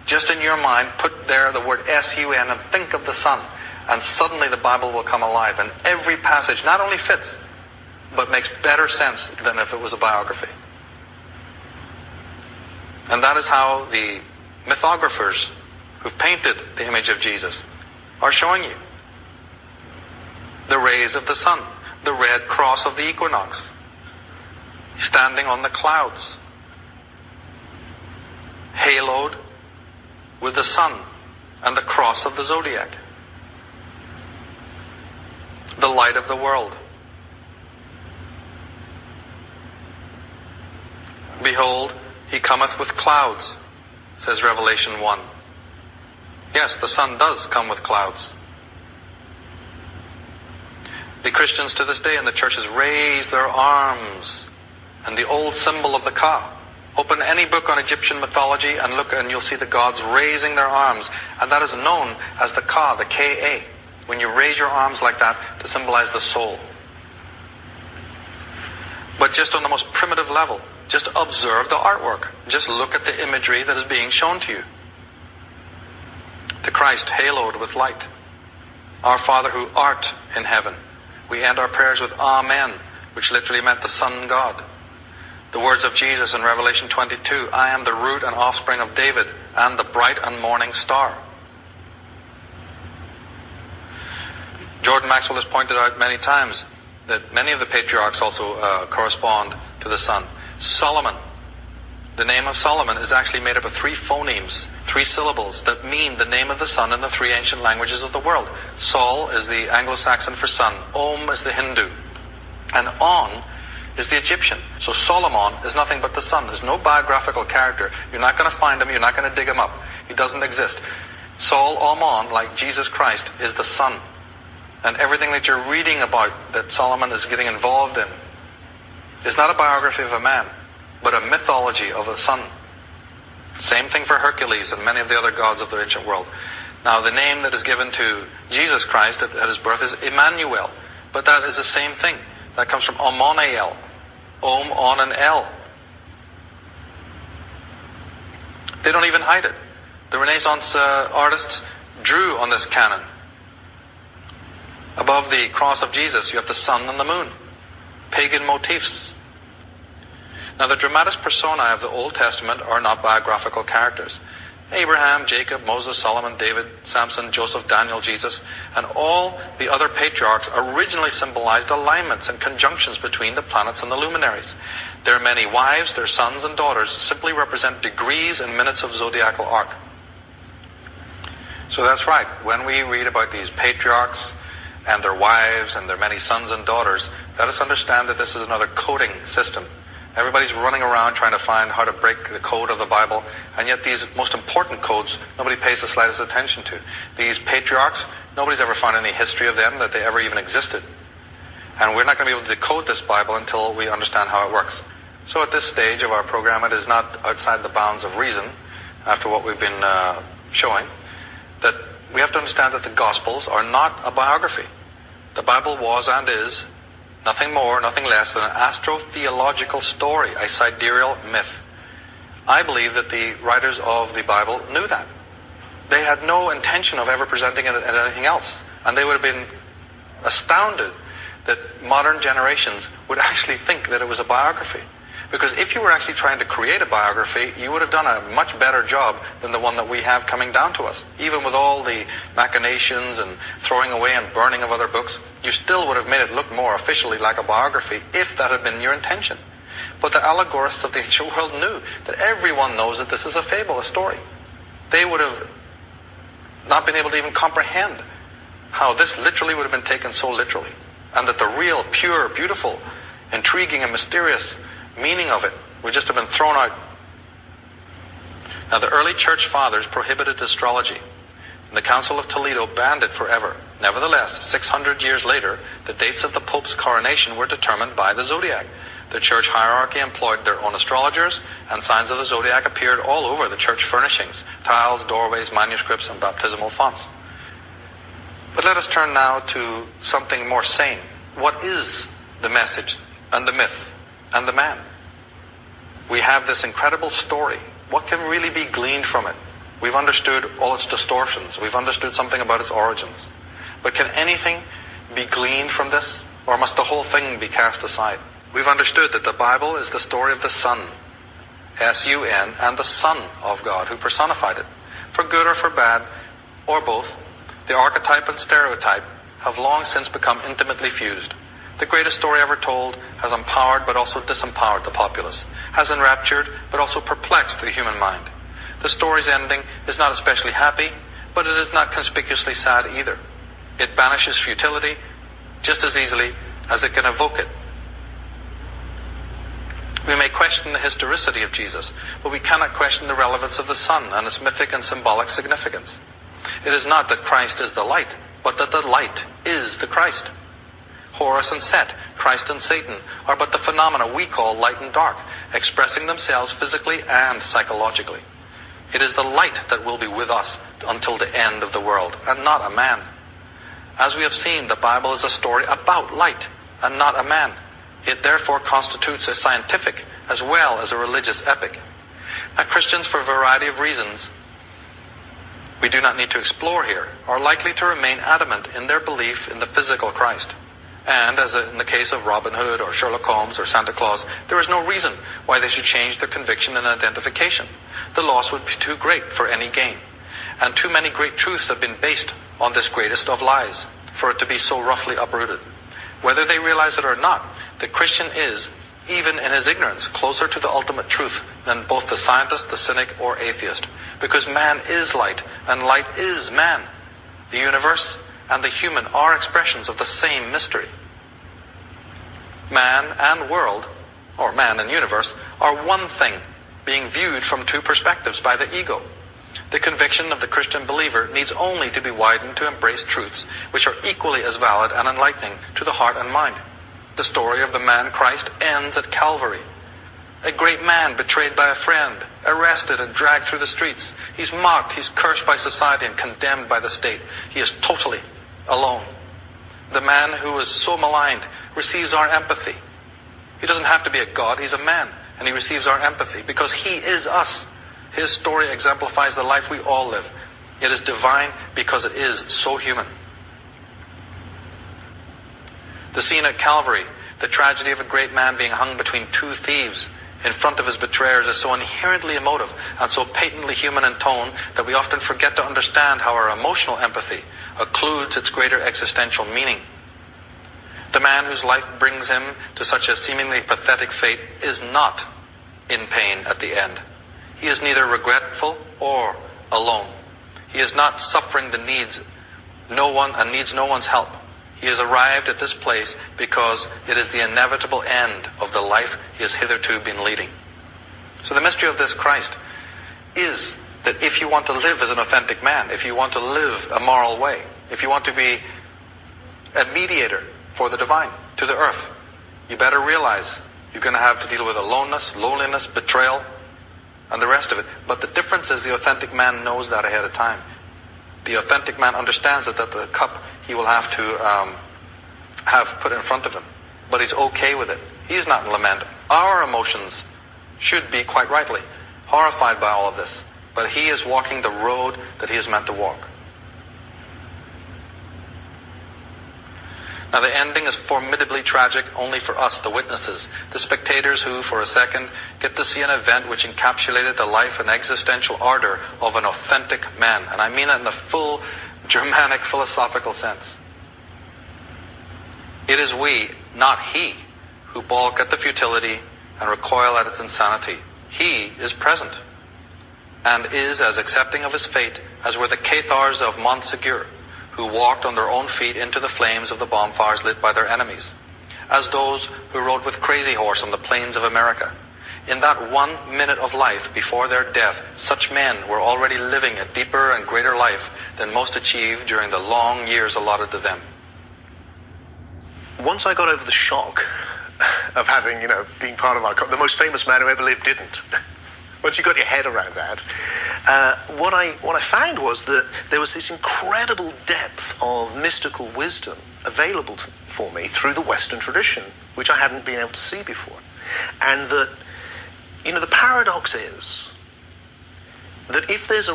just in your mind, put there the word S-U-N and think of the sun. And suddenly the Bible will come alive. And every passage not only fits, but makes better sense than if it was a biography. And that is how the mythographers who've painted the image of Jesus are showing you. The rays of the sun, the red cross of the equinox, standing on the clouds, haloed with the sun and the cross of the zodiac. The light of the world. Behold, he cometh with clouds, says Revelation 1. Yes, the sun does come with clouds. The Christians to this day in the churches raise their arms, and the old symbol of the Ka. Open any book on Egyptian mythology and look, and you'll see the gods raising their arms, and that is known as the Ka, the K-A. When you raise your arms like that to symbolize the soul. But just on the most primitive level, just observe the artwork. Just look at the imagery that is being shown to you. The Christ haloed with light. Our Father who art in heaven. We end our prayers with Amen, which literally meant the Son God. The words of Jesus in Revelation 22, I am the root and offspring of David and the bright and morning star. Jordan Maxwell has pointed out many times that many of the patriarchs also correspond to the sun. Solomon, the name of Solomon is actually made up of 3 phonemes, 3 syllables that mean the name of the sun in the 3 ancient languages of the world. Sol is the Anglo-Saxon for sun, Om is the Hindu, and On is the Egyptian. So Solomon is nothing but the sun. There's no biographical character. You're not going to find him, you're not going to dig him up. He doesn't exist. Sol Amon, like Jesus Christ, is the sun. And everything that you're reading about that Solomon is getting involved in is not a biography of a man, but a mythology of a sun. Same thing for Hercules and many of the other gods of the ancient world. Now, the name that is given to Jesus Christ at his birth is Emmanuel, but that is the same thing. That comes from Omonael, Om, On, and El. They don't even hide it. The Renaissance artists drew on this canon. Above the cross of Jesus, you have the sun and the moon. Pagan motifs. Now, the dramatis personae of the Old Testament are not biographical characters. Abraham, Jacob, Moses, Solomon, David, Samson, Joseph, Daniel, Jesus, and all the other patriarchs originally symbolized alignments and conjunctions between the planets and the luminaries. Their many wives, their sons and daughters simply represent degrees and minutes of zodiacal arc. So that's right. When we read about these patriarchs and their wives and their many sons and daughters, let us understand that this is another coding system. Everybody's running around trying to find how to break the code of the Bible, and yet these most important codes, nobody pays the slightest attention to. These patriarchs, nobody's ever found any history of them, that they ever even existed. And we're not going to be able to decode this Bible until we understand how it works. So at this stage of our program, it is not outside the bounds of reason, after what we've been showing, that we have to understand that the Gospels are not a biography. The Bible was and is nothing more, nothing less than an astrotheological story, a sidereal myth. I believe that the writers of the Bible knew that. They had no intention of ever presenting it as anything else. And they would have been astounded that modern generations would actually think that it was a biography. Because if you were actually trying to create a biography, you would have done a much better job than the one that we have coming down to us. Even with all the machinations and throwing away and burning of other books, you still would have made it look more officially like a biography if that had been your intention. But the allegorists of the ancient world knew that everyone knows that this is a fable, a story. They would have not been able to even comprehend how this literally would have been taken so literally. And that the real, pure, beautiful, intriguing and mysterious meaning of it would just have been thrown out. Now, the early church fathers prohibited astrology, and the Council of Toledo banned it forever. Nevertheless, 600 years later, the dates of the Pope's coronation were determined by the zodiac. The church hierarchy employed their own astrologers, and signs of the zodiac appeared all over the church furnishings: tiles, doorways, manuscripts, and baptismal fonts. But let us turn now to something more sane. What is the message and the myth and the man? We have this incredible story. What can really be gleaned from it? We've understood all its distortions. We've understood something about its origins. But can anything be gleaned from this? Or must the whole thing be cast aside? We've understood that the Bible is the story of the Son, S-U-N, and the Son of God, who personified it. For good or for bad, or both, the archetype and stereotype have long since become intimately fused. The greatest story ever told has empowered but also disempowered the populace, has enraptured but also perplexed the human mind. The story's ending is not especially happy, but it is not conspicuously sad either. It banishes futility just as easily as it can evoke it. We may question the historicity of Jesus, but we cannot question the relevance of the Son and its mythic and symbolic significance. It is not that Christ is the light, but that the light is the Christ. Horus and Set, Christ and Satan, are but the phenomena we call light and dark, expressing themselves physically and psychologically. It is the light that will be with us until the end of the world, and not a man. As we have seen, the Bible is a story about light, and not a man. It therefore constitutes a scientific as well as a religious epic. Now, Christians, for a variety of reasons we do not need to explore here, are likely to remain adamant in their belief in the physical Christ. And, as in the case of Robin Hood or Sherlock Holmes or Santa Claus, there is no reason why they should change their conviction and identification. The loss would be too great for any gain. And too many great truths have been based on this greatest of lies for it to be so roughly uprooted. Whether they realize it or not, the Christian is, even in his ignorance, closer to the ultimate truth than both the scientist, the cynic, or atheist. Because man is light, and light is man. The universe and the human are expressions of the same mystery. Man and world, or man and universe, are one thing, being viewed from two perspectives by the ego. The conviction of the Christian believer needs only to be widened to embrace truths which are equally as valid and enlightening to the heart and mind. The story of the man Christ ends at Calvary. A great man betrayed by a friend, arrested and dragged through the streets. He's mocked, he's cursed by society and condemned by the state. He is totally alone. The man who is so maligned receives our empathy. He doesn't have to be a god, he's a man, and he receives our empathy because he is us. His story exemplifies the life we all live. It is divine because it is so human. The scene at Calvary, the tragedy of a great man being hung between two thieves in front of his betrayers, is so inherently emotive and so patently human in tone that we often forget to understand how our emotional empathy occludes its greater existential meaning. The man whose life brings him to such a seemingly pathetic fate is not in pain at the end. He is neither regretful or alone. He is not suffering the needs no one and needs no one's help. He has arrived at this place because it is the inevitable end of the life he has hitherto been leading. So the mystery of this Christ is that if you want to live as an authentic man, if you want to live a moral way, if you want to be a mediator for the divine to the earth, you better realize you're going to have to deal with aloneness, loneliness, betrayal, and the rest of it. But the difference is the authentic man knows that ahead of time. The authentic man understands that the cup he will have to have put in front of him. But he's okay with it. He's not in lament. Our emotions should be, quite rightly, horrified by all of this. But he is walking the road that he is meant to walk. Now the ending is formidably tragic only for us, the witnesses, the spectators who, for a second, get to see an event which encapsulated the life and existential ardor of an authentic man. And I mean that in the full Germanic philosophical sense. It is we, not he, who balk at the futility and recoil at its insanity. He is present and is as accepting of his fate as were the Cathars of Montsegur, who walked on their own feet into the flames of the bonfires lit by their enemies, as those who rode with Crazy Horse on the plains of America. In that 1 minute of life before their death, such men were already living a deeper and greater life than most achieved during the long years allotted to them. Once I got over the shock of having, being part of the most famous man who ever lived didn't. Once you got your head around that, what I found was that there was this incredible depth of mystical wisdom available for me through the Western tradition, which I hadn't been able to see before. And that, the paradox is that if there is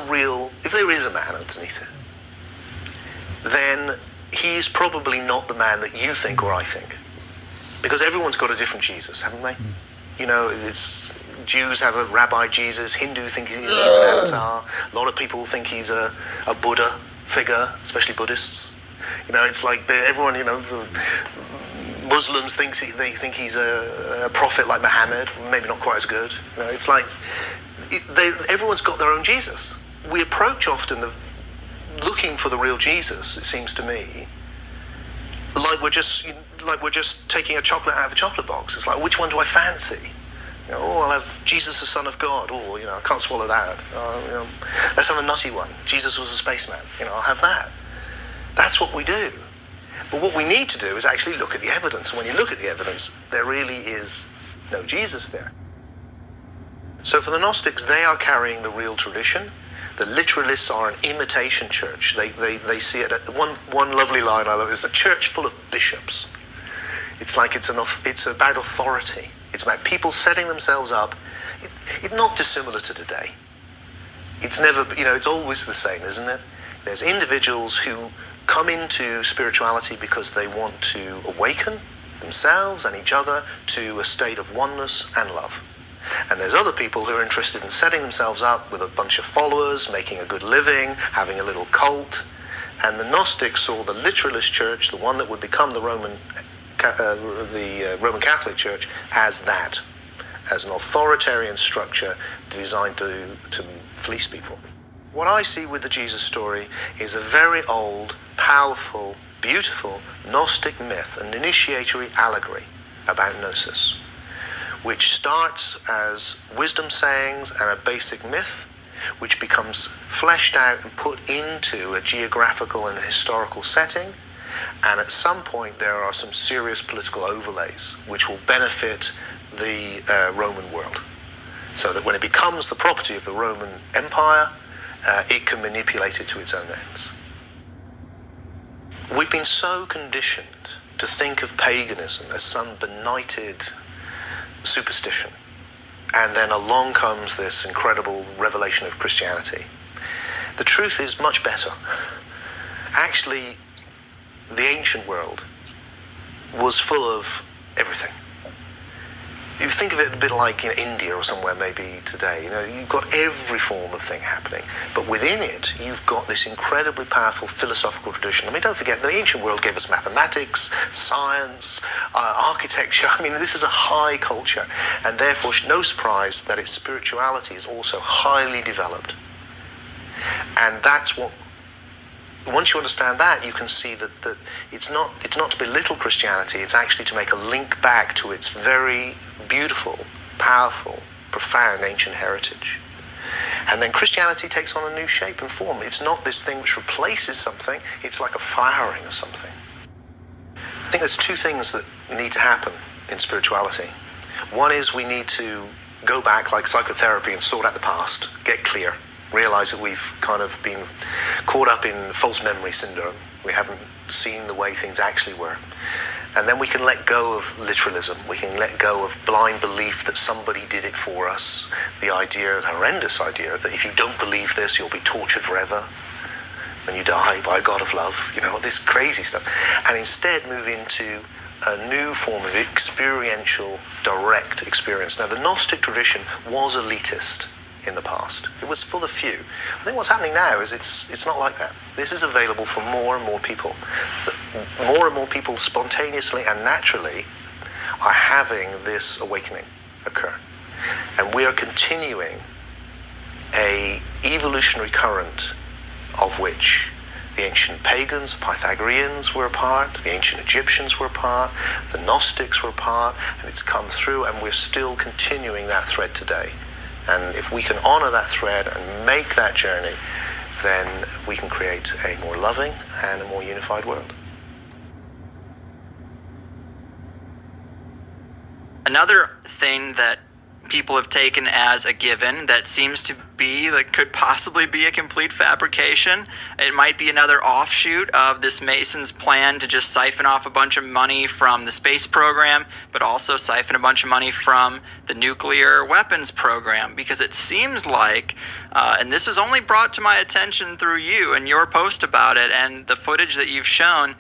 a man underneath it, then he's probably not the man that you think or I think. Because everyone's got a different Jesus, haven't they? It's Jews have a Rabbi Jesus, Hindu think he's an avatar, a lot of people think he's a Buddha figure, especially Buddhists. It's like everyone, the Muslims they think he's a prophet like Muhammad, maybe not quite as good. It's like everyone's got their own Jesus. We approach often looking for the real Jesus, it seems to me, like we're just taking a chocolate out of a chocolate box. It's like, which one do I fancy? I'll have Jesus, the Son of God. I can't swallow that. Let's have a nutty one. Jesus was a spaceman. I'll have that. That's what we do. But what we need to do is actually look at the evidence. And when you look at the evidence, there really is no Jesus there. So for the Gnostics, they are carrying the real tradition. The literalists are an imitation church. They see it. One lovely line I love is a church full of bishops. It's like it's about authority. It's about people setting themselves up. It's not dissimilar to today. It's never, it's always the same, isn't it? There's individuals who come into spirituality because they want to awaken themselves and each other to a state of oneness and love. And there's other people who are interested in setting themselves up with a bunch of followers, making a good living, having a little cult. And the Gnostics saw the literalist church, the one that would become the Roman Catholic Church, as an authoritarian structure designed to fleece people. What I see with the Jesus story is a very old, powerful, beautiful Gnostic myth, an initiatory allegory about gnosis, which starts as wisdom sayings and a basic myth, which becomes fleshed out and put into a geographical and historical setting. And at some point there are some serious political overlays which will benefit the Roman world, so that when it becomes the property of the Roman Empire, it can manipulate it to its own ends. We've been so conditioned to think of paganism as some benighted superstition, and then along comes this incredible revelation of Christianity. The truth is much better. Actually, the ancient world was full of everything. You think of it a bit like India or somewhere maybe today. You've got every form of thing happening, but within it you've got this incredibly powerful philosophical tradition. I mean, don't forget, the ancient world gave us mathematics, science, architecture. I mean, this is a high culture, and therefore no surprise that its spirituality is also highly developed. And that's what once you understand that, you can see that it's not to belittle Christianity. It's actually to make a link back to its very beautiful, powerful, profound ancient heritage. And then Christianity takes on a new shape and form. It's not this thing which replaces something. It's like a flowering of something. I think there's two things that need to happen in spirituality. One is we need to go back like psychotherapy and sort out the past, get clear, realize that we've kind of been caught up in false memory syndrome. We haven't seen the way things actually were. And then we can let go of literalism. We can let go of blind belief that somebody did it for us. The horrendous idea that if you don't believe this, you'll be tortured forever when you die by a God of love, this crazy stuff. And instead move into a new form of experiential, direct experience. Now, the Gnostic tradition was elitist in the past. It was for the few. I think what's happening now is it's not like that. This is available for more and more people. More and more people spontaneously and naturally are having this awakening occur. And we are continuing a evolutionary current of which the ancient pagans, the Pythagoreans were a part, the ancient Egyptians were a part, the Gnostics were a part, and it's come through, and we're still continuing that thread today. And if we can honor that thread and make that journey, then we can create a more loving and a more unified world. Another thing that people have taken as a given that seems to be, that could possibly be a complete fabrication. It might be another offshoot of this Mason's plan to just siphon off a bunch of money from the space program, but also siphon a bunch of money from the nuclear weapons program, because it seems like, and this was only brought to my attention through you and your post about it and the footage that you've shown,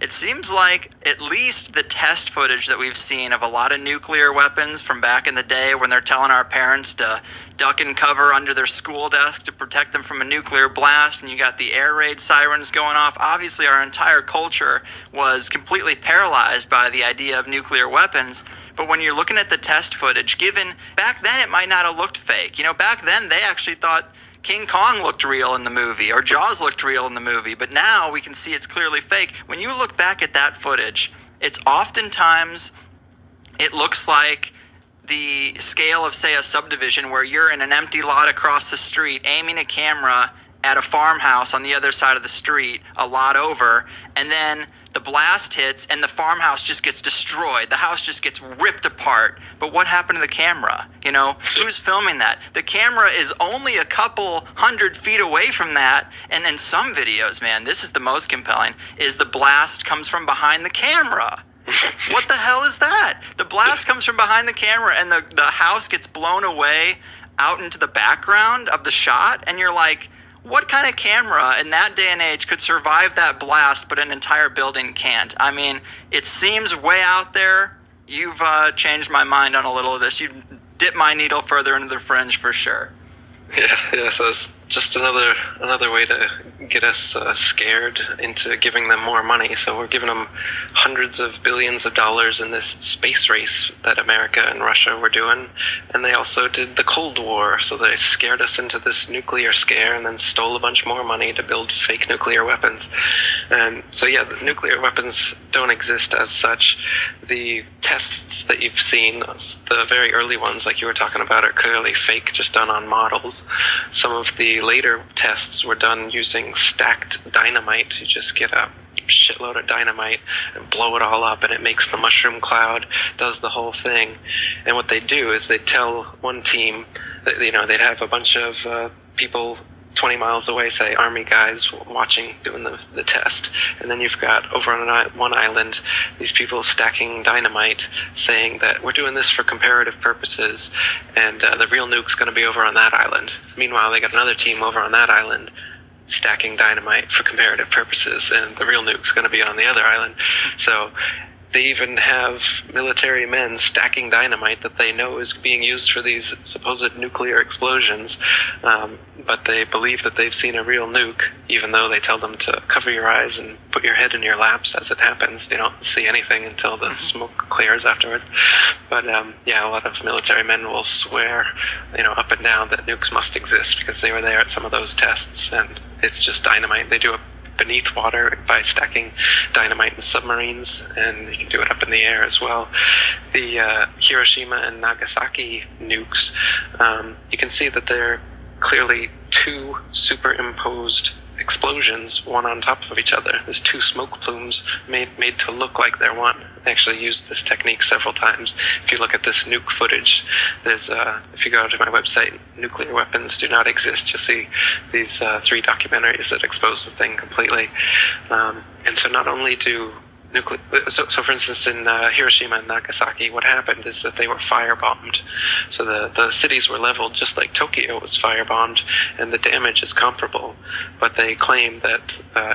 it seems like at least the test footage that we've seen of a lot of nuclear weapons from back in the day when they're telling our parents to duck and cover under their school desk to protect them from a nuclear blast, and you got the air raid sirens going off. Obviously, our entire culture was completely paralyzed by the idea of nuclear weapons. But when you're looking at the test footage, given back then it might not have looked fake. Back then they actually thought King Kong looked real in the movie, or Jaws looked real in the movie, but now we can see it's clearly fake. When you look back at that footage, it's oftentimes, it looks like the scale of, say, a subdivision where you're in an empty lot across the street aiming a camera at a farmhouse on the other side of the street, a lot over, and then the blast hits and the farmhouse just gets destroyed. The house just gets ripped apart. But what happened to the camera? Who's filming that? The camera is only a couple 100 feet away from that. And in some videos, man, this is the most compelling, is the blast comes from behind the camera. What the hell is that? The blast comes from behind the camera and the house gets blown away out into the background of the shot. And you're like, what kind of camera in that day and age could survive that blast, but an entire building can't? I mean, it seems way out there. You've changed my mind on a little of this. You've dipped my needle further into the fringe for sure. Yeah, so it's just another way to get us scared into giving them more money. So we're giving them hundreds of billions of dollars in this space race that America and Russia were doing. And they also did the Cold War, so they scared us into this nuclear scare and then stole a bunch more money to build fake nuclear weapons. And so yeah, the nuclear weapons don't exist as such. The tests that you've seen, the very early ones like you were talking about, are clearly fake, just done on models. Some of the later tests were done using stacked dynamite. You just get a shitload of dynamite and blow it all up, and it makes the mushroom cloud, does the whole thing. And what they do is they tell one team that, they'd have a bunch of people 20 miles away, say, army guys watching, doing the test. And then you've got, over on one island, these people stacking dynamite, saying that we're doing this for comparative purposes, and the real nuke's going to be over on that island. Meanwhile, they got another team over on that island stacking dynamite for comparative purposes, and the real nuke's going to be on the other island. So they even have military men stacking dynamite that they know is being used for these supposed nuclear explosions, but they believe that they've seen a real nuke, even though they tell them to cover your eyes and put your head in your laps as it happens. You don't see anything until the smoke clears afterwards. But yeah, a lot of military men will swear, up and down that nukes must exist because they were there at some of those tests, and it's just dynamite. They do a beneath water by stacking dynamite in submarines, and you can do it up in the air as well. The Hiroshima and Nagasaki nukes, you can see that they're clearly two superimposed explosions, one on top of each other. There's two smoke plumes made to look like they're one. They actually used this technique several times. If you look at this nuke footage, there's if you go to my website, Nuclear Weapons Do Not Exist, you'll see these 3 documentaries that expose the thing completely. And so not only do so for instance, in Hiroshima and Nagasaki, what happened is that they were firebombed. So the cities were leveled just like Tokyo was firebombed, and the damage is comparable. But they claim that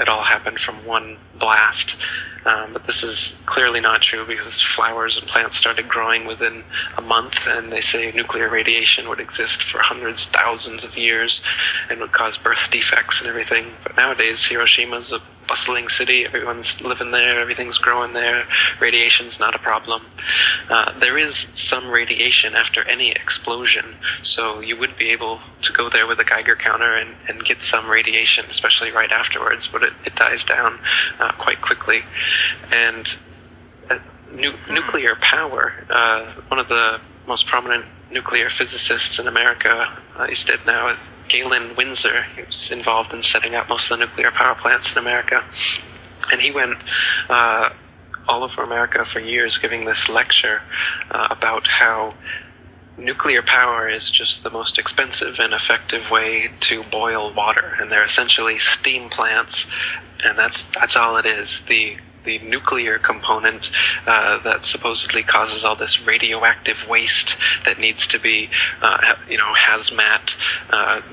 it all happened from one blast. But this is clearly not true, because flowers and plants started growing within a month, and they say nuclear radiation would exist for hundreds, thousands of years and would cause birth defects and everything. But nowadays, Hiroshima's a bustling city, everyone's living there, everything's growing there, radiation's not a problem. There is some radiation after any explosion, so you would be able to go there with a Geiger counter and get some radiation, especially right afterwards, but it dies down quite quickly. And nuclear power, one of the most prominent nuclear physicists in America, he's dead now, Galen Windsor. He was involved in setting up most of the nuclear power plants in America. And he went all over America for years giving this lecture about how nuclear power is just the most expensive and effective way to boil water. And they're essentially steam plants, and that's all it is. The nuclear component that supposedly causes all this radioactive waste that needs to be, hazmat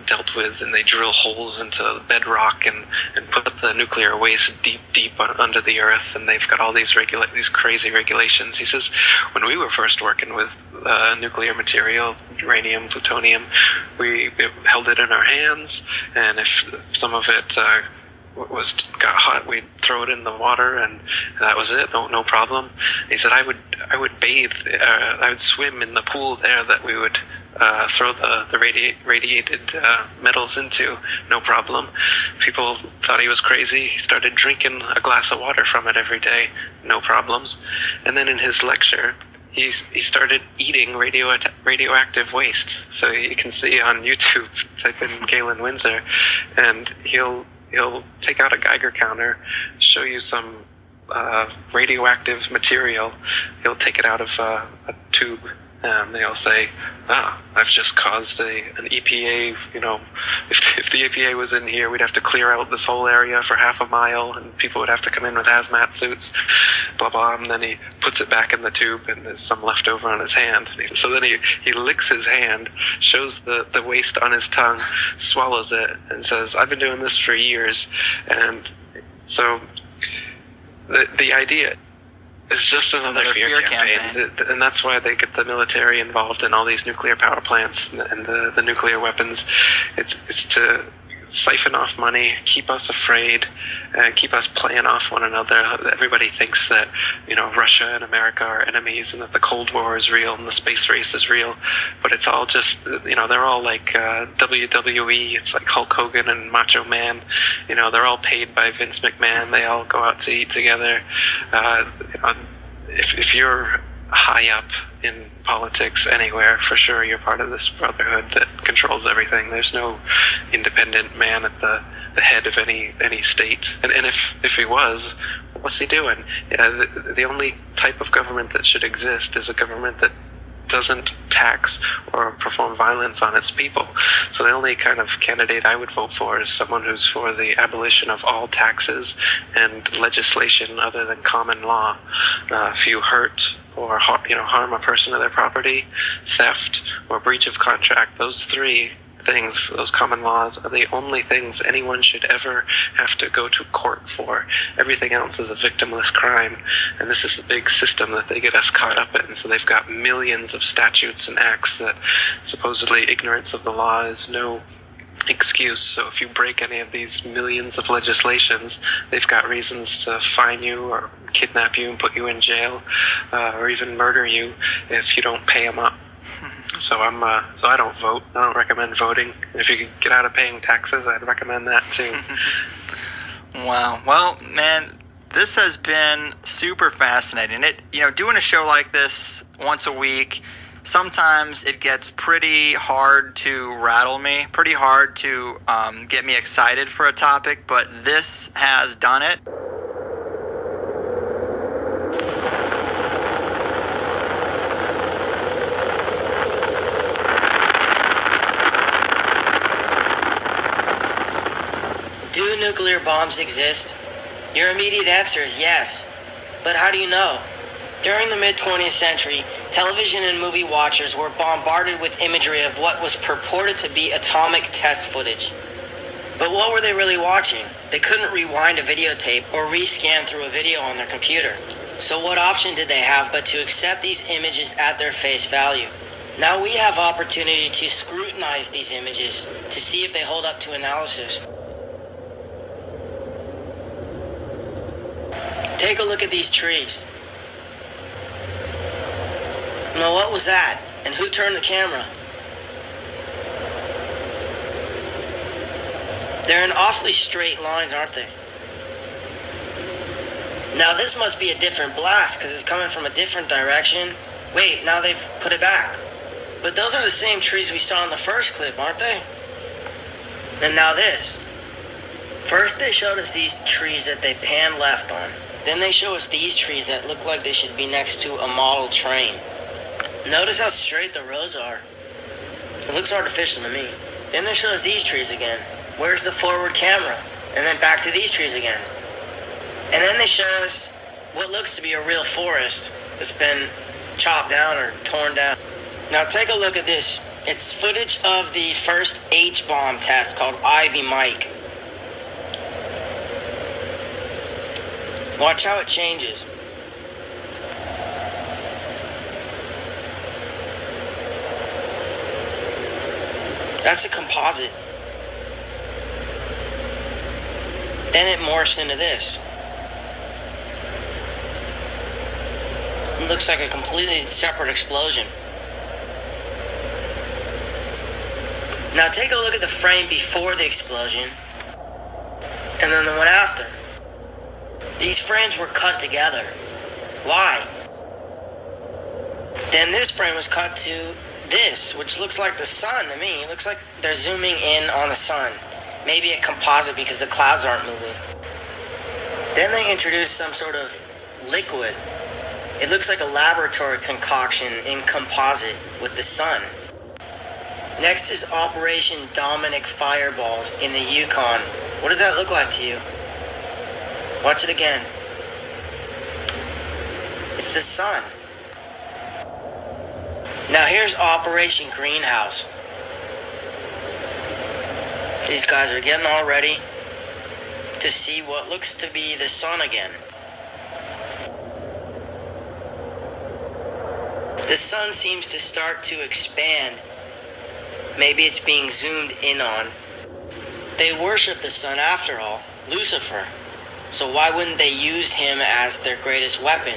dealt with, and they drill holes into bedrock and put the nuclear waste deep under the earth, and they've got all these crazy regulations. He says, when we were first working with nuclear material, uranium, plutonium, we held it in our hands, and if some of it got hot, we'd throw it in the water, and that was it. No problem. He said, I would bathe, I would swim in the pool there that we would throw the radiated metals into, no problem. People thought he was crazy. He started drinking a glass of water from it every day, no problems. And then in his lecture, he started eating radioactive waste. So you can see on YouTube, type in Galen Windsor, and he'll take out a Geiger counter, show you some radioactive material. He'll take it out of a tube, and they'll say, I've just caused an EPA, if the EPA was in here, we'd have to clear out this whole area for half a mile, and people would have to come in with hazmat suits, blah, blah, and then he puts it back in the tube, and there's some left over on his hand. So then he licks his hand, shows the waste on his tongue, swallows it, and says, I've been doing this for years. And so the idea is just another fear campaign. And that's why they get the military involved in all these nuclear power plants and the nuclear weapons. It's to siphon off money, keep us afraid, and keep us playing off one another. Everybody thinks that, Russia and America are enemies, and that the Cold War is real and the space race is real, but it's all just, they're all like WWE. It's like Hulk Hogan and Macho Man. They're all paid by Vince McMahon. They all go out to eat together. If you're high up in politics anywhere, for sure you're part of this brotherhood that controls everything. There's no independent man at the head of any state. And if he was, what's he doing? The only type of government that should exist is a government that doesn't tax or perform violence on its people. So the only kind of candidate I would vote for is someone who's for the abolition of all taxes and legislation other than common law. If you hurt or harm a person or their property, theft or breach of contract, those 3 things, those common laws, are the only things anyone should ever have to go to court for. Everything else is a victimless crime, and this is the big system that they get us caught up in. So they've got millions of statutes and acts that supposedly ignorance of the law is no excuse. So if you break any of these millions of legislations, they've got reasons to fine you or kidnap you and put you in jail, or even murder you if you don't pay them up. So I don't vote. I don't recommend voting. If you could get out of paying taxes, I'd recommend that too. Wow. Well, man, this has been super fascinating. Doing a show like this once a week, sometimes it gets pretty hard to rattle me, pretty hard to get me excited for a topic, but this has done it. Do nuclear bombs exist? Your immediate answer is yes. But how do you know? During the mid-20th century, television and movie watchers were bombarded with imagery of what was purported to be atomic test footage. But what were they really watching? They couldn't rewind a videotape or rescan through a video on their computer. So what option did they have but to accept these images at their face value? Now we have opportunity to scrutinize these images to see if they hold up to analysis. Take a look at these trees. Now what was that? And who turned the camera? They're in awfully straight lines, aren't they? Now this must be a different blast because it's coming from a different direction. Wait, now they've put it back. But those are the same trees we saw in the first clip, aren't they? And now this. First they showed us these trees that they panned left on. Then they show us these trees that look like they should be next to a model train. Notice how straight the rows are. It looks artificial to me. Then they show us these trees again. Where's the forward camera? And then back to these trees again. And then they show us what looks to be a real forest that's been chopped down or torn down. Now take a look at this. It's footage of the first H-bomb test called Ivy Mike. Watch how it changes. That's a composite. Then it morphs into this. It looks like a completely separate explosion. Now take a look at the frame before the explosion and then the one after. These frames were cut together. Why? Then this frame was cut to this, which looks like the sun to me. It looks like they're zooming in on the sun. Maybe a composite because the clouds aren't moving. Then they introduced some sort of liquid. It looks like a laboratory concoction in composite with the sun. Next is Operation Dominic Fireballs in the Yukon. What does that look like to you? Watch it again. It's the sun. Now here's Operation Greenhouse. These guys are getting all ready to see what looks to be the sun again. The sun seems to start to expand. Maybe it's being zoomed in on. They worship the sun after all, Lucifer. So why wouldn't they use him as their greatest weapon?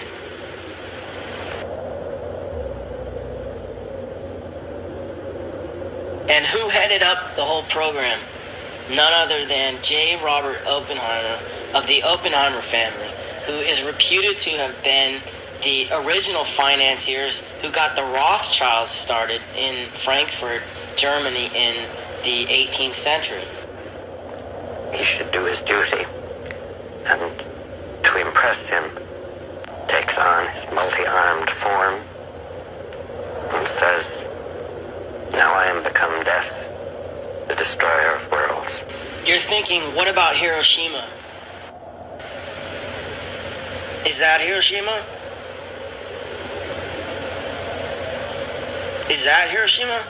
And who headed up the whole program? None other than J. Robert Oppenheimer of the Oppenheimer family, who is reputed to have been the original financiers who got the Rothschilds started in Frankfurt, Germany in the 18th century. He should do his duty, and to impress him, takes on his multi-armed form and says, "Now I am become death, the destroyer of worlds." You're thinking, what about Hiroshima? Is that Hiroshima? Is that Hiroshima?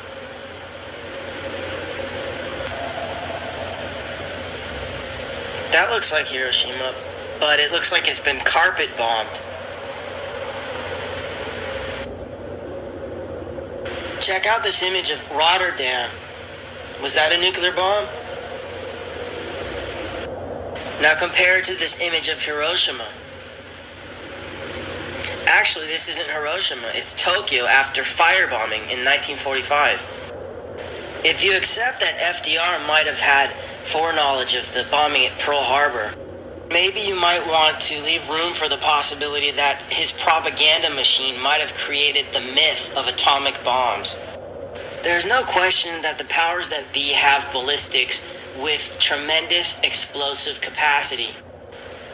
That looks like Hiroshima, but it looks like it's been carpet bombed. Check out this image of Rotterdam. Was that a nuclear bomb? Now compare it to this image of Hiroshima. Actually, this isn't Hiroshima. It's Tokyo after firebombing in 1945. If you accept that FDR might have had foreknowledge of the bombing at Pearl Harbor, Maybe you might want to leave room for the possibility that his propaganda machine might have created the myth of atomic bombs. There's no question that the powers that be have ballistics with tremendous explosive capacity.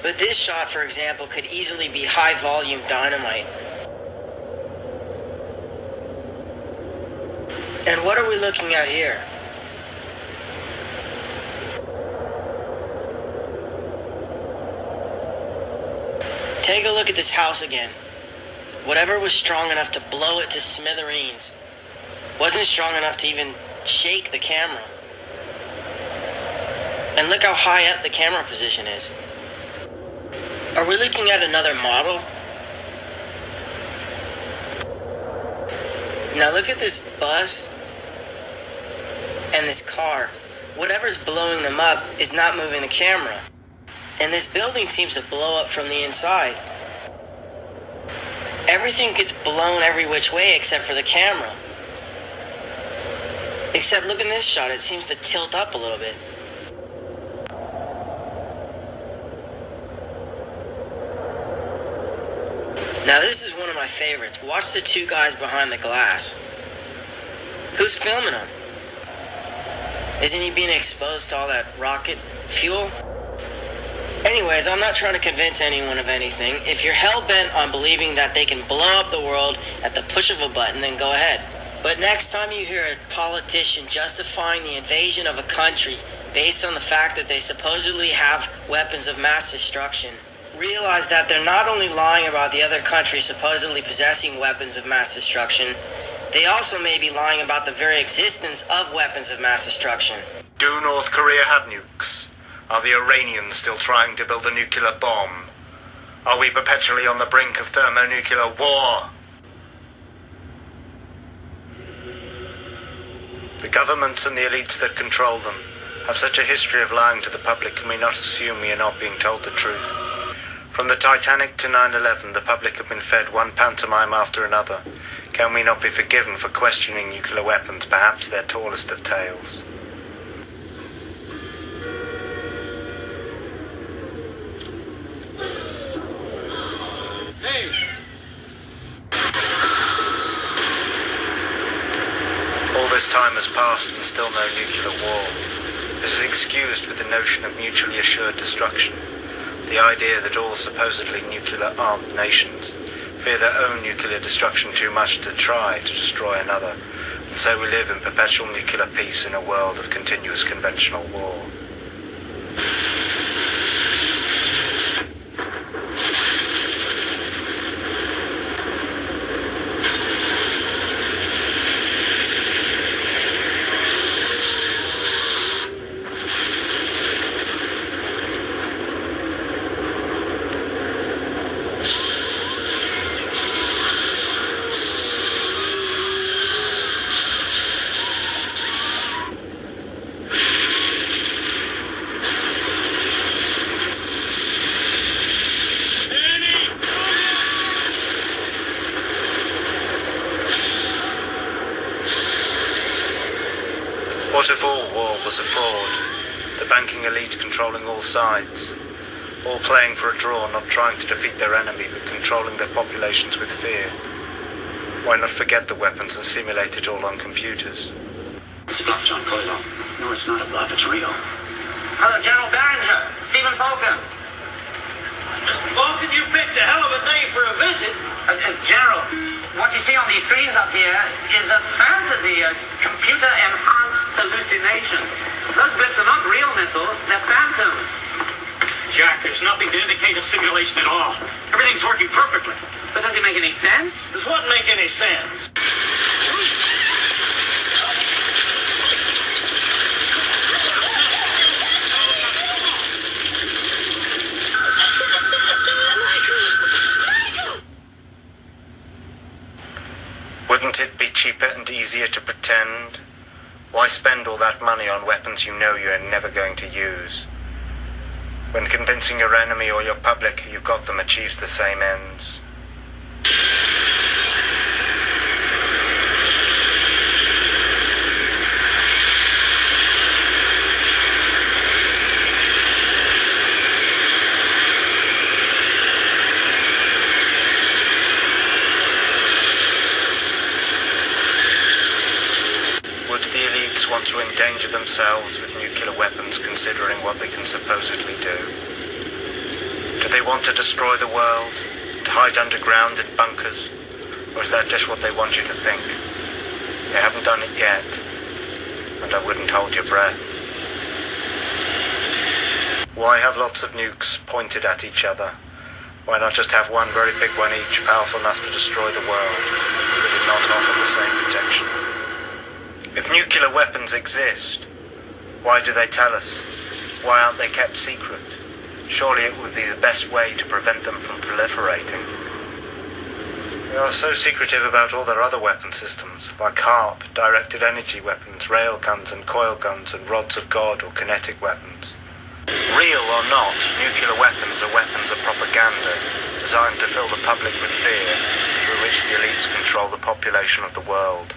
But this shot, for example, could easily be high-volume dynamite. And what are we looking at here? Take a look at this house again. Whatever was strong enough to blow it to smithereens wasn't strong enough to even shake the camera. And look how high up the camera position is. Are we looking at another model? Now look at this bus and this car. Whatever's blowing them up is not moving the camera. And this building seems to blow up from the inside. Everything gets blown every which way except for the camera. Except look in this shot, it seems to tilt up a little bit. Now this is one of my favorites. Watch the two guys behind the glass. Who's filming him? Isn't he being exposed to all that rocket fuel? Anyways, I'm not trying to convince anyone of anything. If you're hell-bent on believing that they can blow up the world at the push of a button, then go ahead. But next time you hear a politician justifying the invasion of a country based on the fact that they supposedly have weapons of mass destruction, realize that they're not only lying about the other country supposedly possessing weapons of mass destruction, they also may be lying about the very existence of weapons of mass destruction. Do North Korea have nukes? Are the Iranians still trying to build a nuclear bomb? Are we perpetually on the brink of thermonuclear war? The governments and the elites that control them have such a history of lying to the public, can we not assume we are not being told the truth? From the Titanic to 9/11, the public have been fed one pantomime after another. Can we not be forgiven for questioning nuclear weapons, perhaps their tallest of tales? All this time has passed and still no nuclear war. This is excused with the notion of mutually assured destruction. The idea that all supposedly nuclear-armed nations fear their own nuclear destruction too much to try to destroy another, and so we live in perpetual nuclear peace in a world of continuous conventional war. What if all war was a fraud? The banking elite controlling all sides, all playing for a draw, not trying to defeat their enemy, but controlling their populations with fear. Why not forget the weapons and simulate it all on computers? It's a bluff, John Coylon. No, it's not a bluff, it's real. Hello, General Barringer. Stephen Falcon. Mr. Falcon, you picked a hell of a day for a visit. General, what you see on these screens up here is a fantasy, a computer-enhanced hallucination. Those blips are not real missiles, they're phantoms. Jack, there's nothing to indicate a simulation at all. Everything's working perfectly. But does it make any sense? Does what make any sense? Wouldn't it be cheaper and easier to pretend? Why spend all that money on weapons you know you're never going to use? When convincing your enemy or your public you've got them achieves the same ends. endanger themselves with nuclear weapons considering what they can supposedly do? Do they want to destroy the world, to hide underground in bunkers, or is that just what they want you to think? They haven't done it yet, and I wouldn't hold your breath. Why have lots of nukes pointed at each other? Why not just have one very big one each, powerful enough to destroy the world, but it not offer the same protection? If nuclear weapons exist, why do they tell us? Why aren't they kept secret? Surely it would be the best way to prevent them from proliferating. They are so secretive about all their other weapon systems, like HARP, directed energy weapons, rail guns and coil guns, and rods of God or kinetic weapons. Real or not, nuclear weapons are weapons of propaganda, designed to fill the public with fear, through which the elites control the population of the world.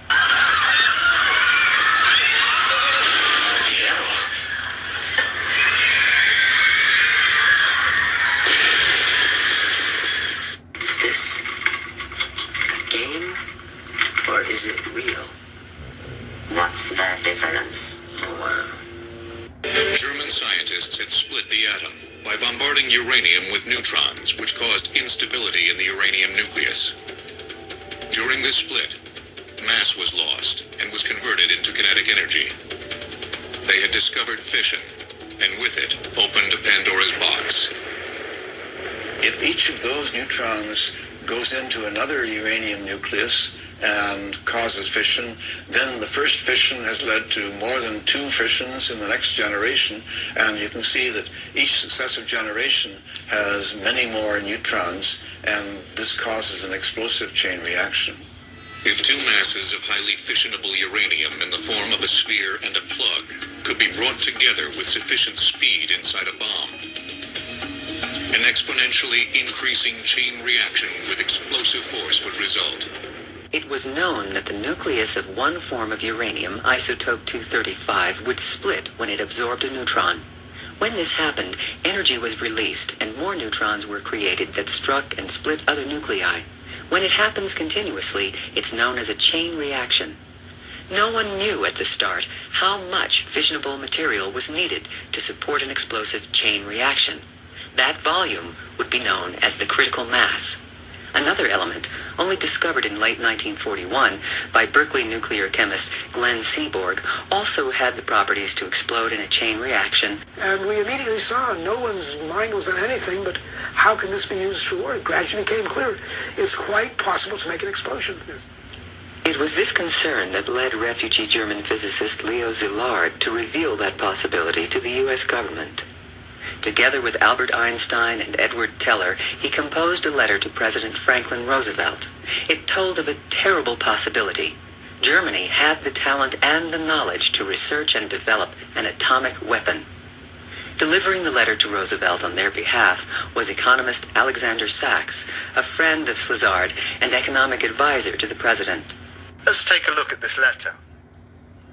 Is this a game, or is it real? What's the difference? German scientists had split the atom by bombarding uranium with neutrons, which caused instability in the uranium nucleus. During this split, mass was lost and was converted into kinetic energy. They had discovered fission, and with it, opened Pandora's box. If each of those neutrons goes into another uranium nucleus and causes fission, then the first fission has led to more than 2 fissions in the next generation, and you can see that each successive generation has many more neutrons, and this causes an explosive chain reaction. If 2 masses of highly fissionable uranium in the form of a sphere and a plug could be brought together with sufficient speed inside a bomb, an exponentially increasing chain reaction with explosive force would result. It was known that the nucleus of one form of uranium, isotope 235, would split when it absorbed a neutron. When this happened, energy was released and more neutrons were created that struck and split other nuclei. When it happens continuously, it's known as a chain reaction. No one knew at the start how much fissionable material was needed to support an explosive chain reaction. That volume would be known as the critical mass. Another element, only discovered in late 1941 by Berkeley nuclear chemist Glenn Seaborg, also had the properties to explode in a chain reaction. And we immediately saw no one's mind was on anything but how can this be used for war? It gradually became clear. It's quite possible to make an explosion from this. It was this concern that led refugee German physicist Leo Szilard to reveal that possibility to the U.S. government. Together with Albert Einstein and Edward Teller, he composed a letter to President Franklin Roosevelt. It told of a terrible possibility. Germany had the talent and the knowledge to research and develop an atomic weapon. Delivering the letter to Roosevelt on their behalf was economist Alexander Sachs, a friend of Szilard and economic advisor to the president. Let's take a look at this letter.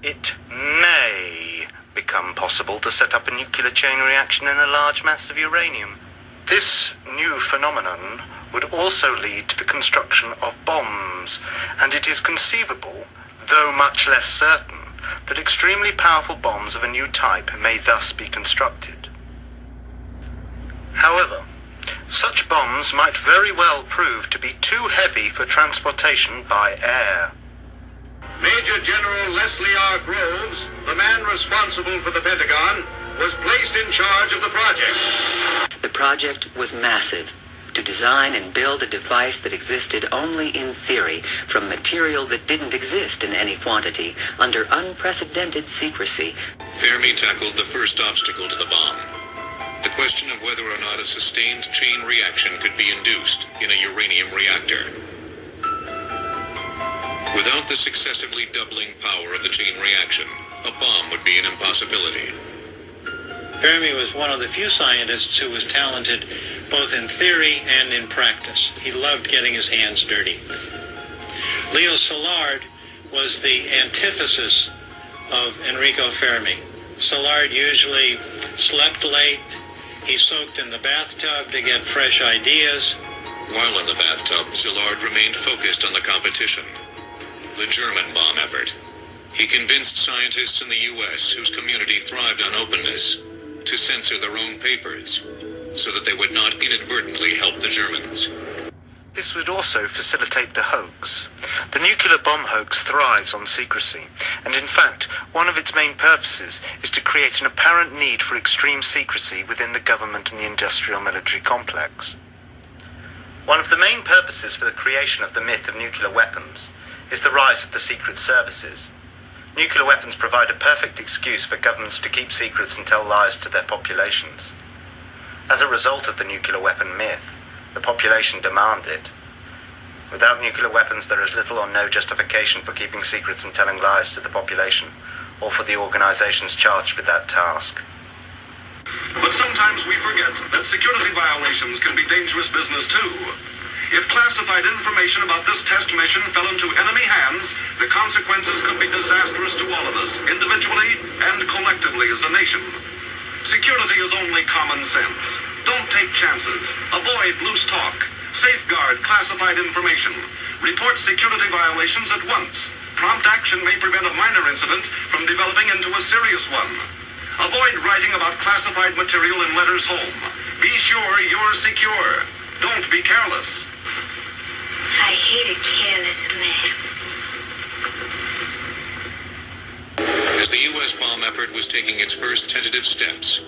It may become possible to set up a nuclear chain reaction in a large mass of uranium. This new phenomenon would also lead to the construction of bombs, and it is conceivable, though much less certain, that extremely powerful bombs of a new type may thus be constructed. However, such bombs might very well prove to be too heavy for transportation by air. Major General Leslie R. Groves, the man responsible for the Pentagon, was placed in charge of the project. The project was massive. To design and build a device that existed only in theory from material that didn't exist in any quantity under unprecedented secrecy. Fermi tackled the first obstacle to the bomb. The question of whether or not a sustained chain reaction could be induced in a uranium reactor. Without the successively doubling power of the chain reaction, a bomb would be an impossibility. Fermi was one of the few scientists who was talented both in theory and in practice. He loved getting his hands dirty. Leo Szilard was the antithesis of Enrico Fermi. Szilard usually slept late. He soaked in the bathtub to get fresh ideas. While in the bathtub, Szilard remained focused on the competition. The German bomb effort. He convinced scientists in the U.S., whose community thrived on openness, to censor their own papers, so that they would not inadvertently help the Germans. This would also facilitate the hoax. The nuclear bomb hoax thrives on secrecy, and in fact, one of its main purposes is to create an apparent need for extreme secrecy within the government and the industrial military complex. One of the main purposes for the creation of the myth of nuclear weapons is the rise of the secret services. Nuclear weapons provide a perfect excuse for governments to keep secrets and tell lies to their populations. As a result of the nuclear weapon myth, the population demand it. Without nuclear weapons, there is little or no justification for keeping secrets and telling lies to the population, or for the organizations charged with that task. But sometimes we forget that security violations can be dangerous business too. If classified information about this test mission fell into enemy hands, the consequences could be disastrous to all of us, individually and collectively as a nation. Security is only common sense. Don't take chances. Avoid loose talk. Safeguard classified information. Report security violations at once. Prompt action may prevent a minor incident from developing into a serious one. Avoid writing about classified material in letters home. Be sure you're secure. Don't be careless. I hate a careless man. As the U.S. bomb effort was taking its first tentative steps,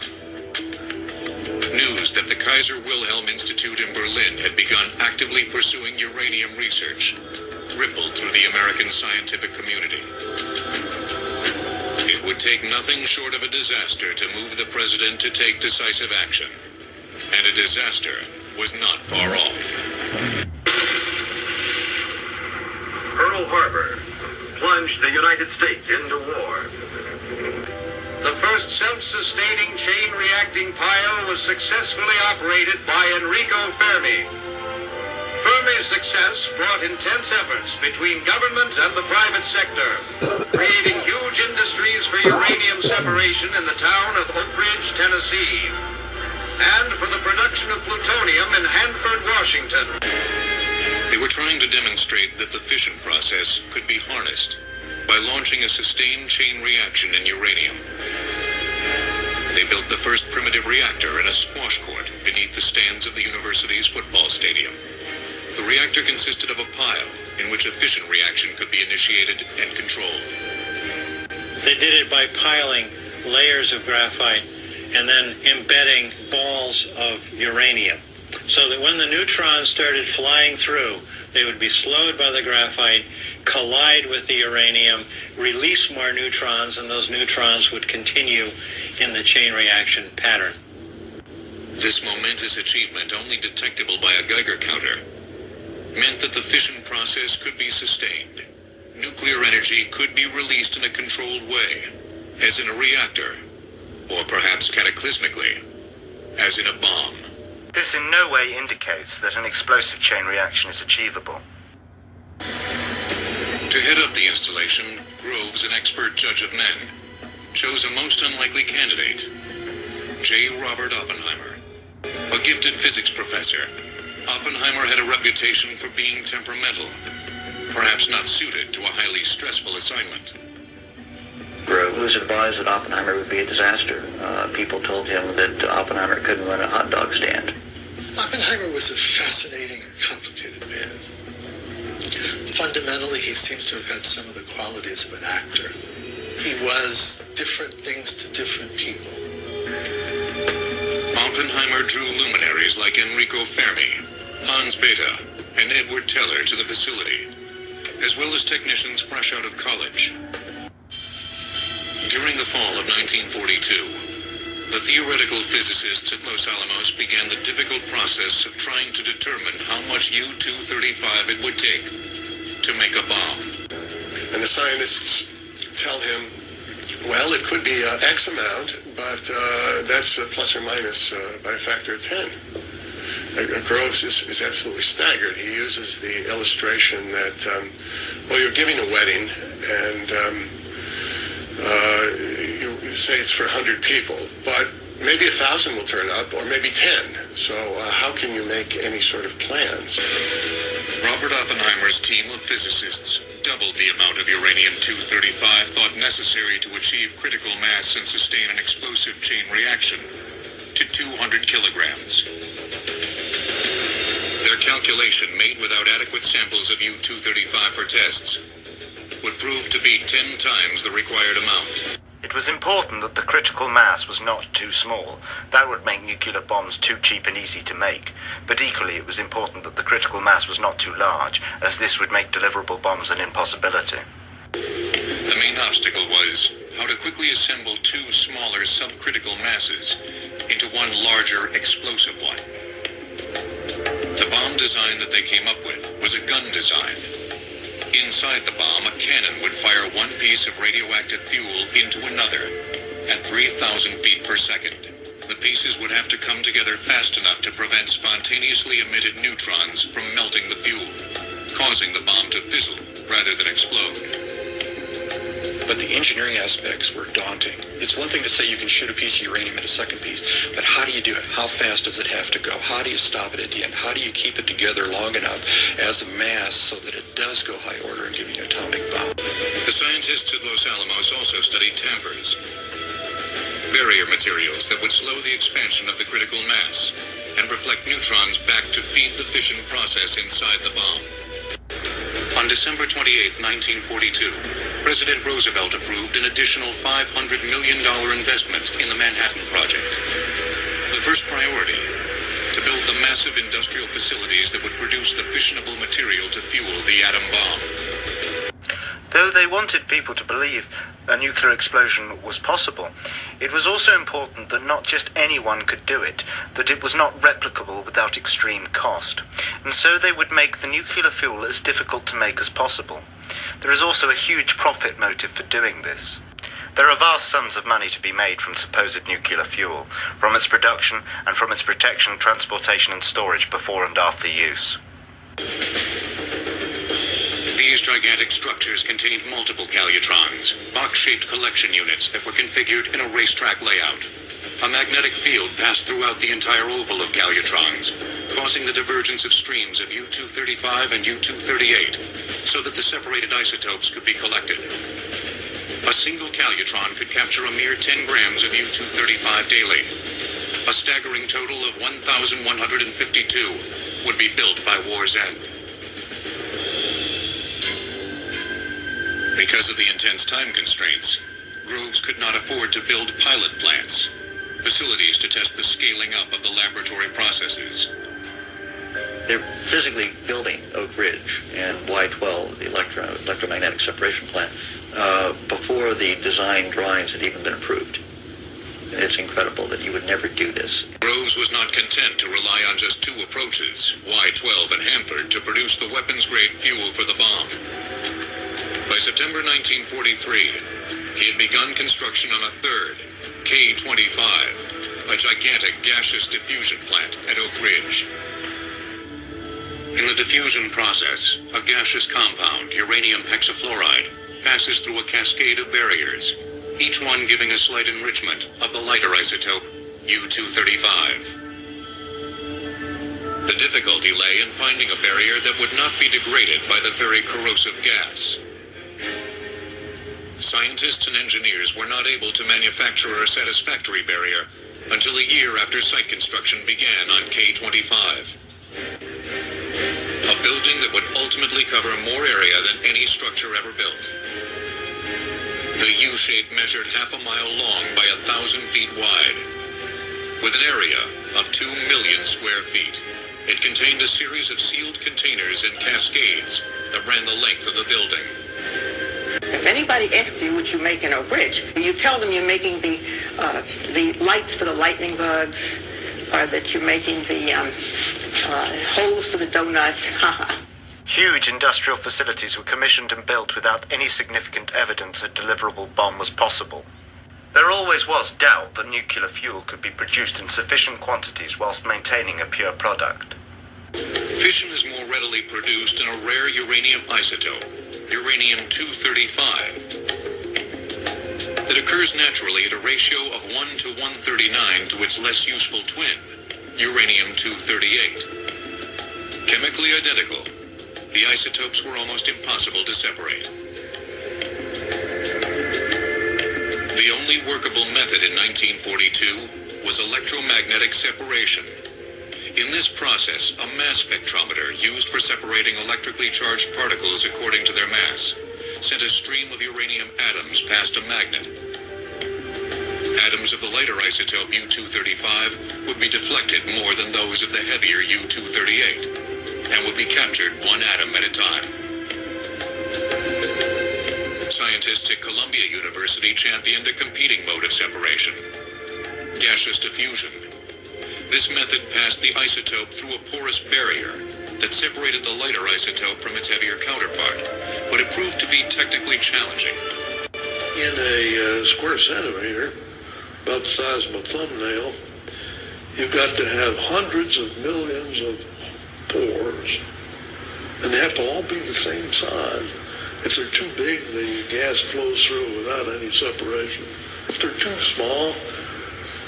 news that the Kaiser Wilhelm Institute in Berlin had begun actively pursuing uranium research rippled through the American scientific community. It would take nothing short of a disaster to move the president to take decisive action, and a disaster was not far off. Pearl Harbor plunged the United States into war. The first self-sustaining chain-reacting pile was successfully operated by Enrico Fermi. Fermi's success brought intense efforts between government and the private sector, creating huge industries for uranium separation in the town of Oak Ridge, Tennessee, and for the production of plutonium in Hanford, Washington. They were trying to demonstrate that the fission process could be harnessed by launching a sustained chain reaction in uranium. They built the first primitive reactor in a squash court beneath the stands of the university's football stadium. The reactor consisted of a pile in which a fission reaction could be initiated and controlled. They did it by piling layers of graphite and then embedding balls of uranium, so that when the neutrons started flying through, they would be slowed by the graphite, collide with the uranium, release more neutrons, and those neutrons would continue in the chain reaction pattern. This momentous achievement, only detectable by a Geiger counter, meant that the fission process could be sustained. Nuclear energy could be released in a controlled way, as in a reactor, or perhaps cataclysmically, as in a bomb. This in no way indicates that an explosive chain reaction is achievable. To head up the installation, Groves, an expert judge of men, chose a most unlikely candidate, J. Robert Oppenheimer. A gifted physics professor, Oppenheimer had a reputation for being temperamental, perhaps not suited to a highly stressful assignment. Groves was advised that Oppenheimer would be a disaster. People told him that Oppenheimer couldn't run a hot dog stand. Oppenheimer was a fascinating and complicated man. Fundamentally, he seems to have had some of the qualities of an actor. He was different things to different people. Oppenheimer drew luminaries like Enrico Fermi, Hans Bethe, and Edward Teller to the facility, as well as technicians fresh out of college. During the fall of 1942, the theoretical physicists at Los Alamos began the difficult process of trying to determine how much U-235 it would take to make a bomb. And the scientists tell him, well, it could be X amount, but that's plus or minus by a factor of 10. Groves is absolutely staggered. He uses the illustration that, well, you're giving a wedding, and you say it's for 100 people, but maybe 1,000 will turn up, or maybe 10. So how can you make any sort of plans? Robert Oppenheimer's team of physicists doubled the amount of uranium-235 thought necessary to achieve critical mass and sustain an explosive chain reaction to 200 kilograms. Their calculation, made without adequate samples of U-235 for tests, would prove to be 10 times the required amount. It was important that the critical mass was not too small. That would make nuclear bombs too cheap and easy to make. But equally, it was important that the critical mass was not too large, as this would make deliverable bombs an impossibility. The main obstacle was how to quickly assemble two smaller subcritical masses into one larger explosive one. The bomb design that they came up with was a gun design. Inside the bomb, a cannon would fire one piece of radioactive fuel into another at 3,000 feet per second. The pieces would have to come together fast enough to prevent spontaneously emitted neutrons from melting the fuel, causing the bomb to fizzle rather than explode. But the engineering aspects were daunting. It's one thing to say you can shoot a piece of uranium at a second piece, but how do you do it? How fast does it have to go? How do you stop it at the end? How do you keep it together long enough as a mass so that it does go high order and give you an atomic bomb? The scientists at Los Alamos also studied tampers, barrier materials that would slow the expansion of the critical mass and reflect neutrons back to feed the fission process inside the bomb. On December 28, 1942, President Roosevelt approved an additional $500 million investment in the Manhattan Project. The first priority, to build the massive industrial facilities that would produce the fissionable material to fuel the atom bomb. Though they wanted people to believe a nuclear explosion was possible, it was also important that not just anyone could do it, that it was not replicable without extreme cost, and so they would make the nuclear fuel as difficult to make as possible. There is also a huge profit motive for doing this. There are vast sums of money to be made from supposed nuclear fuel, from its production and from its protection, transportation and storage before and after use. These gigantic structures contained multiple calutrons, box-shaped collection units that were configured in a racetrack layout. A magnetic field passed throughout the entire oval of calutrons, causing the divergence of streams of U-235 and U-238, so that the separated isotopes could be collected. A single calutron could capture a mere 10 grams of U-235 daily. A staggering total of 1,152 would be built by war's end. Because of the intense time constraints, Groves could not afford to build pilot plants, facilities to test the scaling up of the laboratory processes. They're physically building Oak Ridge and Y12, the electromagnetic separation plant, before the design drawings had even been approved. It's incredible that you would never do this. Groves was not content to rely on just two approaches, Y12 and Hanford, to produce the weapons-grade fuel for the bomb. By September 1943, he had begun construction on a third, K-25, a gigantic gaseous diffusion plant at Oak Ridge. In the diffusion process, a gaseous compound, uranium hexafluoride, passes through a cascade of barriers, each one giving a slight enrichment of the lighter isotope, U-235. The difficulty lay in finding a barrier that would not be degraded by the very corrosive gas. Scientists and engineers were not able to manufacture a satisfactory barrier until a year after site construction began on K-25. A building that would ultimately cover more area than any structure ever built. The U-shape measured half a mile long by 1,000 feet wide. With an area of 2 million square feet, it contained a series of sealed containers and cascades that ran the length of the building. If anybody asks you what you make in Oak Ridge, you tell them you're making the lights for the lightning bugs, or that you're making the holes for the donuts. Huge industrial facilities were commissioned and built without any significant evidence a deliverable bomb was possible. There always was doubt that nuclear fuel could be produced in sufficient quantities whilst maintaining a pure product. Fission is more readily produced in a rare uranium isotope, uranium-235, that occurs naturally at a ratio of 1 to 139 to its less useful twin, uranium-238. Chemically identical, the isotopes were almost impossible to separate. The only workable method in 1942 was electromagnetic separation. In this process, a mass spectrometer used for separating electrically charged particles according to their mass sent a stream of uranium atoms past a magnet. Atoms of the lighter isotope U-235 would be deflected more than those of the heavier U-238 and would be captured one atom at a time. Scientists at Columbia University championed a competing mode of separation: gaseous diffusion. This method passed the isotope through a porous barrier that separated the lighter isotope from its heavier counterpart, but it proved to be technically challenging. In a square centimeter, about the size of a thumbnail, you've got to have hundreds of millions of pores, and they have to all be the same size. If they're too big, the gas flows through without any separation. If they're too small,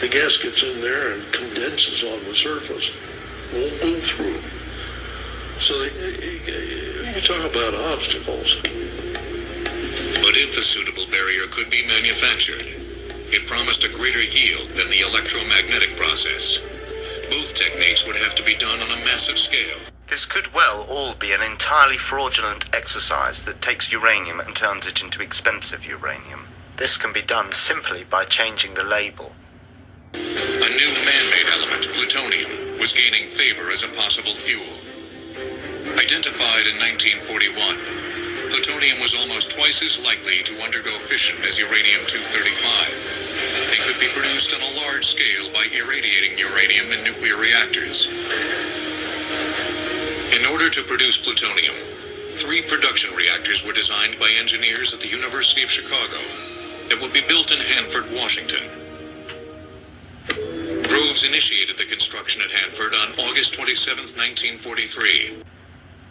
the gas gets in there and condenses on the surface, won't go through. So you talk about obstacles. But if a suitable barrier could be manufactured, it promised a greater yield than the electromagnetic process. Both techniques would have to be done on a massive scale. This could well all be an entirely fraudulent exercise that takes uranium and turns it into expensive uranium. This can be done simply by changing the label. A new man-made element, plutonium, was gaining favor as a possible fuel. Identified in 1941, plutonium was almost twice as likely to undergo fission as uranium-235 and could be produced on a large scale by irradiating uranium in nuclear reactors. In order to produce plutonium, 3 production reactors were designed by engineers at the University of Chicago that would be built in Hanford, Washington. Groves initiated the construction at Hanford on August 27, 1943.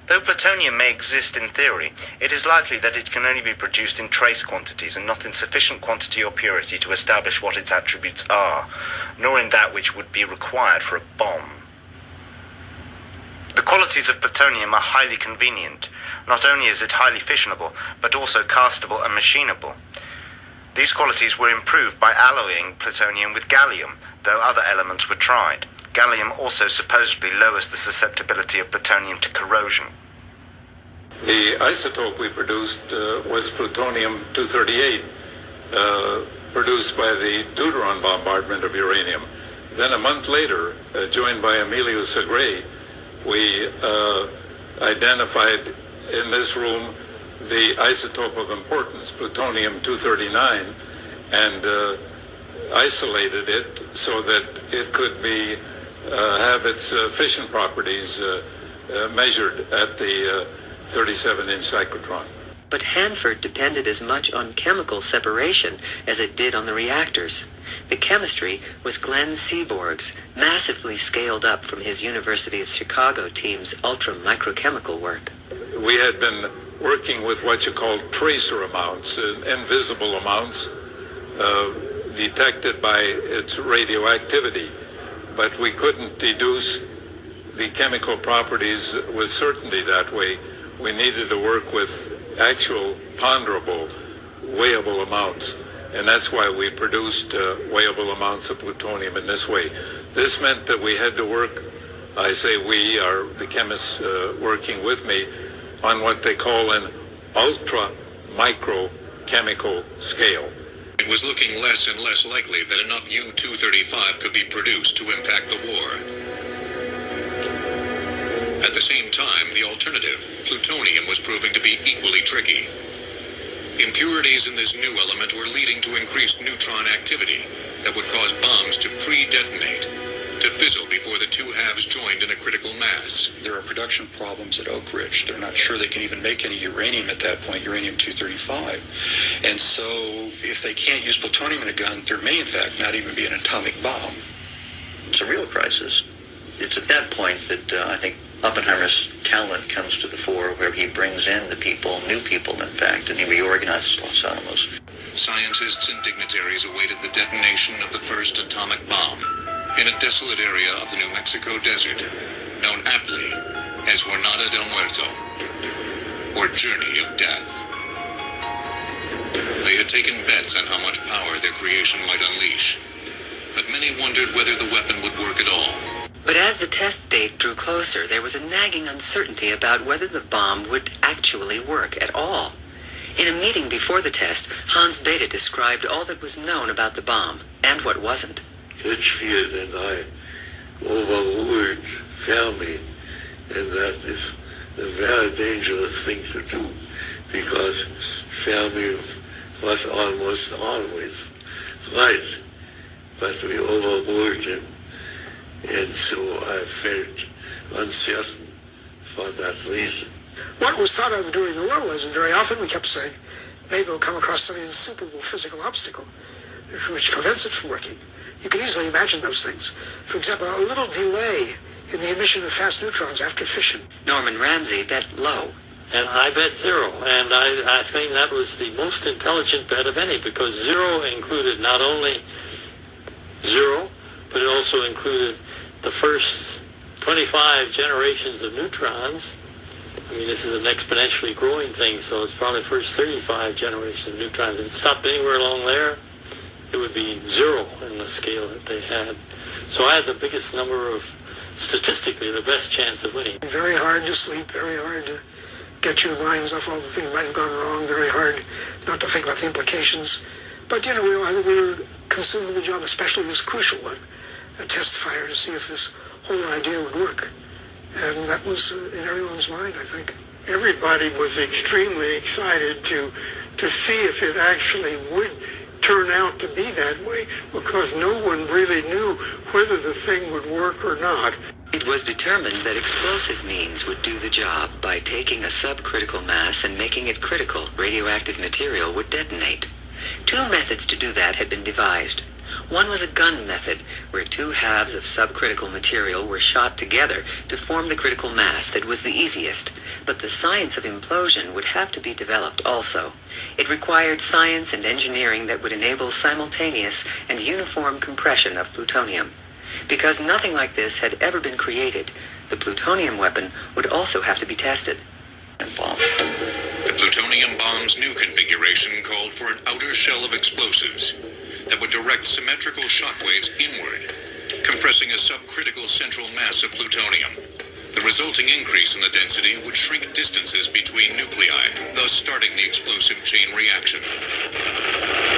Though plutonium may exist in theory, it is likely that it can only be produced in trace quantities and not in sufficient quantity or purity to establish what its attributes are, nor in that which would be required for a bomb. The qualities of plutonium are highly convenient. Not only is it highly fissionable, but also castable and machinable. These qualities were improved by alloying plutonium with gallium, though other elements were tried. Gallium also supposedly lowers the susceptibility of plutonium to corrosion. The isotope we produced was plutonium-238, produced by the deuteron bombardment of uranium. Then a month later, joined by Emilio Segre, we identified in this room the isotope of importance, plutonium-239, and isolated it so that it could be have its fission properties measured at the 37-inch cyclotron. But Hanford depended as much on chemical separation as it did on the reactors. The chemistry was Glenn Seaborg's, massively scaled up from his University of Chicago team's ultra-microchemical work. We had been working with what you call tracer amounts, invisible amounts, detected by its radioactivity. But we couldn't deduce the chemical properties with certainty that way. We needed to work with actual ponderable, weighable amounts. And that's why we produced weighable amounts of plutonium in this way. This meant that we had to work, I say we, are the chemists working with me, on what they call an ultra-microchemical scale. It was looking less and less likely that enough U-235 could be produced to impact the war. At the same time, the alternative, plutonium, was proving to be equally tricky. Impurities in this new element were leading to increased neutron activity that would cause bombs to pre-detonate, to fizzle before the two halves joined in a critical mass. There are production problems at Oak Ridge. They're not sure they can even make any uranium at that point, uranium-235. And so if they can't use plutonium in a gun, there may in fact not even be an atomic bomb. It's a real crisis. It's at that point that I think Oppenheimer's talent comes to the fore, where he brings in the people, new people in fact, and he reorganizes Los Alamos. Scientists and dignitaries awaited the detonation of the first atomic bomb in a desolate area of the New Mexico desert, known aptly as Jornada del Muerto. journey of death. They had taken bets on how much power their creation might unleash, but many wondered whether the weapon would work at all. But as the test date drew closer, there was a nagging uncertainty about whether the bomb would actually work at all. In a meeting before the test, Hans Bethe described all that was known about the bomb and what wasn't. Litchfield and I overruled Fermi, and that is a very dangerous thing to do, because Fermi was almost always right, but we overruled him, and so I felt uncertain for that reason. What was thought of during the war was, and very often we kept saying, maybe we'll come across some insuperable physical obstacle which prevents it from working. You can easily imagine those things. For example, a little delay in the emission of fast neutrons after fission. Norman Ramsey bet low. And I bet zero. And I think that was the most intelligent bet of any, because zero included not only zero, but it also included the first 25 generations of neutrons. I mean, this is an exponentially growing thing, so it's probably the first 35 generations of neutrons. If it stopped anywhere along there, it would be zero in the scale that they had. So I had the biggest number of, statistically, the best chance of winning. Very hard to sleep, very hard to get your minds off all the things that might have gone wrong, very hard not to think about the implications. But, you know, I think we were consumed with the job, especially this crucial one, a test fire to see if this whole idea would work. And that was in everyone's mind, I think. Everybody was extremely excited to see if it actually would turn out to be that way, because no one really knew whether the thing would work or not. It was determined that explosive means would do the job by taking a subcritical mass and making it critical. Radioactive material would detonate. Two methods to do that had been devised. One was a gun method, where two halves of subcritical material were shot together to form the critical mass that was the easiest. But the science of implosion would have to be developed also. It required science and engineering that would enable simultaneous and uniform compression of plutonium. Because nothing like this had ever been created, the plutonium weapon would also have to be tested. The plutonium bomb's new configuration called for an outer shell of explosives that would direct symmetrical shockwaves inward, compressing a subcritical central mass of plutonium. The resulting increase in the density would shrink distances between nuclei, thus starting the explosive chain reaction.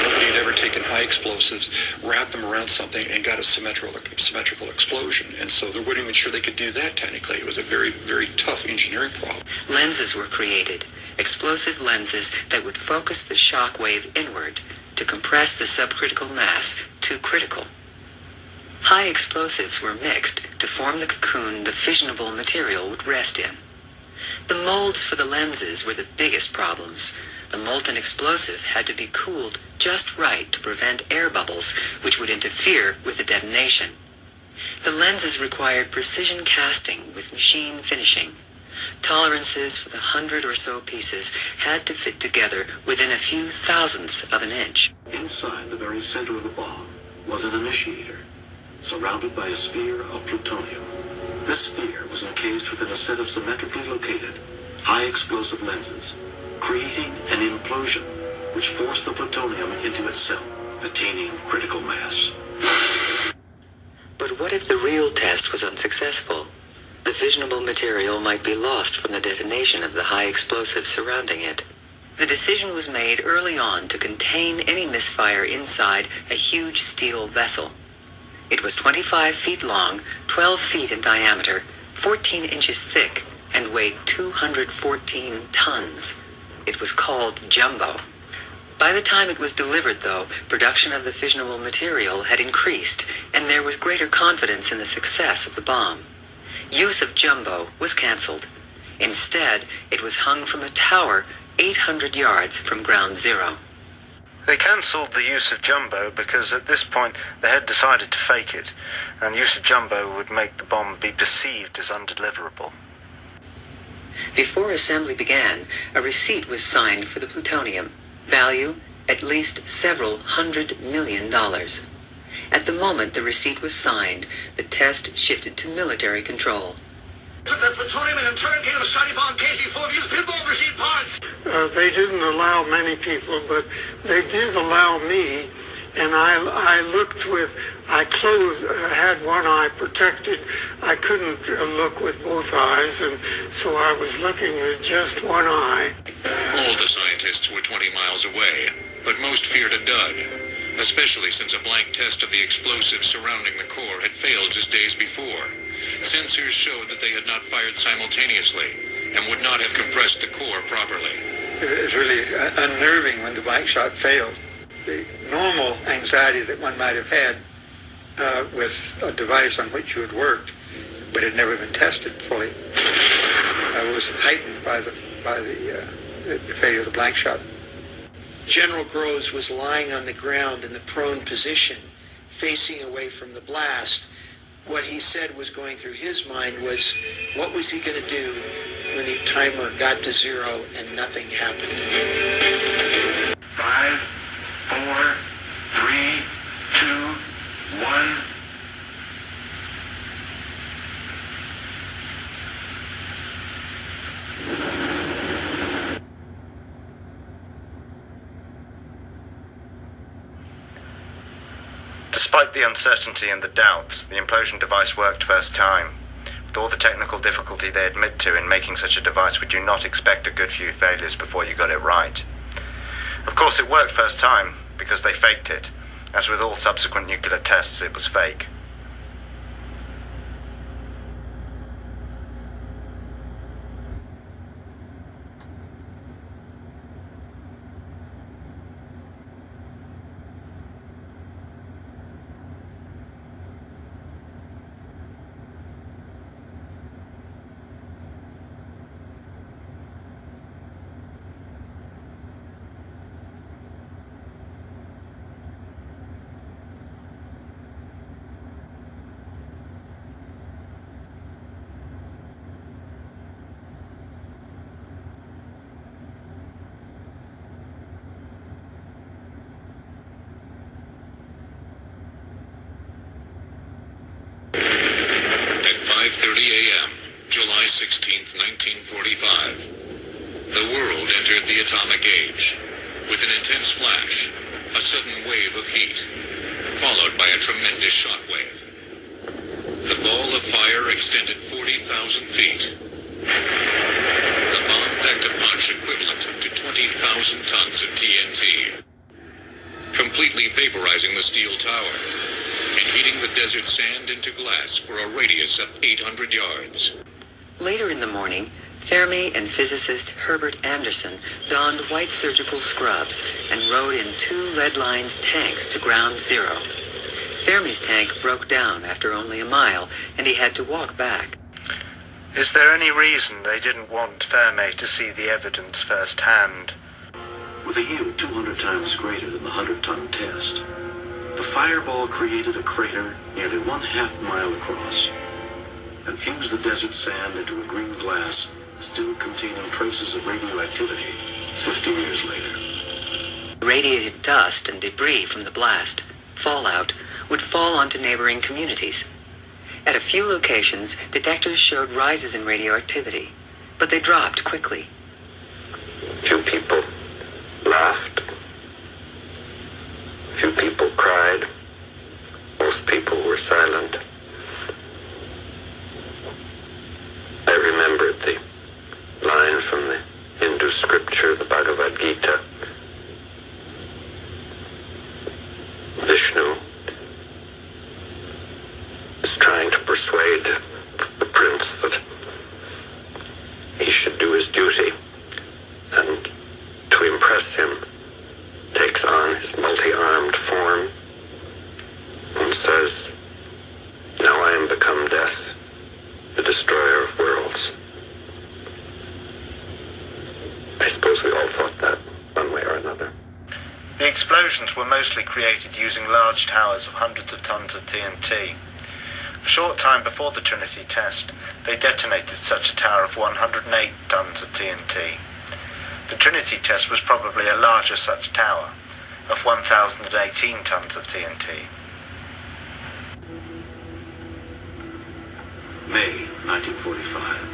Nobody had ever taken high explosives, wrapped them around something, and got a symmetrical explosion. And so they weren't even sure they could do that technically. It was a very, very tough engineering problem. Lenses were created, explosive lenses that would focus the shock wave inward to compress the subcritical mass to critical. High explosives were mixed to form the cocoon the fissionable material would rest in. The molds for the lenses were the biggest problems. The molten explosive had to be cooled just right to prevent air bubbles, which would interfere with the detonation. The lenses required precision casting with machine finishing. Tolerances for the 100 or so pieces had to fit together within a few thousandths of an inch. Inside the very center of the bomb was an initiator, surrounded by a sphere of plutonium. This sphere was encased within a set of symmetrically located, high explosive lenses, creating an implosion which forced the plutonium into itself, attaining critical mass. But what if the real test was unsuccessful? The fissionable material might be lost from the detonation of the high explosive surrounding it. The decision was made early on to contain any misfire inside a huge steel vessel. It was 25 feet long, 12 feet in diameter, 14 inches thick, and weighed 214 tons. It was called Jumbo. By the time it was delivered, though, production of the fissionable material had increased, and there was greater confidence in the success of the bomb. Use of Jumbo was canceled. Instead, it was hung from a tower 800 yards from ground zero. They cancelled the use of Jumbo because at this point they had decided to fake it, and use of Jumbo would make the bomb be perceived as undeliverable. Before assembly began, a receipt was signed for the plutonium, value at least several $100 million. At the moment the receipt was signed, the test shifted to military control. Took that plutonium and in turn gave a shiny bomb casing full of used pinball machine parts. They didn't allow many people, but they did allow me, and I looked with, I closed, had one eye protected. I couldn't look with both eyes, and so I was looking with just one eye. All the scientists were 20 miles away, but most feared a dud, especially since a blank test of the explosives surrounding the core had failed just days before. Sensors showed that they had not fired simultaneously and would not have compressed the core properly. It's really unnerving when the blank shot failed. The normal anxiety that one might have had with a device on which you had worked, but had never been tested fully, was heightened by the failure of the blank shot. General Groves was lying on the ground in the prone position, facing away from the blast. What he said was going through his mind was, what was he going to do when the timer got to 0 and nothing happened? 5, 4, 3, 2, 1. Despite the uncertainty and the doubts, the implosion device worked first time. With all the technical difficulty they admit to in making such a device, would you not expect a good few failures before you got it right? Of course, it worked first time, because they faked it. As with all subsequent nuclear tests, it was fake. July 16th, 1945. The world entered the atomic age. With an intense flash, a sudden wave of heat, followed by a tremendous shockwave. The ball of fire extended 40,000 feet. The bomb packed a punch equivalent to 20,000 tons of TNT, completely vaporizing the steel tower and heating the desert sand into glass for a radius of 800 yards. Later in the morning, Fermi and physicist Herbert Anderson donned white surgical scrubs and rode in 2 lead-lined tanks to ground zero. Fermi's tank broke down after only a mile, and he had to walk back. Is there any reason they didn't want Fermi to see the evidence firsthand? With a yield 200 times greater than the 100-ton test, the fireball created a crater nearly 1/2 mile across and fused the desert sand into a green glass still containing traces of radioactivity 50 years later. Radiated dust and debris from the blast, fallout, would fall onto neighboring communities. At a few locations, detectors showed rises in radioactivity, but they dropped quickly. Few people laughed. Few people cried. Most people were silent. I remembered the line from the Hindu scripture, the Bhagavad Gita. Vishnu is trying to persuade the prince that he should do his duty, and to impress him takes on his multi-armed form and says, "Now I am become death, the destroyer of worlds." I suppose we all thought that one way or another. The explosions were mostly created using large towers of hundreds of tons of TNT. A short time before the Trinity test, they detonated such a tower of 108 tons of TNT. The Trinity test was probably a larger such tower, of 1,018 tons of TNT. May 1945.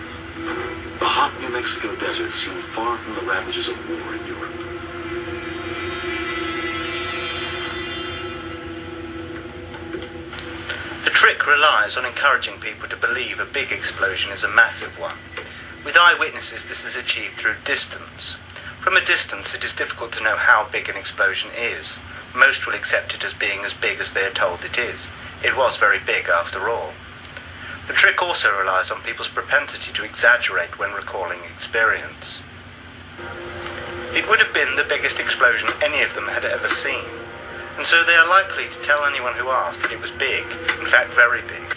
The hot New Mexico Mexico desert seemed far from the ravages of war in Europe. The trick relies on encouraging people to believe a big explosion is a massive one. With eyewitnesses, this is achieved through distance. From a distance, it is difficult to know how big an explosion is. Most will accept it as being as big as they are told it is. It was very big after all. The trick also relies on people's propensity to exaggerate when recalling experience. It would have been the biggest explosion any of them had ever seen, and so they are likely to tell anyone who asked that it was big, in fact very big.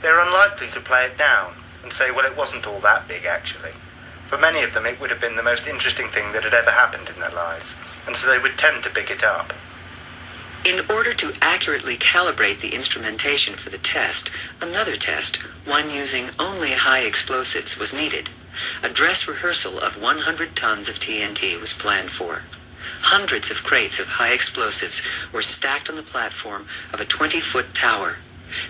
They are unlikely to play it down and say, well, it wasn't all that big actually. For many of them it would have been the most interesting thing that had ever happened in their lives, and so they would tend to big it up. In order to accurately calibrate the instrumentation for the test, another test, one using only high explosives, was needed. A dress rehearsal of 100 tons of TNT was planned for. Hundreds of crates of high explosives were stacked on the platform of a 20-foot tower.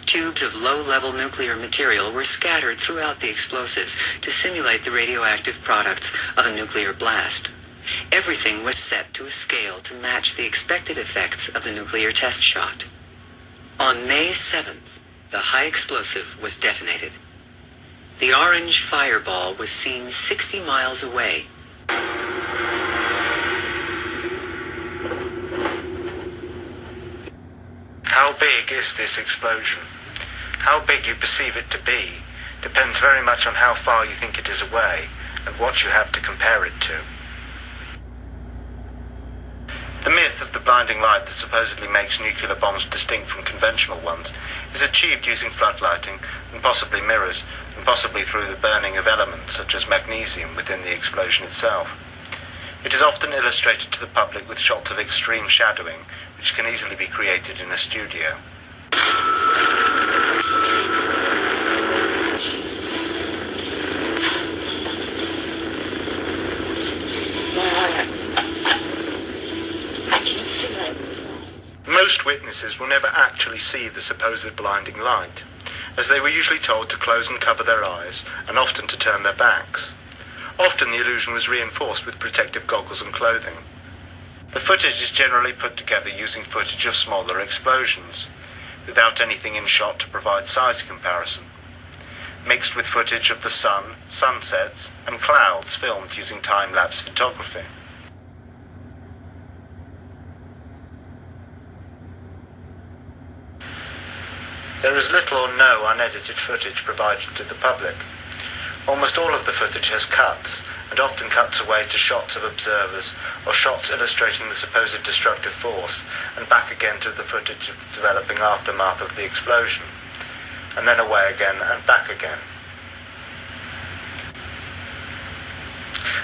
Tubes of low-level nuclear material were scattered throughout the explosives to simulate the radioactive products of a nuclear blast. Everything was set to a scale to match the expected effects of the nuclear test shot. On May 7th, the high explosive was detonated. The orange fireball was seen 60 miles away. How big is this explosion? How big you perceive it to be depends very much on how far you think it is away and what you have to compare it to. The myth of the blinding light that supposedly makes nuclear bombs distinct from conventional ones is achieved using floodlighting and possibly mirrors, and possibly through the burning of elements such as magnesium within the explosion itself. It is often illustrated to the public with shots of extreme shadowing, which can easily be created in a studio. Most witnesses will never actually see the supposed blinding light, as they were usually told to close and cover their eyes, and often to turn their backs. Often the illusion was reinforced with protective goggles and clothing. The footage is generally put together using footage of smaller explosions, without anything in shot to provide size comparison, mixed with footage of the sun, sunsets, and clouds filmed using time-lapse photography. There is little or no unedited footage provided to the public. Almost all of the footage has cuts, and often cuts away to shots of observers, or shots illustrating the supposed destructive force, and back again to the footage of the developing aftermath of the explosion, and then away again and back again.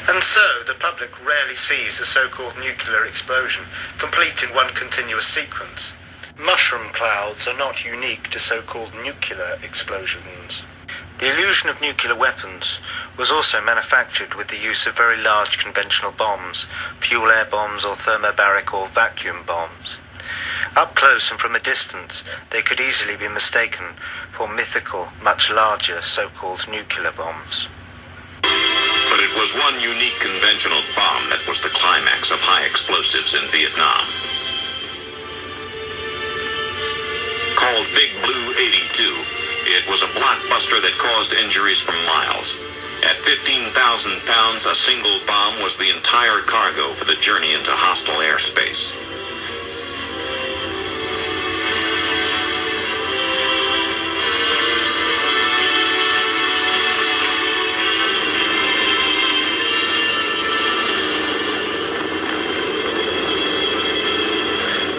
And so, the public rarely sees a so-called nuclear explosion complete in one continuous sequence. Mushroom clouds are not unique to so-called nuclear explosions. The illusion of nuclear weapons was also manufactured with the use of very large conventional bombs, fuel air bombs or thermobaric or vacuum bombs. Up close and from a distance, they could easily be mistaken for mythical, much larger so-called nuclear bombs. But it was one unique conventional bomb that was the climax of high explosives in Vietnam. Called Big Blue 82, it was a blockbuster that caused injuries for miles. At 15,000 pounds, a single bomb was the entire cargo for the journey into hostile airspace.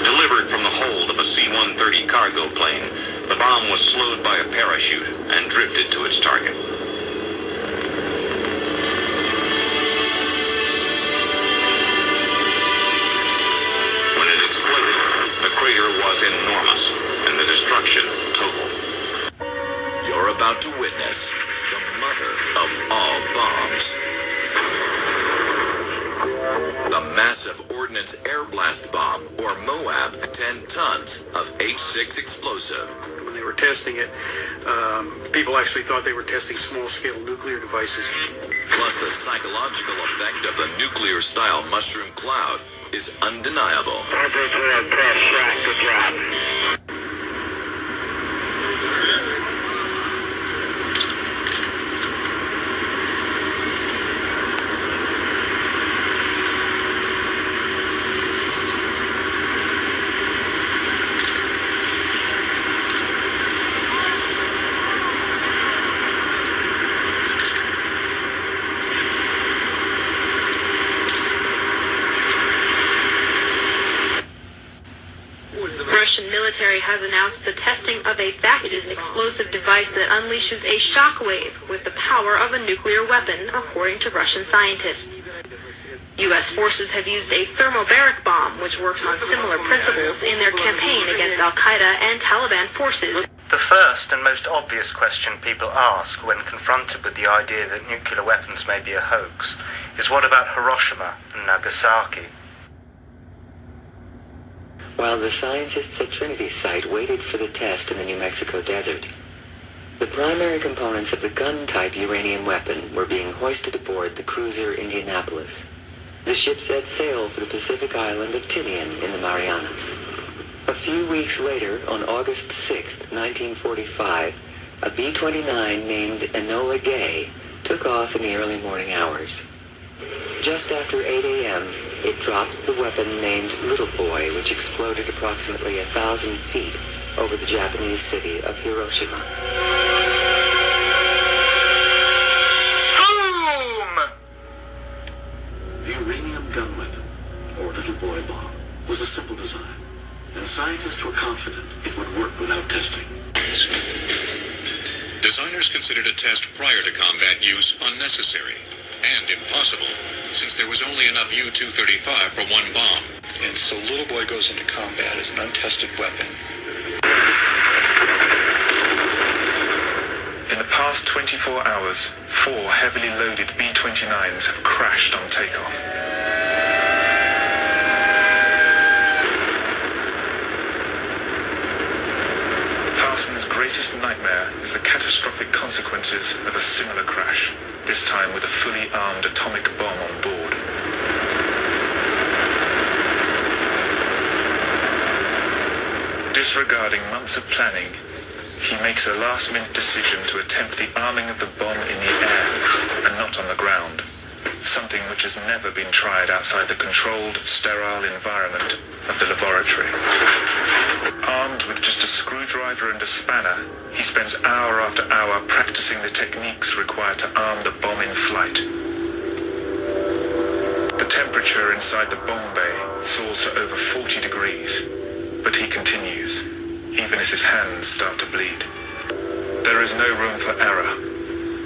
Delivered from the hold of a C-130 cargo plane, the bomb was slowed by a parachute and drifted to its target. When it exploded, the crater was enormous and the destruction total. You're about to witness the mother of all bombs. The massive Ordnance Air Blast Bomb, or MOAB, 10 tons of H6 explosive. When they were testing it, people actually thought they were testing small-scale nuclear devices. Plus, the psychological effect of the nuclear-style mushroom cloud is undeniable. Good job. Russian military has announced the testing of a FEDZBACK, an explosive device that unleashes a shockwave with the power of a nuclear weapon, according to Russian scientists. U.S. forces have used a thermobaric bomb, which works on similar principles, in their campaign against al-Qaeda and Taliban forces. The first and most obvious question people ask when confronted with the idea that nuclear weapons may be a hoax is, what about Hiroshima and Nagasaki? While the scientists at Trinity site waited for the test in the New Mexico desert, the primary components of the gun-type uranium weapon were being hoisted aboard the cruiser Indianapolis. The ship set sail for the Pacific island of Tinian in the Marianas. A few weeks later, on August 6, 1945, a B-29 named Enola Gay took off in the early morning hours. Just after 8 a.m., it dropped the weapon named Little Boy, which exploded approximately 1,000 feet over the Japanese city of Hiroshima. Boom! The uranium gun weapon, or Little Boy bomb, was a simple design, and scientists were confident it would work without testing. Designers considered a test prior to combat use unnecessary and impossible, since there was only enough U-235 for one bomb. And so Little Boy goes into combat as an untested weapon. In the past 24 hours, 4 heavily loaded B-29s have crashed on takeoff. Parsons' greatest nightmare is the catastrophic consequences of a similar crash, this time with a fully armed atomic bomb on board. Disregarding months of planning, he makes a last-minute decision to attempt the arming of the bomb in the air and not on the ground, something which has never been tried outside the controlled, sterile environment of the laboratory. Armed with just a screwdriver and a spanner, he spends hour after hour practicing the techniques required to arm the bomb in flight. The temperature inside the bomb bay soars to over 40 degrees, but he continues, even as his hands start to bleed. There is no room for error.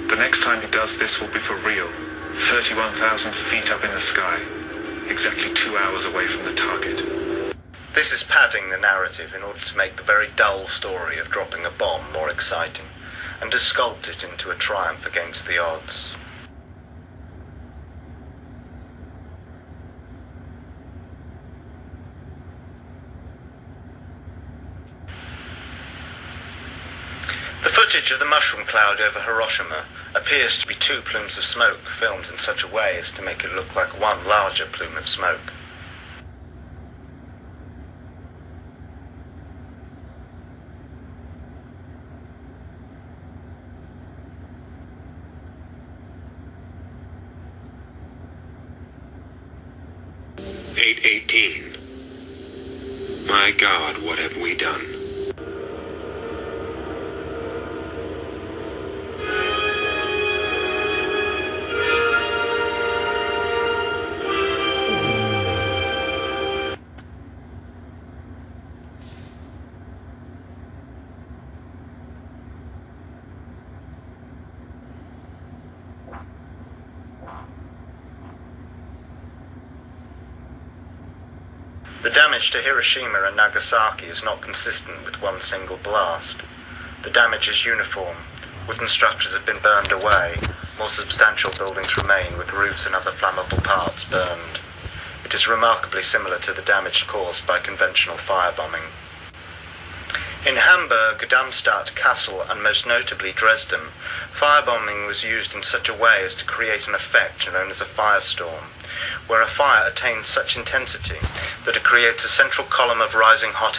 The next time he does this will be for real, 31,000 feet up in the sky, exactly 2 hours away from the target. This is padding the narrative in order to make the very dull story of dropping a bomb more exciting, and to sculpt it into a triumph against the odds. The footage of the mushroom cloud over Hiroshima appears to be 2 plumes of smoke filmed in such a way as to make it look like one larger plume of smoke. My God, what have we done? The damage to Hiroshima and Nagasaki is not consistent with one single blast. The damage is uniform. Wooden structures have been burned away. More substantial buildings remain, with roofs and other flammable parts burned. It is remarkably similar to the damage caused by conventional firebombing. In Hamburg, Darmstadt, Kassel, and most notably Dresden, Firebombing was used in such a way as to create an effect known as a firestorm, where a fire attains such intensity that it creates a central column of rising hot air